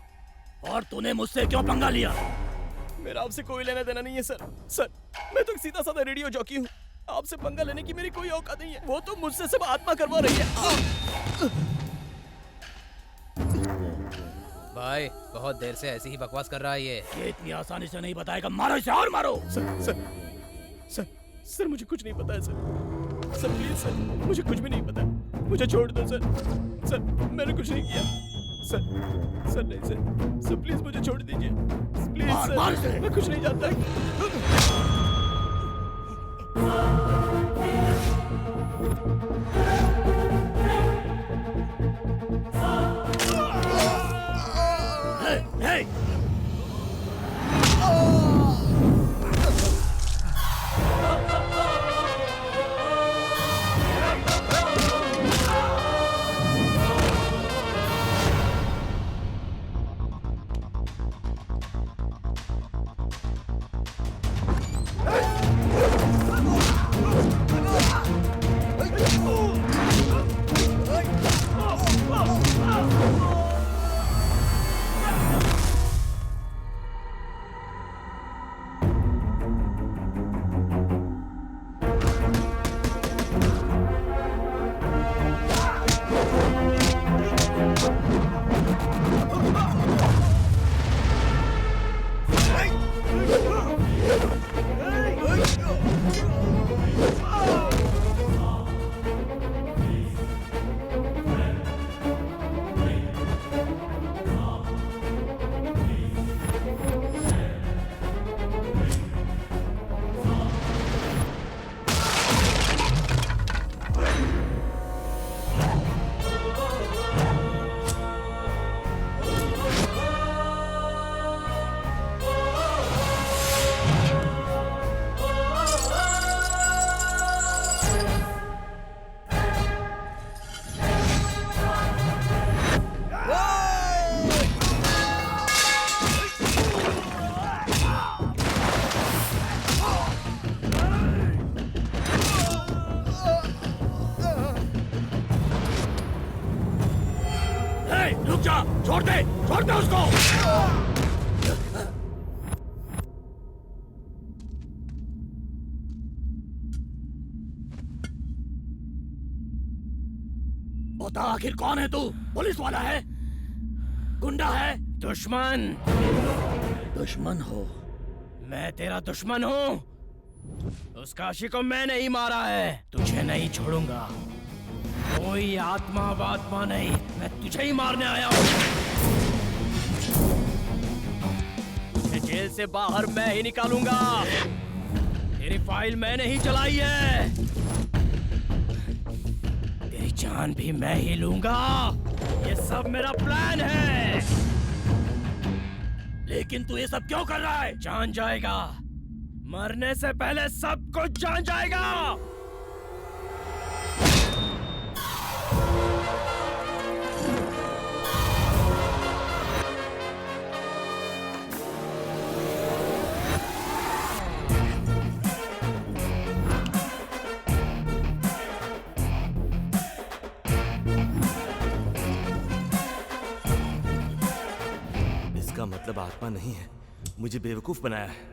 [SPEAKER 3] और तूने मुझसे क्यों पंगा लिया?
[SPEAKER 1] मेरा आपसे कोई लेना देना नहीं है सर। सर, मैं तो सीधा साधा रेडियो जॉकी हूँ। आपसे पंगा लेने की मेरी कोई औकात नहीं है। वो तो मुझसे सब आत्मा करवा रही है।
[SPEAKER 11] भाई बहुत देर से ऐसी ही बकवास कर रहा है
[SPEAKER 3] ये इतनी आसानी से नहीं बताएगा। मारो इसे और मारो।
[SPEAKER 1] सर मुझे कुछ नहीं पता है सर। प्लीज सर, मुझे कुछ भी नहीं पता। मुझे छोड़ दो सर। मैंने कुछ नहीं किया। सर नहीं सर, प्लीज मुझे छोड़ दीजिए। प्लीज सर, मैं कुछ नहीं जानता।
[SPEAKER 3] Hey!
[SPEAKER 11] रुक जा, छोड़ दे उसको। बता आखिर कौन है तू? पुलिस वाला है? गुंडा है?
[SPEAKER 3] दुश्मन।
[SPEAKER 11] दुश्मन हो?
[SPEAKER 3] मैं तेरा दुश्मन हूँ। उस काशी को मैं नहीं मारा है, तुझे नहीं छोड़ूंगा। कोई आत्मा वात्मा नहीं, मैं तुझे ही मारने आया हूँ। तुझे जेल से बाहर मैं ही निकालूंगा। तेरी फाइल मैंने ही चलाई है। तेरी जान भी मैं ही लूंगा। ये सब मेरा प्लान है।
[SPEAKER 11] लेकिन तू ये सब क्यों कर रहा है?
[SPEAKER 3] जान जाएगा, मरने से पहले सब कुछ जान जाएगा।
[SPEAKER 4] इसका मतलब आत्मा नहीं है, मुझे बेवकूफ बनाया है।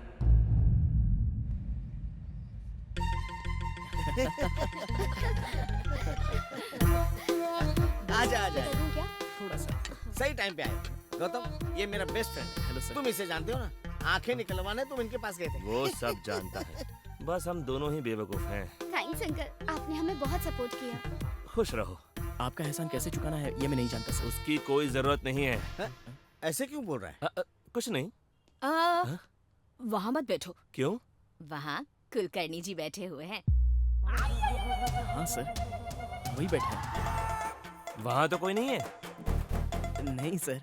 [SPEAKER 2] आजा आजा,
[SPEAKER 8] क्या?
[SPEAKER 3] थोड़ा सा।
[SPEAKER 2] सही टाइम पे आए। गौतम, ये मेरा बेस्ट फ्रेंड है।
[SPEAKER 3] Hello sir.
[SPEAKER 2] तुम इसे जानते हो ना? आंखें निकलवाने तुम इनके पास गए थे।
[SPEAKER 4] वो सब जानता है, बस हम दोनों ही बेवकूफ हैं।
[SPEAKER 6] थैंक्स अंकल, आपने हमें बहुत सपोर्ट किया।
[SPEAKER 4] खुश रहो।
[SPEAKER 3] आपका एहसान कैसे चुकाना है ये मैं नहीं जानता सर।
[SPEAKER 4] उसकी कोई जरूरत नहीं है।
[SPEAKER 2] ऐसे क्यों बोल रहा है?
[SPEAKER 4] कुछ नहीं।
[SPEAKER 9] वहाँ मत बैठो।
[SPEAKER 4] क्यों?
[SPEAKER 9] वहाँ कुलकर्णी जी बैठे हुए हैं।
[SPEAKER 3] हाँ सर, वही बैठे हैं।
[SPEAKER 4] वहाँ तो कोई नहीं है।
[SPEAKER 3] नहीं सर।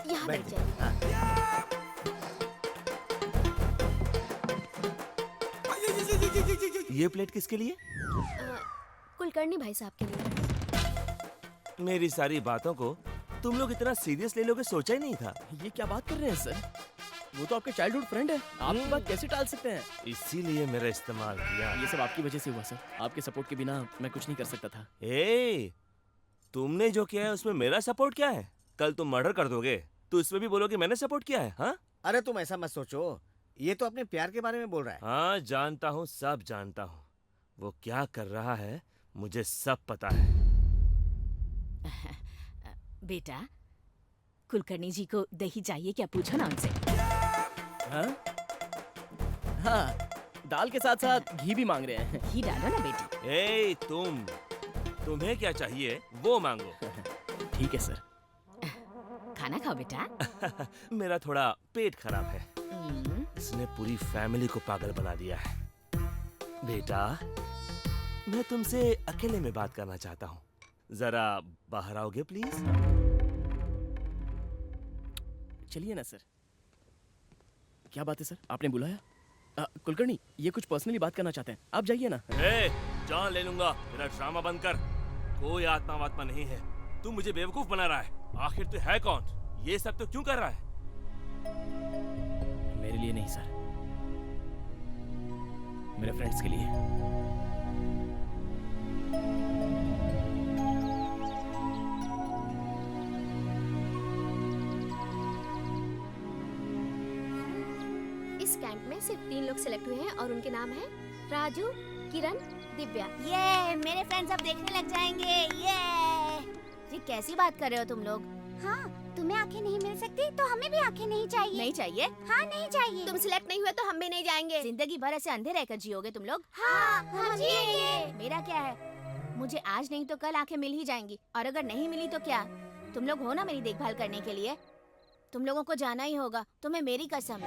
[SPEAKER 8] यहाँ बैठ जाइए।
[SPEAKER 4] ये प्लेट किसके लिए?
[SPEAKER 8] कुलकर्णी भाई साहब के लिए।
[SPEAKER 4] मेरी सारी बातों को तुम लोग इतना सीरियस ले लोगे सोचा ही नहीं था।
[SPEAKER 3] ये क्या बात कर रहे हैं सर? वो तो आपके चाइल्डहुड फ्रेंड है, आप ये बात कैसे टाल सकते हैं?
[SPEAKER 4] इसीलिए मेरा इस्तेमाल किया।
[SPEAKER 3] ये सब आपकी वजह से हुआ सर। आपके सपोर्ट के बिना मैं कुछ नहीं कर सकता था।
[SPEAKER 4] तुमने जो किया है उसमें मेरा सपोर्ट क्या है? कल तुम मर्डर कर दोगे तो इसमें भी बोलोगे मैंने सपोर्ट किया है। हाँ?
[SPEAKER 2] अरे तुम ऐसा मत सोचो, ये तो अपने प्यार के बारे में बोल रहा है।
[SPEAKER 4] हाँ जानता हूँ, सब जानता हूँ। वो क्या कर रहा है मुझे सब पता है।
[SPEAKER 9] बेटा, कुलकर्णी जी को दही चाहिए क्या? पूछो ना उनसे।
[SPEAKER 3] हाँ? हाँ, दाल के साथ साथ घी भी मांग रहे हैं।
[SPEAKER 9] घी डालो ना बेटी।
[SPEAKER 4] तुम्हें क्या चाहिए वो मांगो।
[SPEAKER 3] ठीक है सर।
[SPEAKER 9] खाना खाओ बेटा।
[SPEAKER 4] मेरा थोड़ा पेट खराब है, इसने पूरी फैमिली को पागल बना दिया है। बेटा, मैं तुमसे अकेले में बात करना चाहता हूँ, जरा बाहर आओगे प्लीज?
[SPEAKER 3] चलिए ना सर। क्या बात है सर, आपने बुलाया? कुलकर्णी, ये कुछ पर्सनली बात करना चाहते हैं, आप जाइए ना।
[SPEAKER 4] जान ले लूंगा, मेरा ड्रामा बंद कर। कोई आत्मा वात्मा नहीं है, तू मुझे बेवकूफ बना रहा है। आखिर तू है कौन? ये सब तो क्यों कर रहा है?
[SPEAKER 3] मेरे लिए नहीं सर, मेरे फ्रेंड्स के लिए।
[SPEAKER 8] इस कैंप में सिर्फ 3 लोग सिलेक्ट हुए हैं और उनके नाम हैं राजू, किरण, दिव्या।
[SPEAKER 6] ये मेरे फ्रेंड्स अब देखने लग जाएंगे। ये
[SPEAKER 9] ये कैसी बात कर रहे हो तुम लोग?
[SPEAKER 6] हाँ, तुम्हें आंखें नहीं मिल सकती तो हमें भी आंखें नहीं चाहिए।
[SPEAKER 9] नहीं चाहिए?
[SPEAKER 6] हाँ, नहीं चाहिए।
[SPEAKER 8] तुम सिलेक्ट नहीं हुए तो हम भी नहीं जाएंगे।
[SPEAKER 9] जिंदगी भर ऐसे अंधे रहकर जियोगे तुम लोग?
[SPEAKER 6] हाँ, हम जिएंगे।
[SPEAKER 9] मेरा क्या है, मुझे आज नहीं तो कल आंखें मिल ही जाएंगी, और अगर नहीं मिली तो क्या? तुम लोग हो ना मेरी देखभाल करने के लिए। तुम लोगों को जाना ही होगा, तुम्हें मेरी कसम।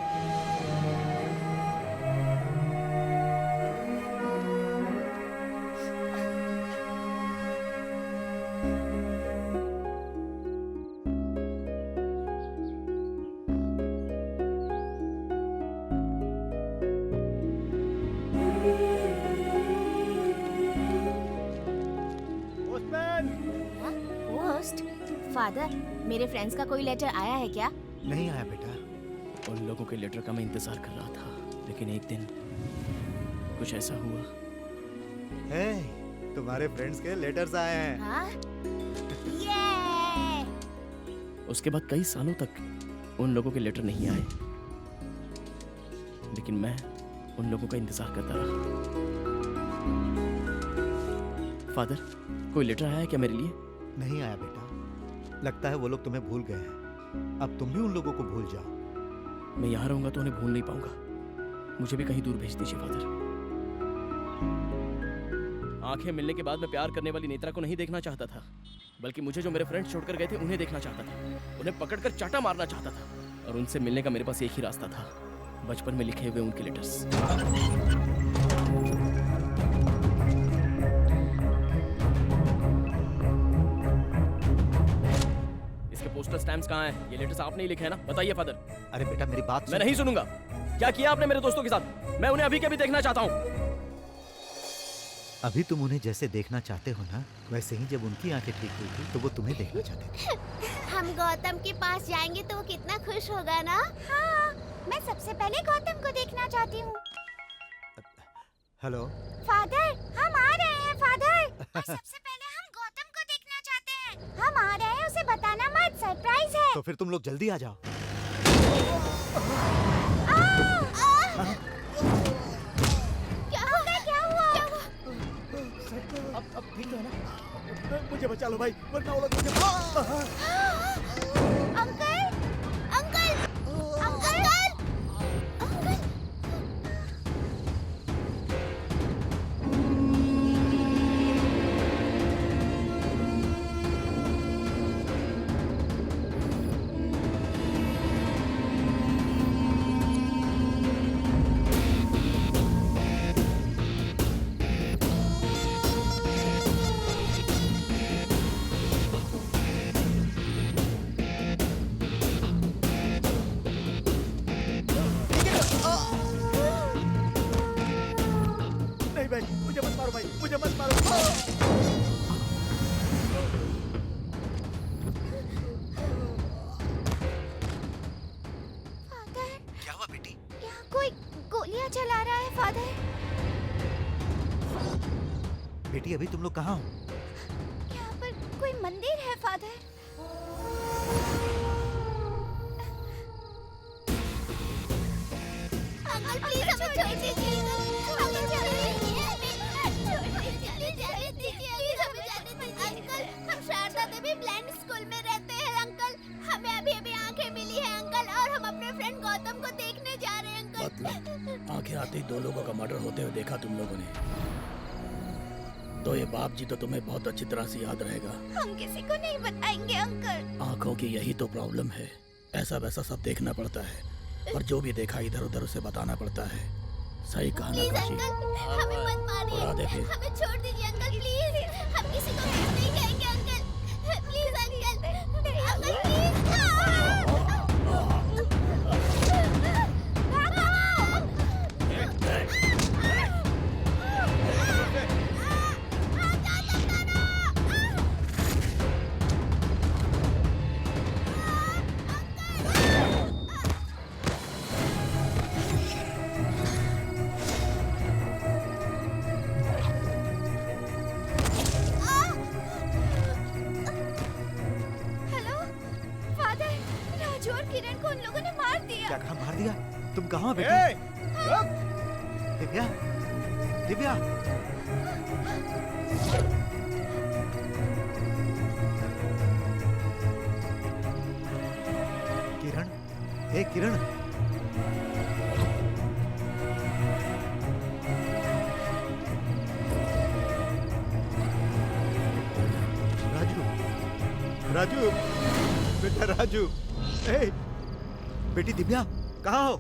[SPEAKER 9] पोस्ट? फादर, मेरे फ्रेंड्स का कोई लेटर आया है क्या?
[SPEAKER 5] नहीं आया बेटा।
[SPEAKER 1] उन लोगों के लेटर का मैं इंतजार कर रहा था, लेकिन एक दिन कुछ ऐसा हुआ।
[SPEAKER 5] तुम्हारे फ्रेंड्स के लेटर्स आए हैं।
[SPEAKER 9] हाँ?
[SPEAKER 1] उसके बाद कई सालों तक उन लोगों के लेटर नहीं आए, लेकिन मैं उन लोगों का इंतजार करता रहा। फादर, कोई लेटर आया है क्या मेरे लिए?
[SPEAKER 5] नहीं आया बेटा। लगता है वो लोग तुम्हें भूल गए हैं। अब तुम भी उन लोगों को भूल जाओ।
[SPEAKER 1] मैं यहाँ रहूंगा तो उन्हें भूल नहीं पाऊंगा। मुझे भी कहीं दूर भेज दीजिए फादर। आंखें मिलने के बाद मैं प्यार करने वाली नेत्रा को नहीं देखना चाहता था, बल्कि मुझे जो मेरे फ्रेंड्स छोड़कर गए थे उन्हें देखना चाहता था। उन्हें पकड़कर चाटा मारना चाहता था, और उनसे मिलने का मेरे पास एक ही रास्ता था, बचपन में लिखे हुए उनके लेटर्स। इसके पोस्टल स्टैम्प्स कहाँ हैं? ये लेटर्स आपने ही लिखे हैं ना? बताइए फादर।
[SPEAKER 5] अरे बेटा मेरी बात
[SPEAKER 1] मैं नहीं सुनूंगा। क्या किया आपने मेरे दोस्तों के साथ? मैं उन्हें अभी के अभी देखना चाहता हूँ।
[SPEAKER 5] अभी तुम उन्हें जैसे देखना चाहते हो ना, वैसे ही जब उनकी आंखें ठीक हुई थी तो वो तुम्हें देखना चाहते थे।
[SPEAKER 6] हम गौतम के पास जाएंगे तो वो कितना खुश होगा ना। हाँ, मैं सबसे पहले गौतम को देखना चाहती हूँ।
[SPEAKER 5] हेलो
[SPEAKER 6] फादर, हम आ रहे हैं फादर। और सबसे पहले हम गौतम को देखना चाहते हैं। हम आ रहे हैं, उसे बताना मत, सरप्राइज है।
[SPEAKER 5] तो फिर तुम लोग जल्दी आ जाओ।
[SPEAKER 6] क्या हुआ?
[SPEAKER 5] अब ठीक है ना? मुझे बचा लो भाई, वरना वो लोग मुझे।
[SPEAKER 6] Uncle, uncle, uncle, uncle.
[SPEAKER 5] नहीं भाई, मुझे मत मारो भाई, मुझे मत मारो।
[SPEAKER 6] फादर,
[SPEAKER 5] क्या हुआ बेटी?
[SPEAKER 6] यहाँ कोई गोलियां चला रहा है फादर।
[SPEAKER 5] बेटी अभी तुम लोग कहाँ हो?
[SPEAKER 6] यहाँ पर कोई मंदिर है फादर। अंकल प्लीज हमें छोड़ दीजिए। हमें छोड़ दीजिए। अंकल, हम शारदा देवी ब्लाइंड स्कूल में रहते हैं अंकल। हमें अभी अभी आंखें मिली है अंकल, और हम अपने फ्रेंड गौतम को देखने जा रहे हैं अंकल।
[SPEAKER 11] मतलब आंखें आते ही 2 लोगों का मर्डर होते हुए देखा तुम लोगों ने, तो ये बाप जी तो तुम्हें बहुत अच्छी तरह से याद रहेगा।
[SPEAKER 6] हम किसी को नहीं बताएंगे अंकल।
[SPEAKER 11] आंखों की यही तो प्रॉब्लम है, ऐसा वैसा सब देखना पड़ता है, और जो भी देखा इधर उधर उसे बताना पड़ता है। सही कहा ना
[SPEAKER 6] प्लीज
[SPEAKER 11] काशी?
[SPEAKER 6] अंकल, हमें मत
[SPEAKER 11] उड़ा दे
[SPEAKER 6] मारिए।
[SPEAKER 11] फिर।
[SPEAKER 6] हमें छोड़ दीजिए अंकल प्लीज। हम किसी को कुछ नहीं कहेंगे uncle. Please uncle, uncle please. Hello father, Raju और किरण को उन लोगों ने मार दिया।
[SPEAKER 5] क्या कहा मार दिया? तुम कहाँ हो बेटी? दिव्या, दिव्या।
[SPEAKER 13] किरण, राजू, राजू, बेटा राजू, ए, बेटी दिव्या, कहाँ हो?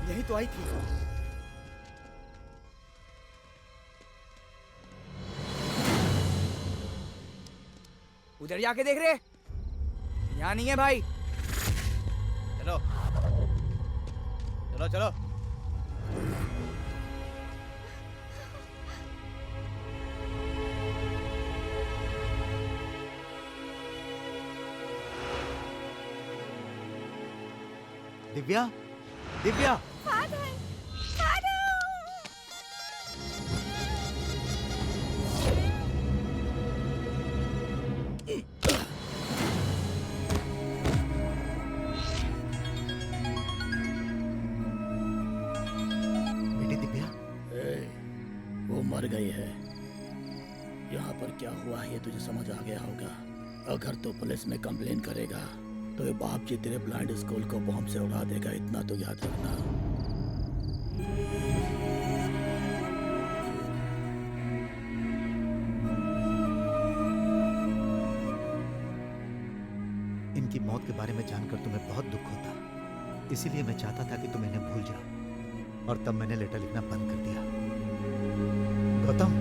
[SPEAKER 1] यही तो आई थी।
[SPEAKER 5] उधर जाके देख रहे, यहाँ नहीं है भाई।
[SPEAKER 13] चलो, चलो, चलो। दिव्या, दिव्या, बेटी दिव्या,
[SPEAKER 11] वो मर गई है। यहाँ पर क्या हुआ ये तुझे समझ आ गया होगा। अगर तो पुलिस में कंप्लेन करेगा तो ये बाप जी तेरे ब्लाइंड स्कूल को बॉम्ब से उड़ा देगा, इतना तो याद रखना।
[SPEAKER 13] इनकी मौत के बारे में जानकर तुम्हें बहुत दुख होता, इसीलिए मैं चाहता था कि तुम इन्हें भूल जाओ, और तब मैंने लेटर लिखना बंद कर दिया। गौतम,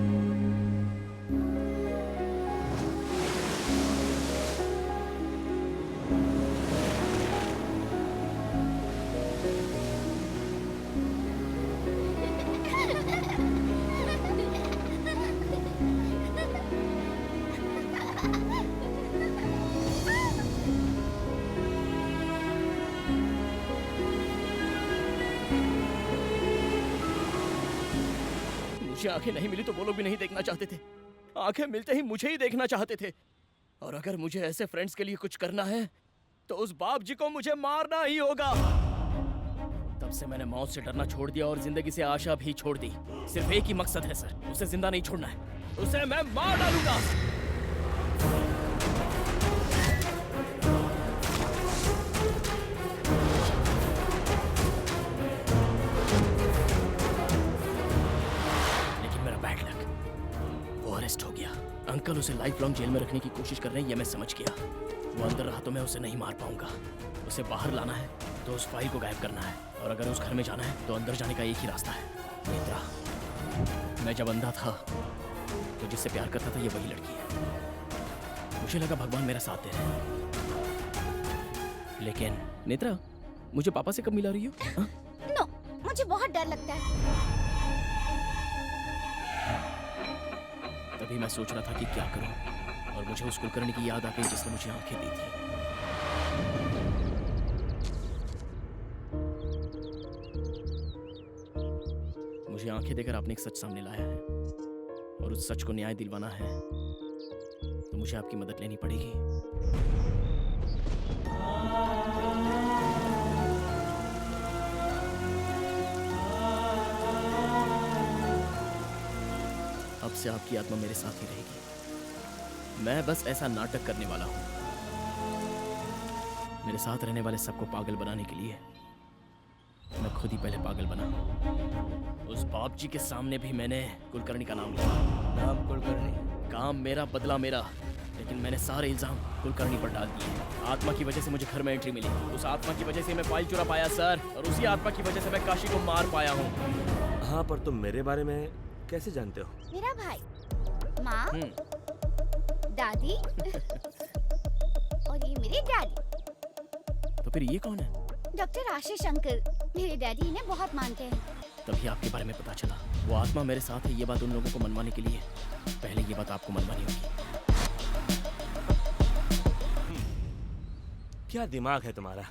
[SPEAKER 1] मुझे आंखें नहीं मिली तो वो लोग भी नहीं देखना चाहते थे। आंखें मिलते ही मुझे ही देखना चाहते थे। और अगर मुझे ऐसे फ्रेंड्स के लिए कुछ करना है तो उस बाप जी को मुझे मारना ही होगा। तब से मैंने मौत से डरना छोड़ दिया और जिंदगी से आशा भी छोड़ दी। सिर्फ एक ही मकसद है सर, उसे जिंदा नहीं छोड़ना है, उसे मैं मार डालूंगा। हो गया। अंकल उसे लाइफ लॉन्ग जेल में रखने की कोशिश कर रहे हैं, ये मैं समझ गया। वो अंदर रहा तो मैं उसे नहीं मार पाऊंगा। उसे बाहर लाना है तो उस फाइल को गायब करना है, और अगर उस घर में जाना है तो अंदर जाने का एक ही रास्ता है, नेत्रा। मैं जब अंधा था तो जिससे प्यार करता था ये वही लड़की है। मुझे लगा भगवान मेरा साथ दे रहे हैं। लेकिन नेत्रा, मुझे पापा से कब मिला रही हो?
[SPEAKER 6] नो, मुझे बहुत डर लगता है।
[SPEAKER 1] तभी मैं सोच रहा था कि क्या करूं, और मुझे उस कुलकर्णी की याद आ गई जिसने मुझे आंखें दी थी। मुझे आंखें देकर आपने एक सच सामने लाया है, और उस सच को न्याय दिलवाना है तो मुझे आपकी मदद लेनी पड़ेगी। अब से आपकी आत्मा मेरे साथ ही रहेगी। मैं बस ऐसा नाटक करने वाला हूं। मेरे साथ रहने वाले सबको पागल बनाने के लिए मैं खुद ही पहले पागल बना। उस बाप जी के सामने भी मैंने कुलकर्णी का नाम लिया। नाम कुलकर्णी, काम मेरा, बदला मेरा, लेकिन मैंने सारे इल्जाम कुलकर्णी पर डाल दिए। आत्मा की वजह से मुझे घर में एंट्री मिली। उस आत्मा की वजह से मैं फाइल चुरा पाया सर, और उसी आत्मा की वजह से मैं काशी को मार पाया हूँ।
[SPEAKER 4] हाँ, पर तुम मेरे बारे में कैसे जानते हो?
[SPEAKER 6] मेरा भाई, माँ, दादी और ये मेरे डैडी।
[SPEAKER 1] तो फिर ये कौन है?
[SPEAKER 6] डॉक्टर आशीष अंकल, मेरे डैडी इन्हें बहुत मानते हैं।
[SPEAKER 1] तभी आपके बारे में पता चला। वो आत्मा मेरे साथ है, ये बात उन लोगों को मनवाने के लिए पहले ये बात आपको मनवानी होगी।
[SPEAKER 4] क्या दिमाग है तुम्हारा?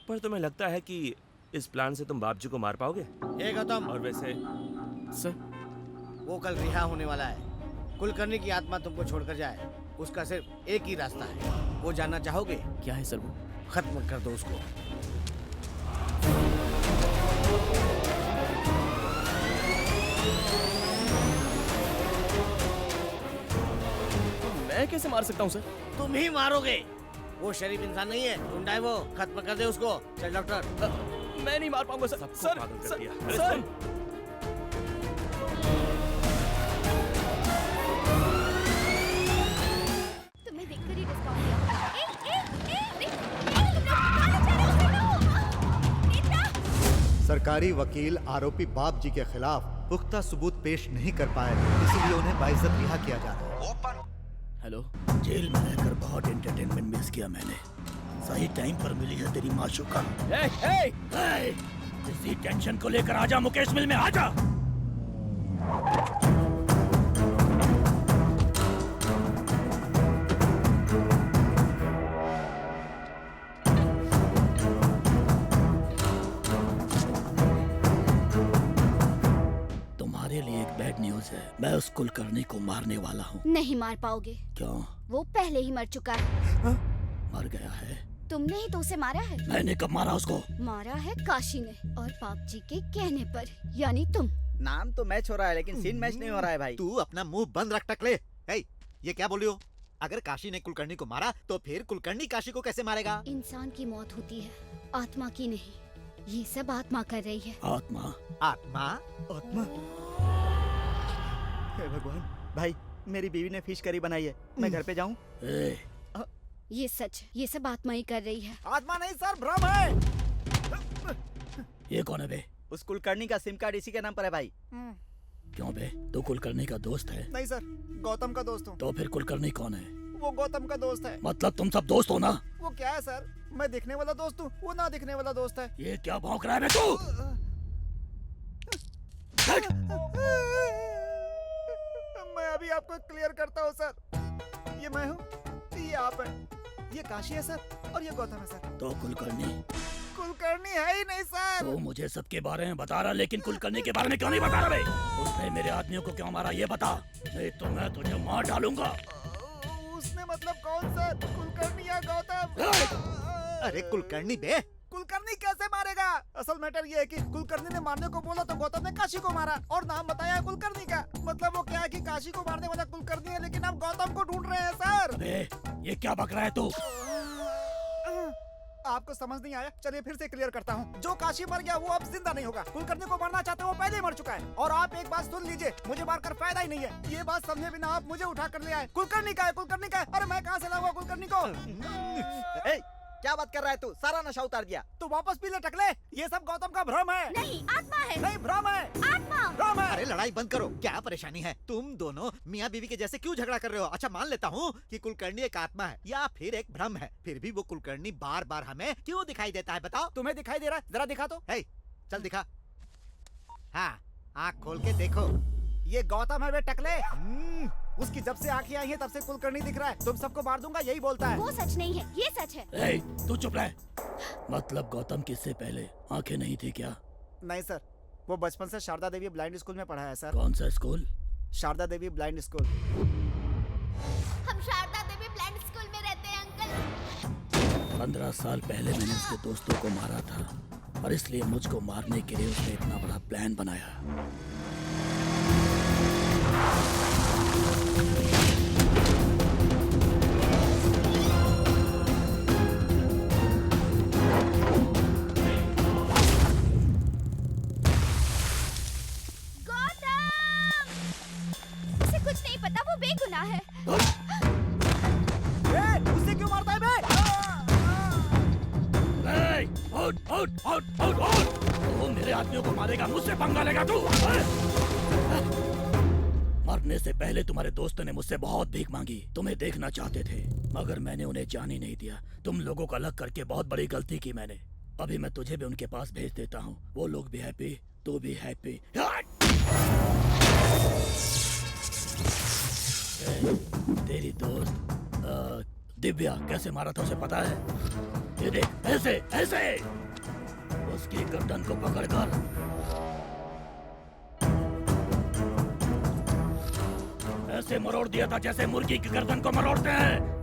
[SPEAKER 4] पर तुम्हें लगता है कि इस प्लान से तुम बाप जी को मार पाओगे?
[SPEAKER 2] ये गौतम,
[SPEAKER 4] और वैसे
[SPEAKER 1] सर,
[SPEAKER 2] वो कल रिहा होने वाला है। कुलकर्णी की आत्मा तुमको छोड़कर जाए, उसका सिर्फ एक ही रास्ता है। वो जानना चाहोगे?
[SPEAKER 1] क्या है सर वो?
[SPEAKER 2] खत्म कर दो उसको।
[SPEAKER 1] मैं कैसे मार सकता हूँ सर?
[SPEAKER 2] तुम ही मारोगे। वो शरीफ इंसान नहीं है, गुंडा है वो। खत्म कर दे उसको। चल डॉक्टर।
[SPEAKER 1] मैं नहीं मार पाऊंगा सर। सर
[SPEAKER 4] पागल कर
[SPEAKER 1] सर,
[SPEAKER 4] दिया।
[SPEAKER 1] सर
[SPEAKER 6] तुम्हें देखकर ही डिस्काउंट दिया होगा। तुम लोग कहाँ जा रहे हो? नेत्रा!
[SPEAKER 13] सरकारी वकील आरोपी बाप जी के खिलाफ पुख्ता सबूत पेश नहीं कर पाए, इसलिए उन्हें बाइज्जत रिहा किया जा रहा है।
[SPEAKER 1] हेलो।
[SPEAKER 11] जेल में रहकर बहुत एंटरटेनमेंट मिस किया मैंने। सही टाइम पर मिली है तेरी माशूका। इसी टेंशन को लेकर आजा मुकेश मिल में, आजा। तुम्हारे लिए एक बैड न्यूज है, मैं उस कुलकर्णी को मारने वाला हूँ।
[SPEAKER 6] नहीं मार पाओगे।
[SPEAKER 11] क्यों?
[SPEAKER 6] वो पहले ही मर चुका है।
[SPEAKER 11] मर गया है?
[SPEAKER 6] तुमने ही तो उसे मारा है।
[SPEAKER 11] मैंने कब मारा उसको?
[SPEAKER 6] मारा है काशी ने, और पाप जी के कहने पर, यानी तुम।
[SPEAKER 10] नाम तो मैच हो रहा है लेकिन सीन मैच नहीं हो रहा है भाई।
[SPEAKER 13] तू अपना मुंह बंद रख टकले। ये क्या बोल रही हो? अगर काशी ने कुलकर्णी को मारा तो फिर कुलकर्णी काशी को कैसे मारेगा?
[SPEAKER 6] इंसान की मौत होती है, आत्मा की नहीं। ये सब आत्मा कर रही है।
[SPEAKER 11] आत्मा?
[SPEAKER 13] आत्मा?
[SPEAKER 10] आत्मा? हे भगवान, भाई मेरी बीवी ने फिश करी बनाई है, मैं घर पे जाऊं?
[SPEAKER 6] ये सच, ये सब आत्मा ही कर रही है।
[SPEAKER 10] आत्मा नहीं सर, भ्रम है।
[SPEAKER 11] ये कौन है बे?
[SPEAKER 10] उस कुलकर्णी का सिम कार्ड इसी के नाम पर है भाई।
[SPEAKER 11] क्यों बे, तू कुलकर्णी का दोस्त है?
[SPEAKER 5] नहीं सर, गौतम का दोस्त हूँ।
[SPEAKER 11] तो फिर कुलकर्णी कौन है?
[SPEAKER 5] वो गौतम का दोस्त है।
[SPEAKER 11] मतलब तुम सब दोस्त हो ना?
[SPEAKER 5] वो क्या है सर, मैं दिखने वाला दोस्त हूँ, वो ना दिखने वाला दोस्त है।
[SPEAKER 11] ये क्या भौंक रहा है बे तू?
[SPEAKER 5] मैं अभी आपको क्लियर करता हूँ सर। ये मैं हूँ, ये आप हैं, ये काशी है सर, और ये गौतम है सर।
[SPEAKER 11] तो कुलकर्णी?
[SPEAKER 5] कुलकर्णी है ही नहीं सर।
[SPEAKER 11] तो मुझे सबके बारे में बता रहा, लेकिन कुलकर्णी के बारे में क्यों नहीं बता रहा बे? उसने मेरे आदमियों को क्यों मारा ये बता, नहीं तो मैं तुझे मार डालूंगा।
[SPEAKER 5] उसने मतलब कौन सर, कुलकर्णी या गौतम?
[SPEAKER 13] अरे कुलकर्णी बे।
[SPEAKER 5] कुलकर्णी कैसे मारेगा? असल मैटर ये है कि कुलकर्णी ने मारने को बोला तो गौतम ने काशी को मारा, और नाम बताया है कुलकर्णी का। मतलब वो क्या है कि काशी को मारने वाला कुलकर्णी है, लेकिन हम गौतम को ढूंढ रहे हैं सर।
[SPEAKER 11] अबे, ये क्या बक रहा है तू?
[SPEAKER 5] आपको समझ नहीं आया? चलिए फिर से क्लियर करता हूँ। जो काशी मर गया वो अब जिंदा नहीं होगा। कुलकर्णी को मारना चाहते वो पहले ही मर चुका है। और आप एक बात सुन लीजिए, मुझे मारकर फायदा ही नहीं है। ये बात समझे बिना आप मुझे उठा कर ले आए। कुलकर्णी का है, कुलकर्णी का है। अरे मैं कहाँ से लाऊंगा कुलकर्णी को?
[SPEAKER 10] क्या बात कर रहा है तू? सारा नशा उतार दिया।
[SPEAKER 5] तो वापस पी ले टकले। ये सब गौतम का भ्रम है।
[SPEAKER 6] नहीं, आत्मा है।
[SPEAKER 5] नहीं, भ्रम है।
[SPEAKER 6] आत्मा।
[SPEAKER 5] भ्रम है।
[SPEAKER 13] अरे लड़ाई बंद करो, क्या परेशानी है? तुम दोनों मियाँ बीवी के जैसे क्यों झगड़ा कर रहे हो? अच्छा मान लेता हूँ कि कुलकर्णी एक आत्मा है या फिर एक भ्रम है, फिर भी वो कुलकर्णी बार बार हमें क्यों दिखाई देता है बताओ?
[SPEAKER 5] तुम्हें दिखाई दे रहा है? जरा दिखा दो।
[SPEAKER 13] चल दिखा। हाँ, आँख खोल के देखो।
[SPEAKER 5] ये गौतम है वे टकले। उसकी जब से आंखें आई हैं तब से कुलकर्णी दिख रहा है। तुम सबको मार दूंगा यही बोलता है।
[SPEAKER 6] वो सच नहीं है, ये सच है।
[SPEAKER 11] तू चुप रह। मतलब गौतम किससे पहले आंखें नहीं थी क्या?
[SPEAKER 5] नहीं सर, वो बचपन से शारदा देवी ब्लाइंड स्कूल में पढ़ा है सर।
[SPEAKER 11] कौन सा स्कूल?
[SPEAKER 5] शारदा देवी ब्लाइंड स्कूल।
[SPEAKER 6] हम शारदा देवी ब्लाइंड स्कूल में रहते हैं अंकल।
[SPEAKER 11] 15 साल पहले मैंने उसके दोस्तों को मारा था, और इसलिए मुझको मारने के लिए उसने इतना बड़ा प्लान बनाया।
[SPEAKER 6] उसे कुछ नहीं पता, वो बेगुनाह है।
[SPEAKER 5] उससे क्यों मारता है बे?
[SPEAKER 11] वो मेरे आदमियों को मारेगा, मुझसे पंगा लेगा तू? मरने से पहले तुम्हारे दोस्तों ने मुझसे बहुत भीख मांगी, तुम्हें देखना चाहते थे, मगर मैंने उन्हें जाने नहीं दिया। तुम लोगों को अलग करके बहुत बड़ी गलती की मैंने। अभी मैं तुझे भी उनके पास भेज देता हूँ, वो लोग भी हैप्पी, तू भी हैप्पी। तेरी दोस्त दिव्या कैसे मारा था उसे पता है? ये देख, ऐसे ऐसे उसकी गर्दन को पकड़कर ऐसे मरोड़ दिया था जैसे मुर्गी की गर्दन को मरोड़ते हैं।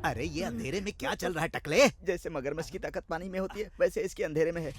[SPEAKER 13] अरे ये अंधेरे में क्या चल रहा है टकले?
[SPEAKER 7] जैसे मगरमच्छ की ताकत पानी में होती है वैसे इसके अंधेरे में है।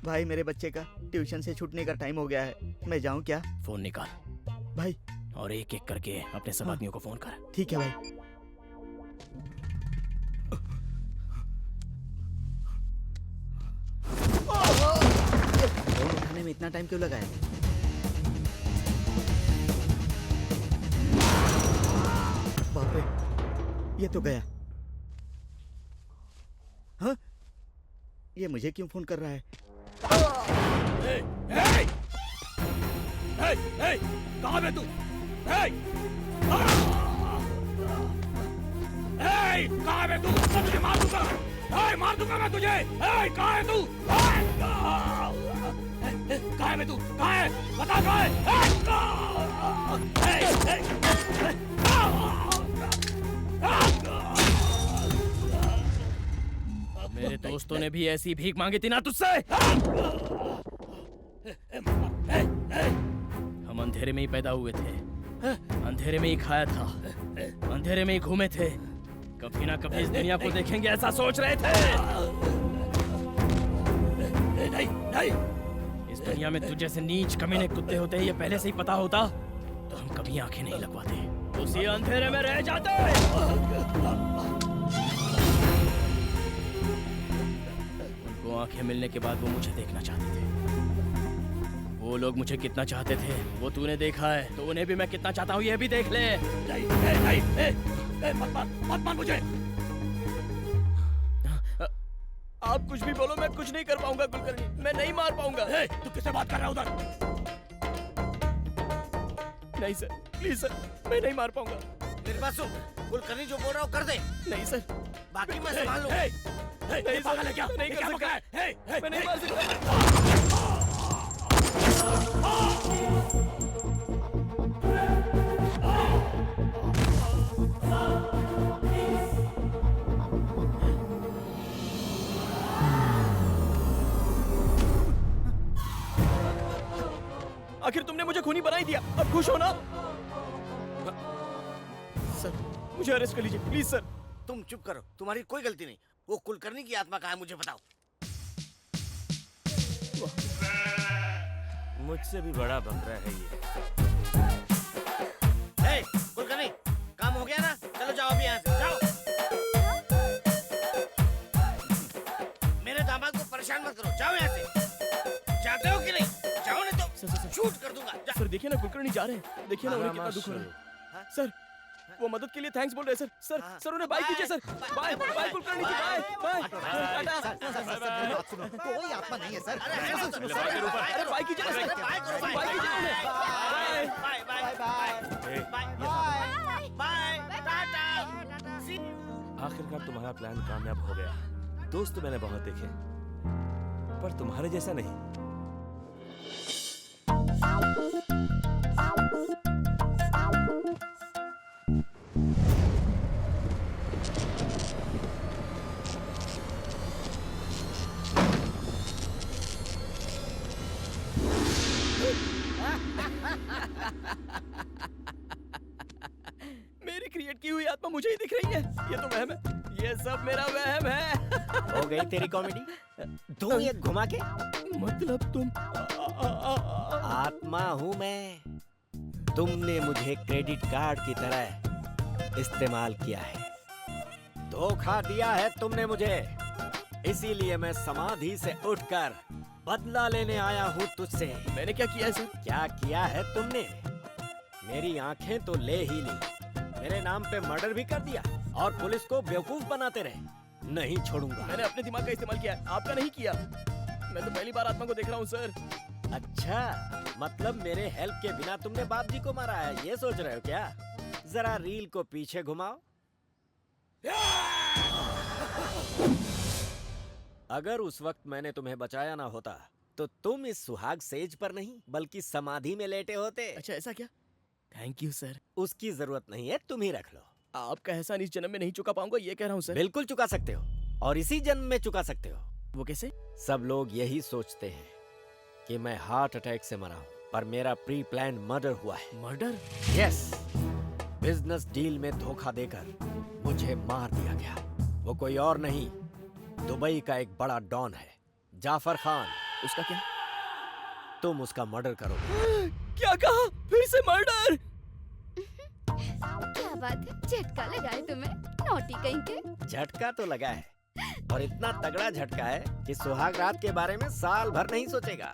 [SPEAKER 7] भाई मेरे बच्चे का ट्यूशन से छूटने का टाइम हो गया है, मैं जाऊं क्या?
[SPEAKER 1] फोन निकाल
[SPEAKER 7] भाई
[SPEAKER 1] और एक एक करके अपने सब आदमियों को फोन कर।
[SPEAKER 7] ठीक है भाई।
[SPEAKER 10] फोन उठाने में इतना टाइम क्यों लगा है?
[SPEAKER 7] बाप रे, ये तो गया। हाँ? ये मुझे क्यों फोन कर रहा है?
[SPEAKER 11] कहाँ है तू? कहाँ है तू? मैं तुझे मार दूंगा। मार दूंगा मैं तुझे। कहाँ है तू? कहाँ है तू? कहाँ है? बता कहाँ
[SPEAKER 1] है? मेरे दोस्तों ने भी ऐसी भीख मांगी थी ना तुझसे। हम अंधेरे में ही पैदा हुए थे, अंधेरे में ही खाया था, अंधेरे में ही घूमे थे। कभी ना कभी इस दुनिया को देखेंगे ऐसा सोच रहे थे।
[SPEAKER 11] नहीं।
[SPEAKER 1] इस दुनिया में तुझ जैसे नीच कमीने कुत्ते होते हैं ये पहले से ही पता होता तो हम कभी आंखें नहीं लगवाते, उसी अंधेरे में रह जाते। उनको आंखें मिलने के बाद वो मुझे देखना चाहते थे। वो लोग मुझे कितना चाहते थे वो तूने देखा है, तो उन्हें भी मैं कितना चाहता हूँ ये भी देख ले।
[SPEAKER 11] मत मार मुझे।
[SPEAKER 1] आप कुछ भी बोलो मैं कुछ नहीं कर पाऊंगा कुलकर्णी, मैं नहीं मार पाऊंगा।
[SPEAKER 11] तू किससे बात कर रहा है उधर?
[SPEAKER 1] नहीं सर, प्लीज सर, मैं नहीं मार पाऊंगा।
[SPEAKER 2] मेरे पास सुन, कुलकर्णी जो बोल रहा हो कर दे।
[SPEAKER 1] नहीं सर,
[SPEAKER 2] बाकी मैं संभाल लूंगा।
[SPEAKER 1] नहीं
[SPEAKER 11] पागल है क्या?
[SPEAKER 1] नहीं कर सकता, मैं नहीं मार सकता। आखिर तुमने मुझे खूनी बना ही दिया, अब खुश हो ना? सर मुझे अरेस्ट कर लीजिए प्लीज सर।
[SPEAKER 2] तुम चुप करो, तुम्हारी कोई गलती नहीं। वो कुलकर्णी की आत्मा कहाँ है मुझे बताओ।
[SPEAKER 4] मुझसे भी बड़ा बकरा है ये।
[SPEAKER 2] कुलकर्णी काम हो गया ना, चलो जाओ अभी यहाँ से जाओ। मेरे दामाद को परेशान मत करो, जाओ यहाँ से। जाते हो कि नहीं? जाओ नहीं तो शूट कर दूंगा।
[SPEAKER 1] सर देखिए ना कुलकर्णी जा रहे हैं, देखिए ना उन्हें कितना दुख हो रहा है। सर वो मदद के लिए थैंक्स बोल रहे हैं सर। सर उन्हें बाय कीजिए सर। बाय बाय कुलकर्णी जी, बाय बाय।
[SPEAKER 13] कोई आत्मा नहीं है सर।
[SPEAKER 1] अरे बाय कीजिए ना सर, बाय कीजिए उन्हें।
[SPEAKER 2] Bye bye bye bye bye tata.
[SPEAKER 4] आखिरकार तुम्हारा प्लान कामयाब हो गया। दोस्त तो मैंने बहुत देखे पर तुम्हारे जैसा नहीं।
[SPEAKER 1] मेरी क्रिएट की हुई आत्मा मुझे ही दिख रही है। ये तो वहम है, ये सब मेरा वहम है।
[SPEAKER 12] हो गई तेरी कॉमेडी। तू ये घुमा के
[SPEAKER 1] मतलब तुम
[SPEAKER 12] आत्मा हूँ मैं। तुमने मुझे क्रेडिट कार्ड की तरह इस्तेमाल किया है, धोखा दिया है तुमने मुझे। इसीलिए मैं समाधि से उठकर बदला लेने आया हूँ तुझसे।
[SPEAKER 1] मैंने क्या किया है सर?
[SPEAKER 12] क्या किया है तुमने? मेरी आंखें तो ले ही ली, मेरे नाम पे मर्डर भी कर दिया और पुलिस को बेवकूफ बनाते रहे। नहीं छोड़ूंगा।
[SPEAKER 1] मैंने अपने दिमाग का इस्तेमाल किया, आपका नहीं किया। मैं तो पहली बार आत्मा को देख रहा हूँ सर।
[SPEAKER 12] अच्छा, मतलब मेरे हेल्प के बिना तुमने बाप जी को मारा है, ये सोच रहे हो क्या? जरा रील को पीछे घुमाओ। अगर उस वक्त मैंने तुम्हें बचाया ना होता तो तुम इस सुहाग सेज पर नहीं बल्कि समाधि में लेटे होते।
[SPEAKER 1] अच्छा ऐसा क्या? Thank you sir.
[SPEAKER 12] उसकी जरूरत नहीं है, तुम ही रख लो।
[SPEAKER 1] आपका एहसान इस जन्म में नहीं चुका पाऊंगा ये कह रहा हूँ सर।
[SPEAKER 12] बिल्कुल चुका सकते हो, और इसी जन्म में चुका सकते हो।
[SPEAKER 1] वो कैसे?
[SPEAKER 12] सब लोग यही सोचते हैं कि मैं हार्ट अटैक से मरा हूँ, पर मेरा प्री प्लान मर्डर हुआ है।
[SPEAKER 1] मर्डर?
[SPEAKER 12] यस, बिजनेस डील में धोखा देकर मुझे मार दिया गया। वो कोई और नहीं, दुबई का एक बड़ा डॉन है, जाफर खान।
[SPEAKER 1] उसका क्या?
[SPEAKER 12] तुम उसका मर्डर करो।
[SPEAKER 1] क्या कहा? फिर से मर्डर?
[SPEAKER 6] क्या बात है, झटका लगाए तुम्हें, नोटी कहीं के।
[SPEAKER 12] झटका तो लगा है, और इतना तगड़ा झटका है कि सुहाग रात के बारे में साल भर नहीं सोचेगा।